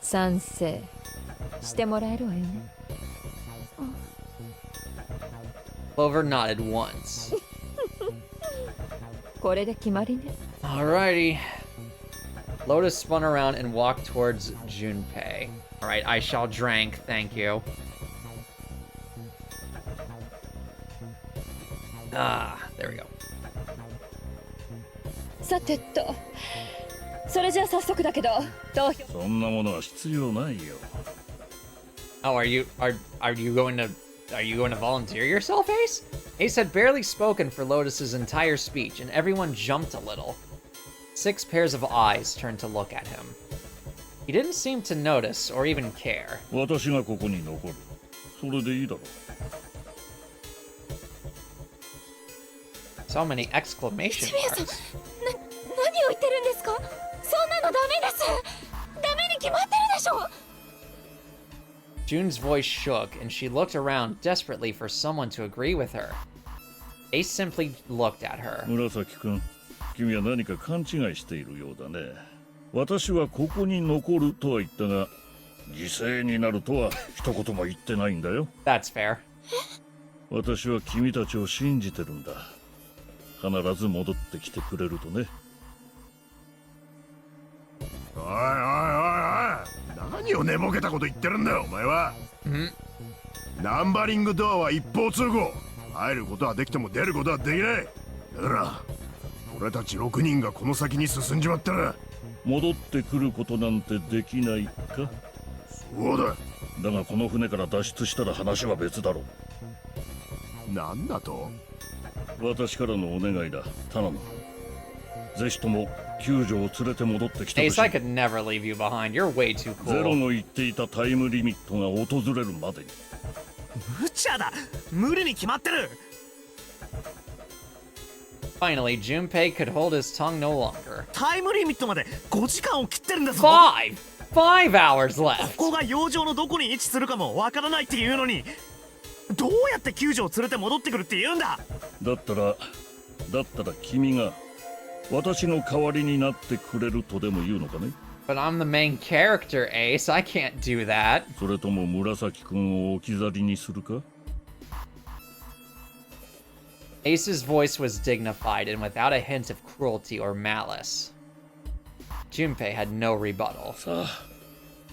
賛成してもらえるわよね。Clover nodded once. これで決まりね。 Alrighty. Lotus spun around and walked towards Junpei. Alright, I shall drink, thank you. Ah, there we go. さてと、それじゃあ早速だけど投票。そんなものは必要ないよ。 Oh, are you going to volunteer yourself, Ace? Ace had barely spoken for Lotus's entire speech, and everyone jumped a little. 6 pairs of eyes turned to look at him. He didn't seem to notice or even care. 私がここに残る。それでいいだろう。 So many exclamation 一宮さん、 marks. 何を言ってるんですか？そんなのダメです。ダメに決まってるでしょ。 June's voice shook, and she looked around desperately for someone to agree with her. Ace simply looked at her. 紫君、君は何か勘違いしているようだね。私はここに残るとは言ったが、犠牲になるとは一言も言ってないんだよ。That's fair. 私は君たちを信じてるんだ。必ず戻ってきてくれるとね。おいおいおいおい、何を寝ぼけたこと言ってるんだよお前は。ナンバリングドアは一方通行。入ることはできても出ることはできない。だから俺たち6人がこの先に進んじまったら戻ってくることなんてできないか。そうだ。だがこの船から脱出したら話は別だろう。なんだと。私からのお願いだ。頼む。ぜひとも救助を連れて戻ってきてほし Ace, い。 I could never leave you behind. You're way too ゼロ cool. の言っていたタイムリミットが訪れるまでに。無茶だ。無理に決まってる。 Finally, Junpei could hold his tongue no longer. タイムリミットまで5時間を切ってるんだぞ。 5 hours こ left. こが洋上のどこに位置するかもわからないっていうのに、どうやって救助を連れて戻ってくるって言うんだ。だったら君が私の代わりになってくれるとでも言うのかね。 But I'm the main character, Ace. I can't do that. それとも紫君を置き去りにするか。 Ace's voice was dignified and without a hint of cruelty or malice. Junpei had no rebuttal. さあ、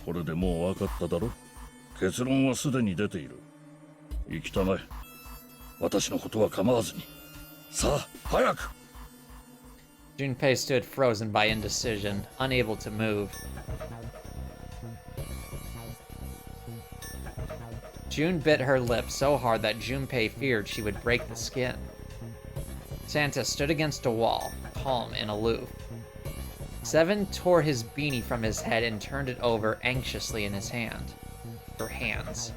これでもう分かっただろ。結論はすでに出ている。行きたまえ。私のことは構わずに。さあ、早く。 Junpei stood frozen by indecision, unable to move. June bit her lip so hard that Junpei feared she would break the skin. Santa stood against a wall, calm and aloof. Seven tore his beanie from his head and turned it over anxiously in his hand. Her hands.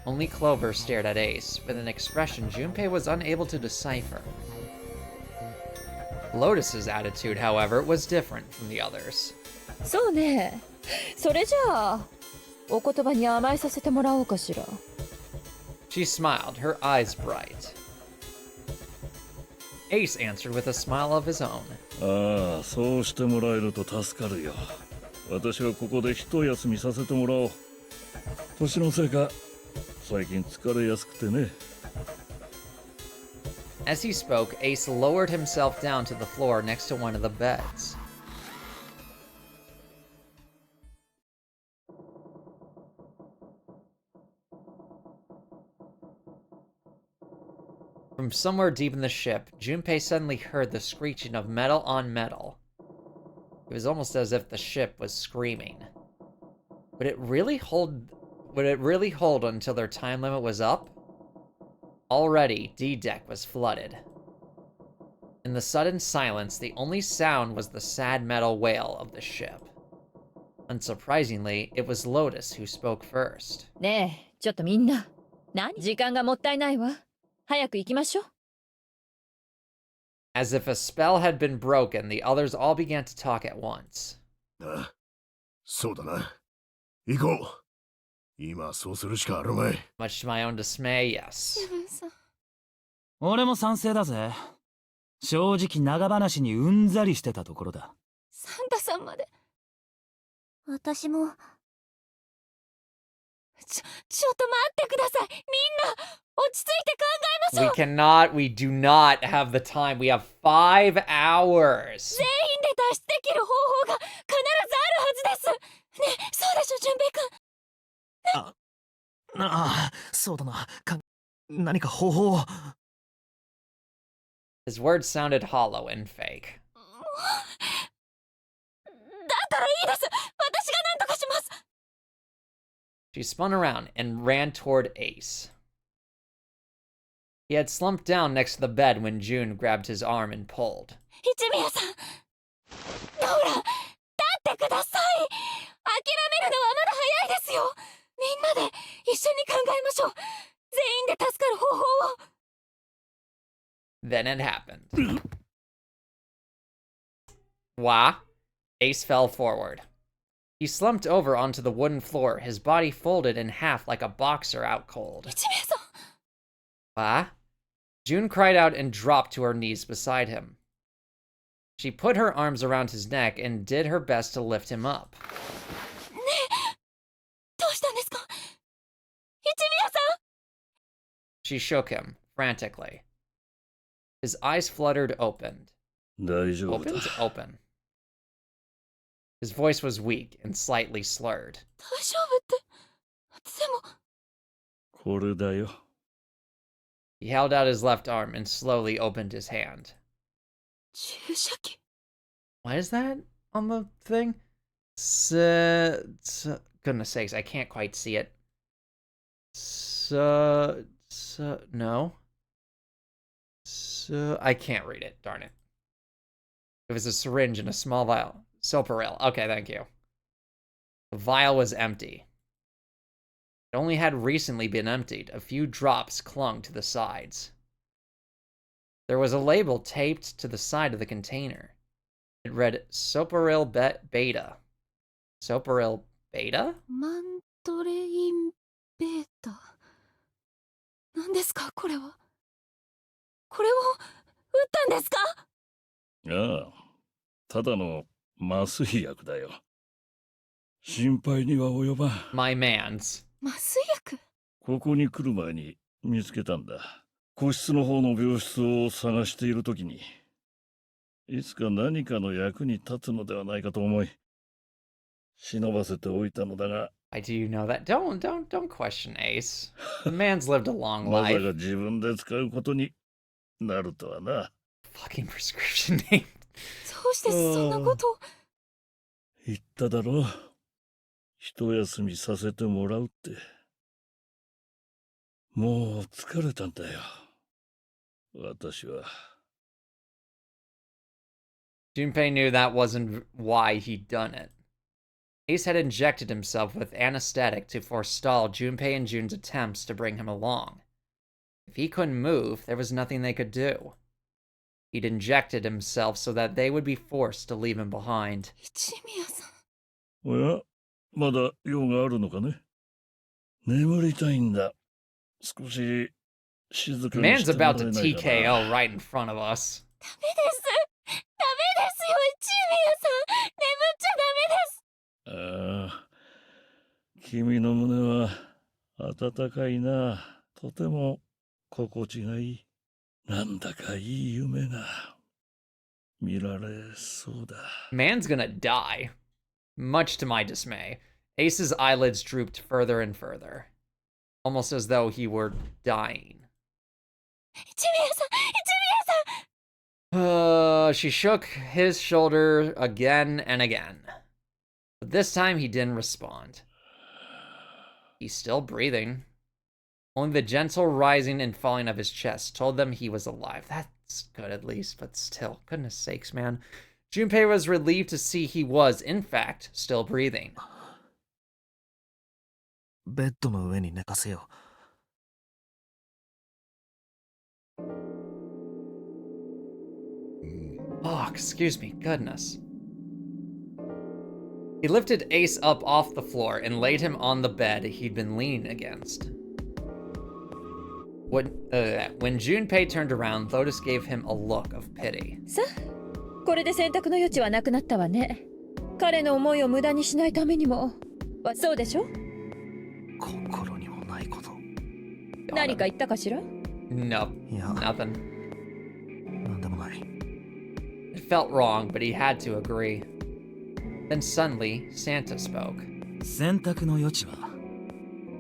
Only Clover stared at Ace, with an expression Junpei was unable to decipher. Lotus's attitude, however, was different from the others. そうね。それじゃあお言葉に甘えさせてもらおうかしら。 She smiled, her eyes bright. Ace answered with a smile of his own. ああ、そうしてもらえると助かるよ。私はここで一休みさせてもらおう。年のせいか、最近疲れやすくてね。 As he spoke, Ace lowered himself down to the floor next to one of the beds. From somewhere deep in the ship, Junpei suddenly heard the screeching of metal on metal. It was almost as if the ship was screaming. Would it really hold until their time limit was up? Already, D-Deck was flooded. In the sudden silence, the only sound was the sad metal wail of the ship. Unsurprisingly, it was Lotus who spoke first. ねえ、ちょっとみんな。時間がもったいないわ。早く行きましょう。 As if a spell had been broken, the others all began to talk at once. あ、そうだな。行こう。今そうするしかあるまい。 Much to my own dismay, yes. セブンさん。俺も賛成だぜ。正直長話にうんざりしてたところだ。サンタさんまで。私も。ちょっと待ってください。みんな、落ち着いて考えましょう。We do not have the time. We have 5 hours. 全員で脱出できる方法が必ずあるはずです。ね、そうでしょ、純平くん。ああ、そうだな。何か方法を。 His words sounded hollow and fake. ったらいいです。私が何とかします。 She spun around and ran toward Ace. He had slumped down next to the bed when June grabbed his arm and pulled. 一宮さん。ほら、立ってください。諦めるのはまだ早いですよ。みんなで一緒に考えましょう。全員で助かる方法を。 Then it happened. Wah! Ace fell forward. He slumped over onto the wooden floor, his body folded in half like a boxer out cold. 一宮さん。 Wah! June cried out and dropped to her knees beside him. She put her arms around his neck and did her best to lift him up. ねえ、どうしたんですか？一宮さん。 She shook him, frantically. His eyes fluttered opened. 大丈夫だ。 Opened? Open. His voice was weak and slightly slurred. 大丈夫って。でも。これだよ。 He held out his left arm and slowly opened his hand. 注射器。 What is that on the thing? Goodness sakes, I can't quite see it. No. I can't read it, darn it. It was a syringe and a small vial. Soparil. Okay, thank you. The vial was empty. It only had recently been emptied. A few drops clung to the sides. There was a label taped to the side of the container. It read Soparil Beta. Soparil Beta? マントレインベータ。何ですかこれは。これを打ったんですか？ああ、ただの麻酔薬だよ。心配には及ばん。 My man's. 麻酔薬？ここに来る前に見つけたんだ。個室の方の病室を探しているときに、いつか何かの役に立つのではないかと思い、忍ばせておいたのだが。 Why do you know that? Don't question Ace. The man's lived a long まさ life. か自分で使うことになるとはな。 Fucking prescription name. どうしてそんなことを。言っただろう。一休みさせてもらうって。もう疲れたんだよ。私は。 Junpei knew that wasn't why he'd done it. Ace had injected himself with anesthetic to forestall Junpei and June's attempts to bring him along. If he couldn't move, there was nothing they could do. He'd injected himself so that they would be forced to leave him behind. 一宮さん。おや、まだ用があるのかね。眠りたいんだ。少し静かに Man's してもらえ about to ないかな。 TKO right in front of us. ダメです。ダメですよ、一宮さん。眠っちゃダメです。ああ、君の胸は温かいな。とても心地がいい。なんだかいい夢が見られそうだ。 Man's gonna die. Much to my dismay, Ace's eyelids drooped further and further, almost as though he were dying. 一宮さん、一宮さん。 She shook his shoulder again and again. But this time he didn't respond. He's still breathing. Only the gentle rising and falling of his chest told them he was alive. That's good at least, but still, goodness sakes, man. Junpei was relieved to see he was, in fact, still breathing. ベッドの上に寝かせよう。Oh, excuse me, goodness. He lifted Ace up off the floor and laid him on the bed he'd been leaning against. When Junpei turned around, Lotus gave him a look of pity. さあ、これで選択の余地はなくなったわね。彼の思いを無駄にしないためにも。そうでしょ？心にもないこと。何か言ったかしら？ Nope, いや、 nothing. なんでもない。 It felt wrong, but he had to agree. Then suddenly, Santa spoke. 選択の余地は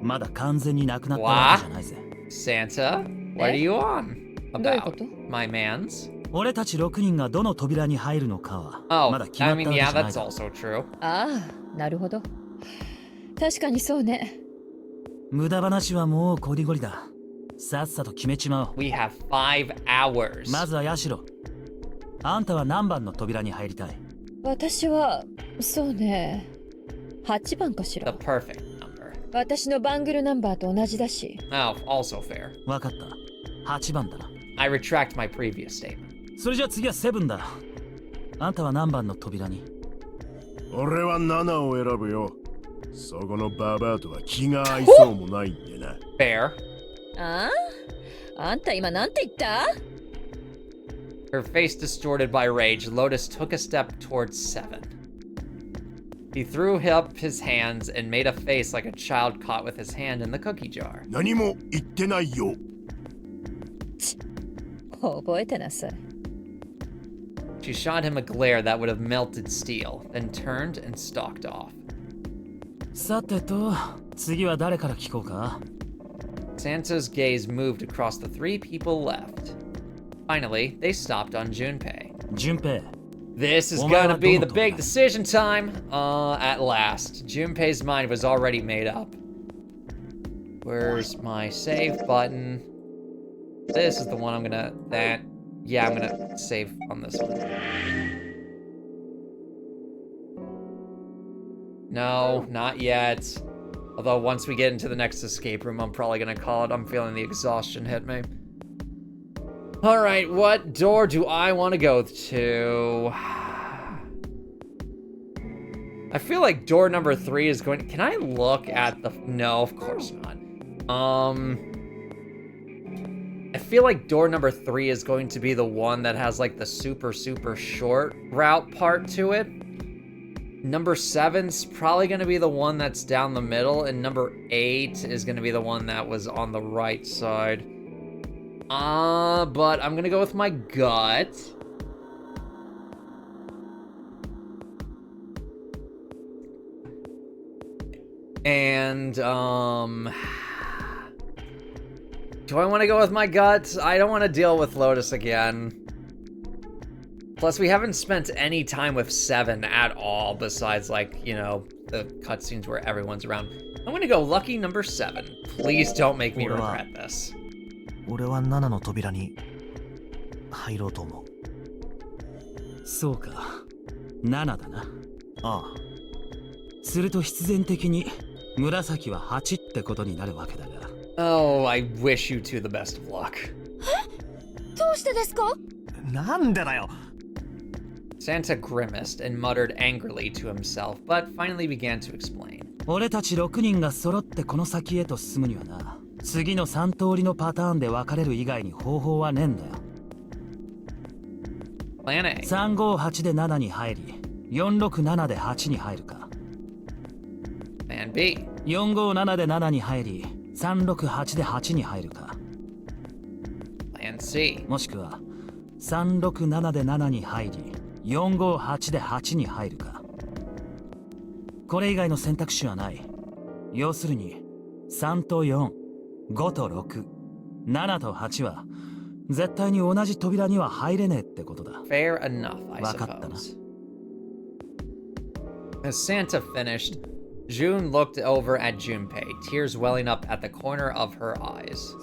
まだ完全になくなったわけじゃないぜ。 Santa, what are you on どういうこ about? と？ My man's? 俺たち6人がどの扉に入るのかは Oh, まだ決ま I った mean, わけじ yeah, ゃない that's だろ also true. ああ、なるほど。確かにそうね。無駄話はもうこりごりだ。さっさと決めちまおう。 We have 5 hours. まずはヤシロ。あんたは何番の扉に入りたい？私は、そうね。8番かし The ら。 perfect number. 私のバングルナンバーと同じだし。 Oh, also fair. わかった。8番だな。 I retract my previous statement. それじゃ次は7だ。あんたは何番の扉に？俺は7を選ぶよ。そこのババアとは気が合いそうもないんでな。Fair. ああ、あんた今なんて言った？ Her face distorted by rage, Lotus took a step towards 7. He threw up his hands and made a face like a child caught with his hand in the cookie jar. 何も言ってないよ。覚えてなさい。She shot him a glare that would have melted steel, then turned and stalked off. さてと、次は誰から聞こうか？ Santa's gaze moved across the 3 people left. Finally, they stopped on Junpei. 順平。 This is お前は gonna be the どの big 扉？ decision time! At last. Junpei's mind was already made up. Where's my save button? This is the one I'm gonna... Yeah, I'm gonna save on this one. No, not yet. Although once we get into the next escape room, I'm probably gonna call it. I'm feeling the exhaustion hit me. Alright, what door do I want to go to? I feel like door number 3 is going... Can I look at the... No, of course not. I feel like door number 3 is going to be the one that has like the super short route part to it. Number 7's probably going to be the one that's down the middle, and number 8 is going to be the one that was on the right side. But I'm going to go with my gut. And, do I want to go with my gut? I don't want to deal with Lotus again. Plus, we haven't spent any time with 7 at all, besides, like, you know, the cutscenes where everyone's around. I'm gonna go lucky number 7. Please don't make me regret this. 俺は7の扉に入ろうと思う。そうか。7だな。ああ。すると必然的に紫は8ってことになるわけだが。Oh, I wish you two the best of luck. どうしてですか？なんでだよ。 Santa grimaced and muttered angrily to himself, but finally began to explain. 俺たち6人が揃ってこの先へと進むにはな、次の3通りのパターンで分かれる以外に方法はねえんだよ。 Plan A. 358で7に入り、467で8に入るか。 Plan B. 457で7に入り、368で8に入るか。 Plan C. もしくは367で7に入り、458で8に入るか。これ以外の選択肢はない。要するに3と4、5と6、7と8は絶対に同じ扉には入れねえってことだ。 Fair enough, I わかったな。 suppose. As Santa finished, June looked over at Junpei, tears welling up at the corner of her eyes.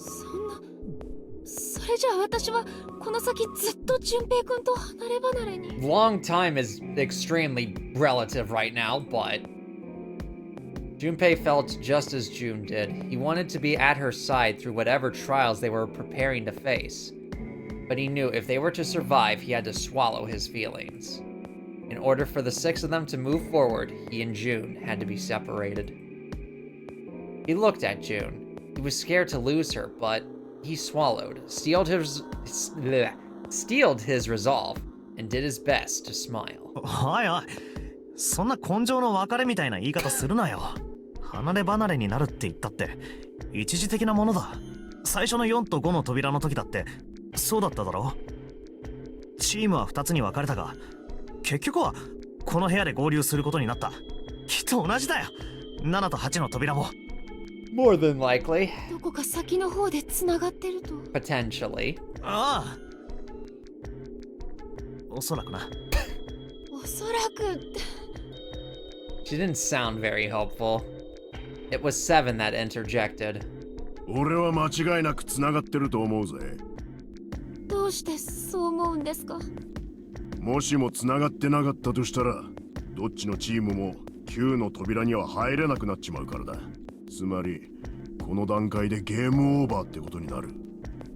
それじゃあ私はこの先ずっと純平くんと離れ離れに。 Long time is extremely relative right now, but Junpei felt just as June did. He wanted to be at her side through whatever trials they were preparing to face. But he knew if they were to survive, he had to swallow his feelings. In order for the 6 of them to move forward, he and June had to be separated. He looked at June. He was scared to lose her, but he swallowed, steeled his resolve, and did his best to smile. おいおい、そんな根性の別れみたいな言い方するなよ。離れ離れになるって言ったって一時的なものだ。最初の4と5の扉の時だってそうだっただろ。チームは2つに分かれたが、結局はこの部屋で合流することになった。きっと同じだよ。7と8の扉も。More than likely. どこか先の方でつながってると。 Potentially. ああ。おそらくな。おそらくって。 She didn't sound very hopeful. It was Seven that interjected. 俺は間違いなく繋がってると思うぜ。どうしてそう思うんですか？もしも繋がってなかったとしたら、どっちのチームも9の扉には入れなくなっちまうからだ。つまり、この段階でゲームオーバーってことになる。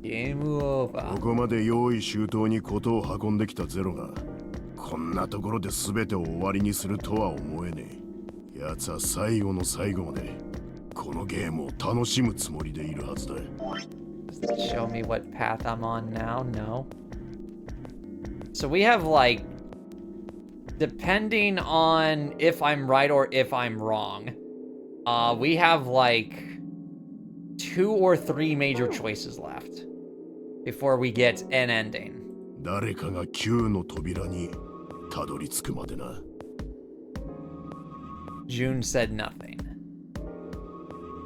ゲームオーバー。ここまで用意周到にことを運んできたゼロが、こんなところで全てを終わりにするとは思えねえ。奴は最後の最後まで、このゲームを楽しむつもりでいるはずだ。Show me what path I'm on now? No. So we have like, depending on if I'm right or if I'm wrong, we have like 2 or 3 major choices left before we get an ending. 誰かが9の扉にたどり着くまでな。June said nothing.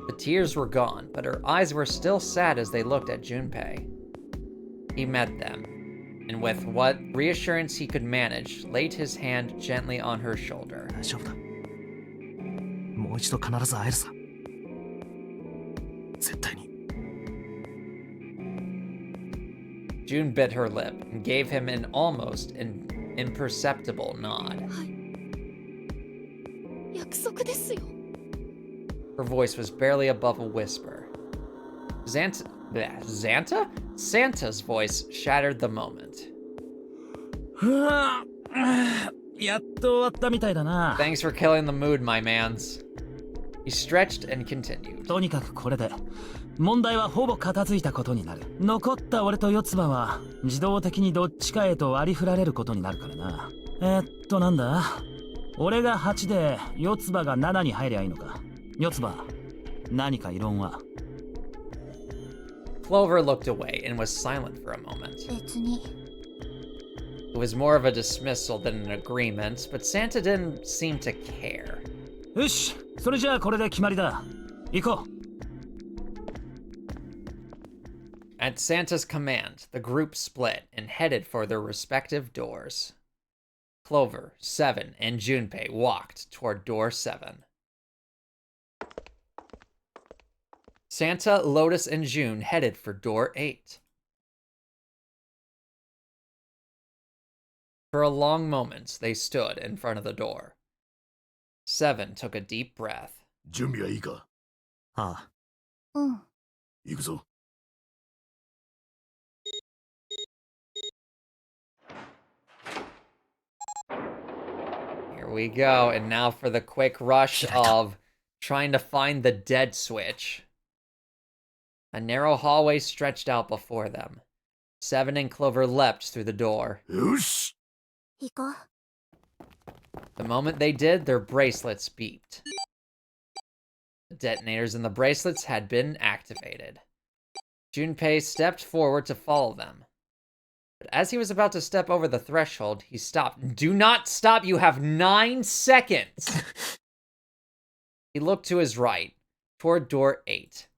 The tears were gone, but her eyes were still sad as they looked at Junpei. He met them, and with what reassurance he could manage, laid his hand gently on her shoulder. 大丈夫だ。もう一度必ず会えるさ。絶対に。June bit her lip and gave him an almost imperceptible nod. 約束ですよ。 Her voice was barely above a whisper. Xanta? Santa's voice shattered the moment. やっと終わったみたいだな。 Thanks for killing the mood, my mans. He stretched and continued. とにかくこれで問題はほぼ片付いたことになる。残った俺と四つ葉は自動的にどっちかへと割り振られることになるからな。なんだ、俺が8で四つ葉が7に入りゃいいのか。四つ葉、何か異論は？ Clover looked away and was silent for a moment. 別に。 It was more of a dismissal than an agreement, but Santa didn't seem to care. よし、それじゃあこれで決まりだ。行こう。 At Santa's command, the group split and headed for their respective doors. Clover, Seven, and Junpei walked toward door 7. Santa, Lotus, and June headed for door 8. For a long moment, they stood in front of the door. Seven took a deep breath. 準備はいいか？ああ。うん。行くぞ。Here we go, and now for the quick rush of trying to find the dead switch. A narrow hallway stretched out before them. Seven and Clover leapt through the door. よし。行こう。 The moment they did, their bracelets beeped. The detonators in the bracelets had been activated. Junpei stepped forward to follow them. But as he was about to step over the threshold, he stopped. Do not stop! You have 9 seconds! He looked to his right, toward door 8.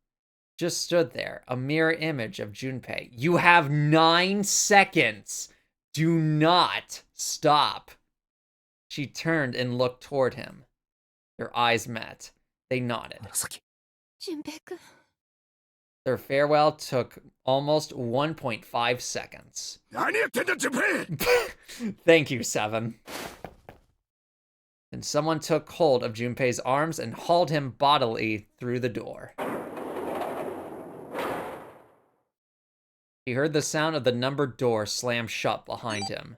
Just stood there, a mirror image of Junpei. You have 9 seconds! Do not stop! She turned and looked toward him. Their eyes met. They nodded. 純平君。 Their farewell took almost 1.5 seconds. 何やってんだ、ジュンペイ！ Thank you, Seven. And someone took hold of Junpei's arms and hauled him bodily through the door. He heard the sound of the numbered door slam shut behind him.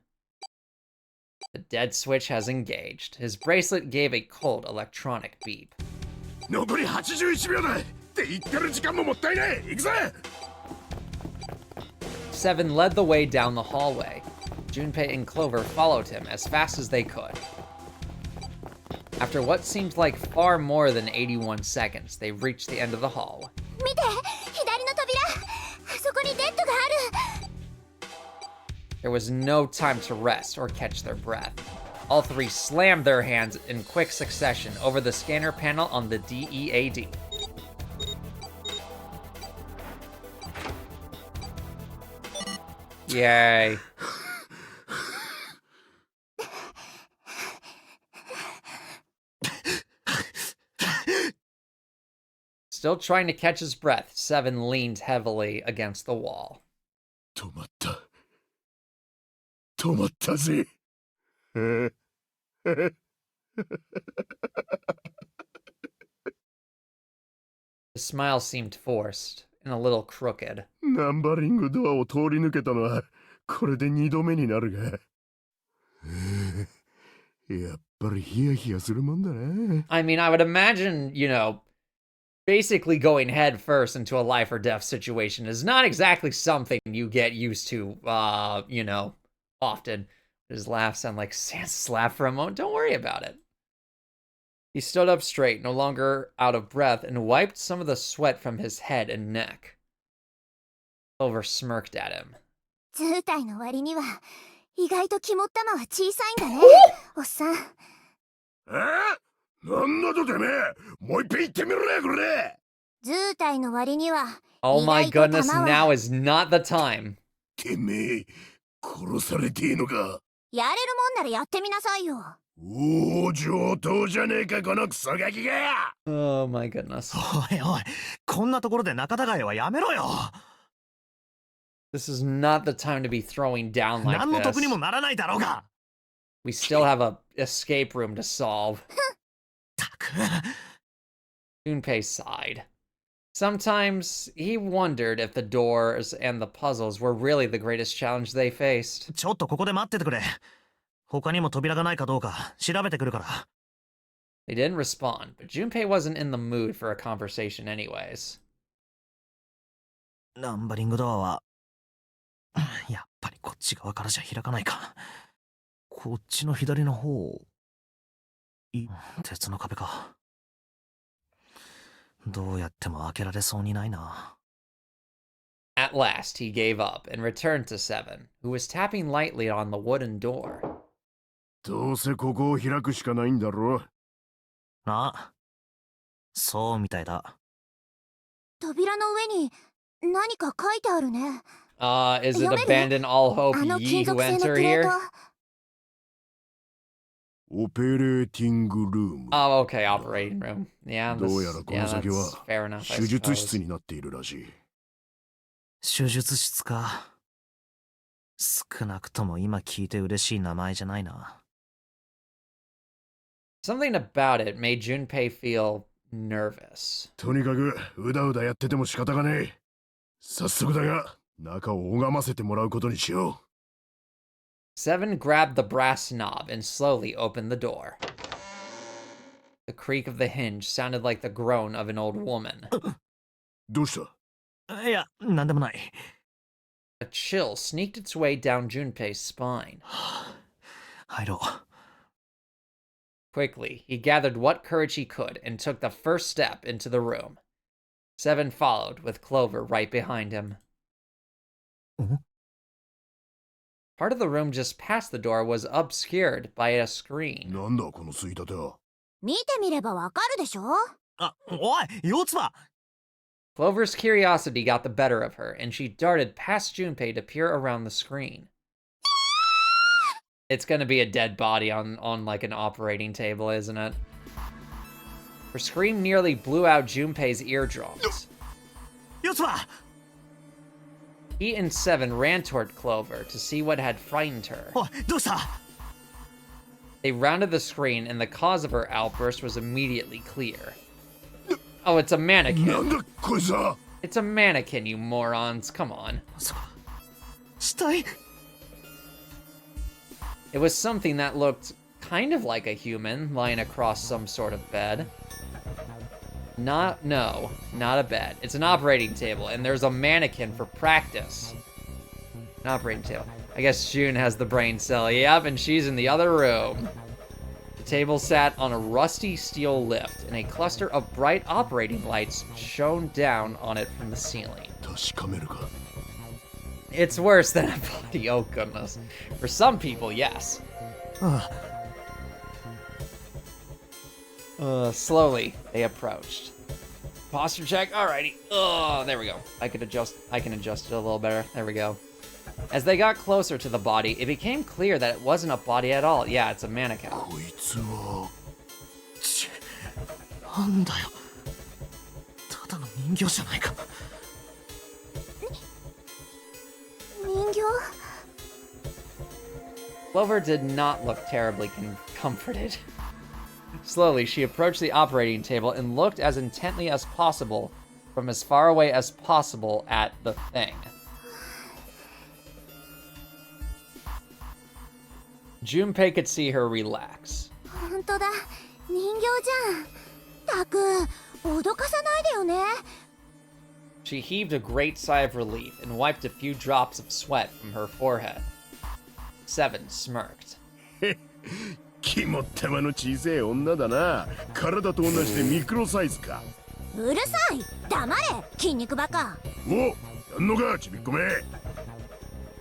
The dead switch has engaged. His bracelet gave a cold electronic beep. 残り81秒だって言ってる時間ももったいない。行くぜ。 Seven led the way down the hallway. Junpei and Clover followed him as fast as they could. After what seemed like far more than 81 seconds, they reached the end of the hall. 見て、左の扉。そこにデッドがある。 There was no time to rest or catch their breath. All three slammed their hands in quick succession over the scanner panel on the DEAD. Yay. Still trying to catch his breath, Seven leaned heavily against the wall. 止まった。止まったぜ。His smile seemed forced and a little crooked. ナンバリングドアを通り抜けたのはこれで2度目になるが。やっぱりヒヤヒヤするもんだな。I mean, I would imagine, you know, basically going head first into a life or death situation is not exactly something you get used to, you know, often. His laugh sounded like Sansa's laugh for a moment. Don't worry about it. He stood up straight, no longer out of breath, and wiped some of the sweat from his head and neck. Clover smirked at him. 図体の割には意外と肝っ玉は小さいんだね、おっさん。なんだとてめえ、もう一遍言ってみろよ、これ。図体の割には Oh my 意外と goodness, 玉は now is not the time. てめえ、殺されてえのか。やれるもんならやってみなさいよ。おお、上等じゃねえか、このクソガキが。Oh my goodness. おいおい、こんなところで仲違いはやめろよ。 This is not the time to be throwing down like 何の得に this. もならないだろうが。 We still have a escape room to solve. たく。 Junpei sighed. Sometimes he wondered if the doors and the puzzles were really the greatest challenge they faced. ちょっとここで待っててくれ。他にも扉がないかどうか調べてくるから。 They didn't respond, but Junpei wasn't in the mood for a conversation anyways. ナンバリングドアはやっぱりこっち側からじゃ開かないか。こっちの左の方。鉄の壁か。どうやっても開けられそうにないな。 At last, he gave up and returned to Seven, who was tapping lightly on the wooden door. どうせここを開くしかないんだろ。ああ、そうみたいだ。扉の上に何か書いてあるね。 Is it abandon all hope, あの ye 金 who 属製の enter プレー here? ト。オペレーティングルーム。 Oh, okay, operating room. Yeah, どうやらこ yeah, の先 that's は fair enough, I 手術 suppose. 室になっているらしい。手術室か。少なくとも今聞いて嬉しい名前じゃないな。 Something about it made Junpei feel nervous. とにかくうだうだやってても仕方がねえ。早速だが中を拝ませてもらうことにしよう。 Seven grabbed the brass knob and slowly opened the door. The creak of the hinge sounded like the groan of an old woman. どうした？いや、なんでもない。 A chill sneaked its way down Junpei's spine. 入ろう。 Quickly, he gathered what courage he could and took the first step into the room. Seven followed, with Clover right behind him. Part of the room just past the door was obscured by a screen. なんだこのついたては。見てみればわかるでしょ。あ、おい、四つ葉。 Clover's curiosity got the better of her, and she darted past Junpei to peer around the screen. It's gonna be a dead body on like an operating table, isn't it? Her scream nearly blew out Junpei's eardrums. 四つ葉。 He and Seven ran toward Clover to see what had frightened her. おい、どうした？ They rounded the screen, and the cause of her outburst was immediately clear. Oh, it's a な mannequin. んだこいつは。 It's a mannequin, you morons. Come on. そう。死体。 It was something that looked kind of like a human lying across some sort of bed. No, not a bed. It's an operating table, and there's a mannequin for practice. An operating table. I guess June has the brain cell. Yep, and she's in the other room. The table sat on a rusty steel lift, and a cluster of bright operating lights shone down on it from the ceiling. 確かめるか。 It's worse than a body, oh goodness. For some people, yes. ああ。 Slowly, they approached. Posture check, alrighty. Oh, there we go. I can adjust it a little better. There we go. As they got closer to the body, it became clear that it wasn't a body at all. Yeah, it's a mannequin. こいつは。ち、なんだよ。ただの人形じゃないか。人形 Clover did not look terribly comforted. Slowly, she approached the operating table and looked as intently as possible from as far away as possible at the thing. Junpei could see her relax. 本当だ、人形じゃん。たく、脅かさないでよね。 She heaved a great sigh of relief and wiped a few drops of sweat from her forehead. Seven smirked. 肝っ玉の小さい女だな。体と同じでミクロサイズか。うるさい、黙れ、筋肉バカ。お、やんのか、ちびっこめ。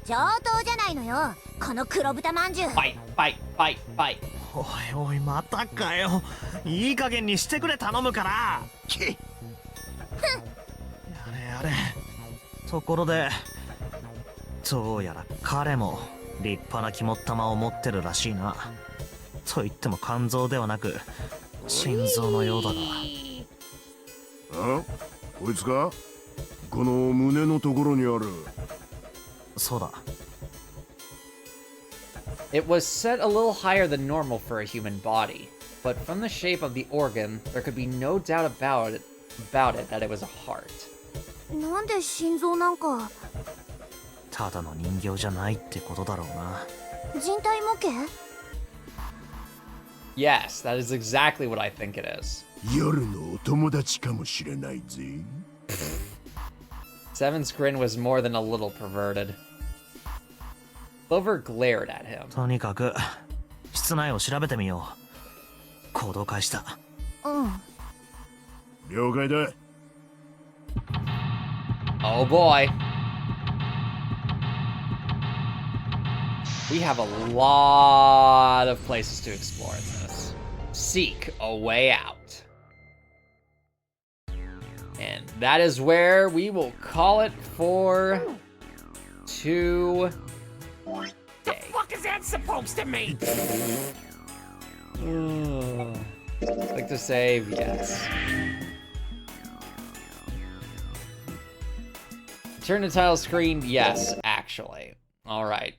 上等じゃないのよ、この黒豚まんじゅう。Fight, fight, fight, fight. おいおい、またかよ。いい加減にしてくれ、頼むから。け。やれやれ。ところで、どうやら彼も立派な肝っ玉を持ってるらしいな。と言っても肝臓ではなく心臓のようだが。あ、こいつか？この胸のところにある。そうだ。It was set a little higher than normal for a human body, but from the shape of the organ, there could be no doubt about it that it was a heart. なんで心臓なんか。ただの人形じゃないってことだろうな。人体模型？ Yes, that is exactly what I think it is. 夜のお友達かもしれないぜ。Seven's grin was more than a little perverted. Clover glared at him. とにかく室内を調べてみよう。行動開始だ。うん。了解だ。Oh boy. We have a lot of places to explore in this. Seek a way out. And that is where we will call it for today. What the fuck is that supposed to mean? Click to save, yes. Turn the title screen, yes, actually. Alright.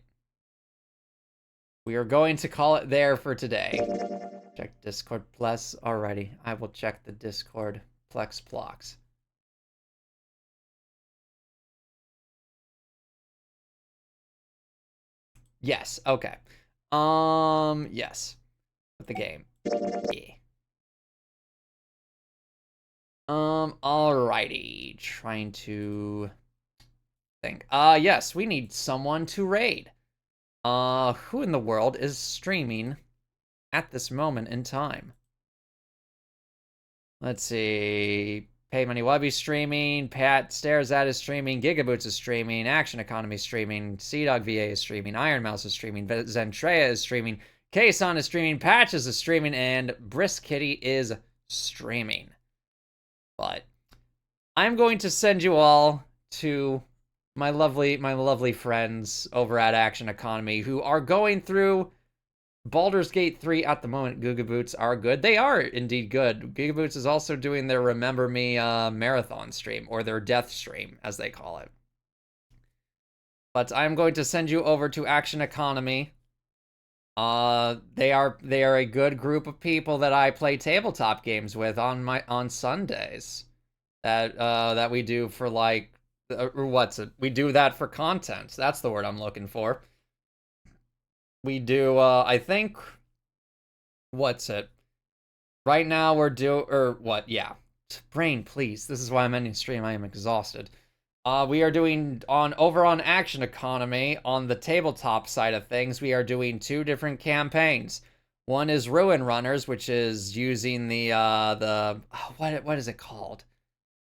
We are going to call it there for today. Check Discord Plus. Alrighty, I will check the Discord Plex Plox. Yes, okay. Yes. With the game. Yeah. Alrighty. Trying to think. Yes, we need someone to raid. Who in the world is streaming at this moment in time? Let's see. Pay Money Wubby streaming. Pat Stares At is streaming. Gigaboots is streaming. Action Economy is streaming. Seadog VA is streaming. Iron Mouse is streaming. Zentrea is streaming. Kson is streaming. Patches is streaming. And Brisk Kitty is streaming. But I'm going to send you all to my lovely friends over at Action Economy who are going through Baldur's Gate 3 at the moment. Gigaboots are good. They are indeed good. Gigaboots is also doing their Remember Me marathon stream, or their death stream, as they call it. But I'm going to send you over to Action Economy. They are a good group of people that I play tabletop games with on Sundays. That we do for like, or what's it? We do that for content. That's the word I'm looking for. We do, I think, what's it? Right now we're yeah. Brain, please. This is why I'm ending stream. I am exhausted. We are doing, over on Action Economy, on the tabletop side of things, we are doing 2 different campaigns. One is Ruin Runners, which is using what is it called?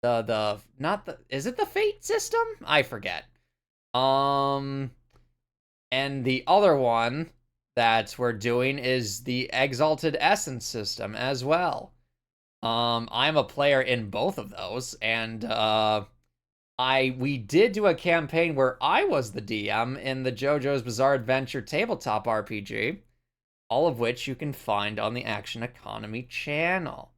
Is it the Fate system? I forget. And the other one that we're doing is the Exalted Essence system as well. I'm a player in both of those, and we did do a campaign where I was the DM in the JoJo's Bizarre Adventure tabletop RPG, all of which you can find on the Action Economy channel.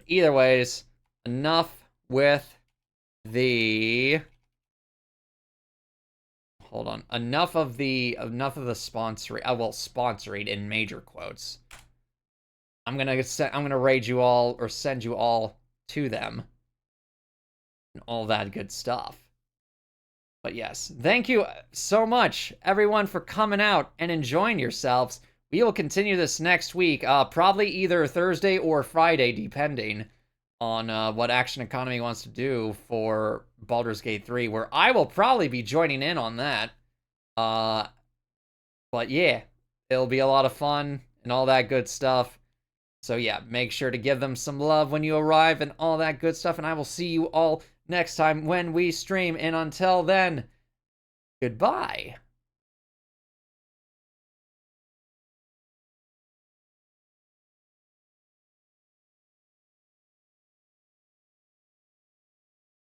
Either ways, enough with the... Hold on. Enough of the sponsoring. Well, sponsoring in major quotes. I'm gonna raid you all or send you all to them. And all that good stuff. But yes, thank you so much, everyone, for coming out and enjoying yourselves. We will continue this next week, probably either Thursday or Friday, depending on what Action Economy wants to do for Baldur's Gate 3, where I will probably be joining in on that. But yeah, it'll be a lot of fun and all that good stuff. So yeah, make sure to give them some love when you arrive and all that good stuff, and I will see you all next time when we stream, and until then, goodbye.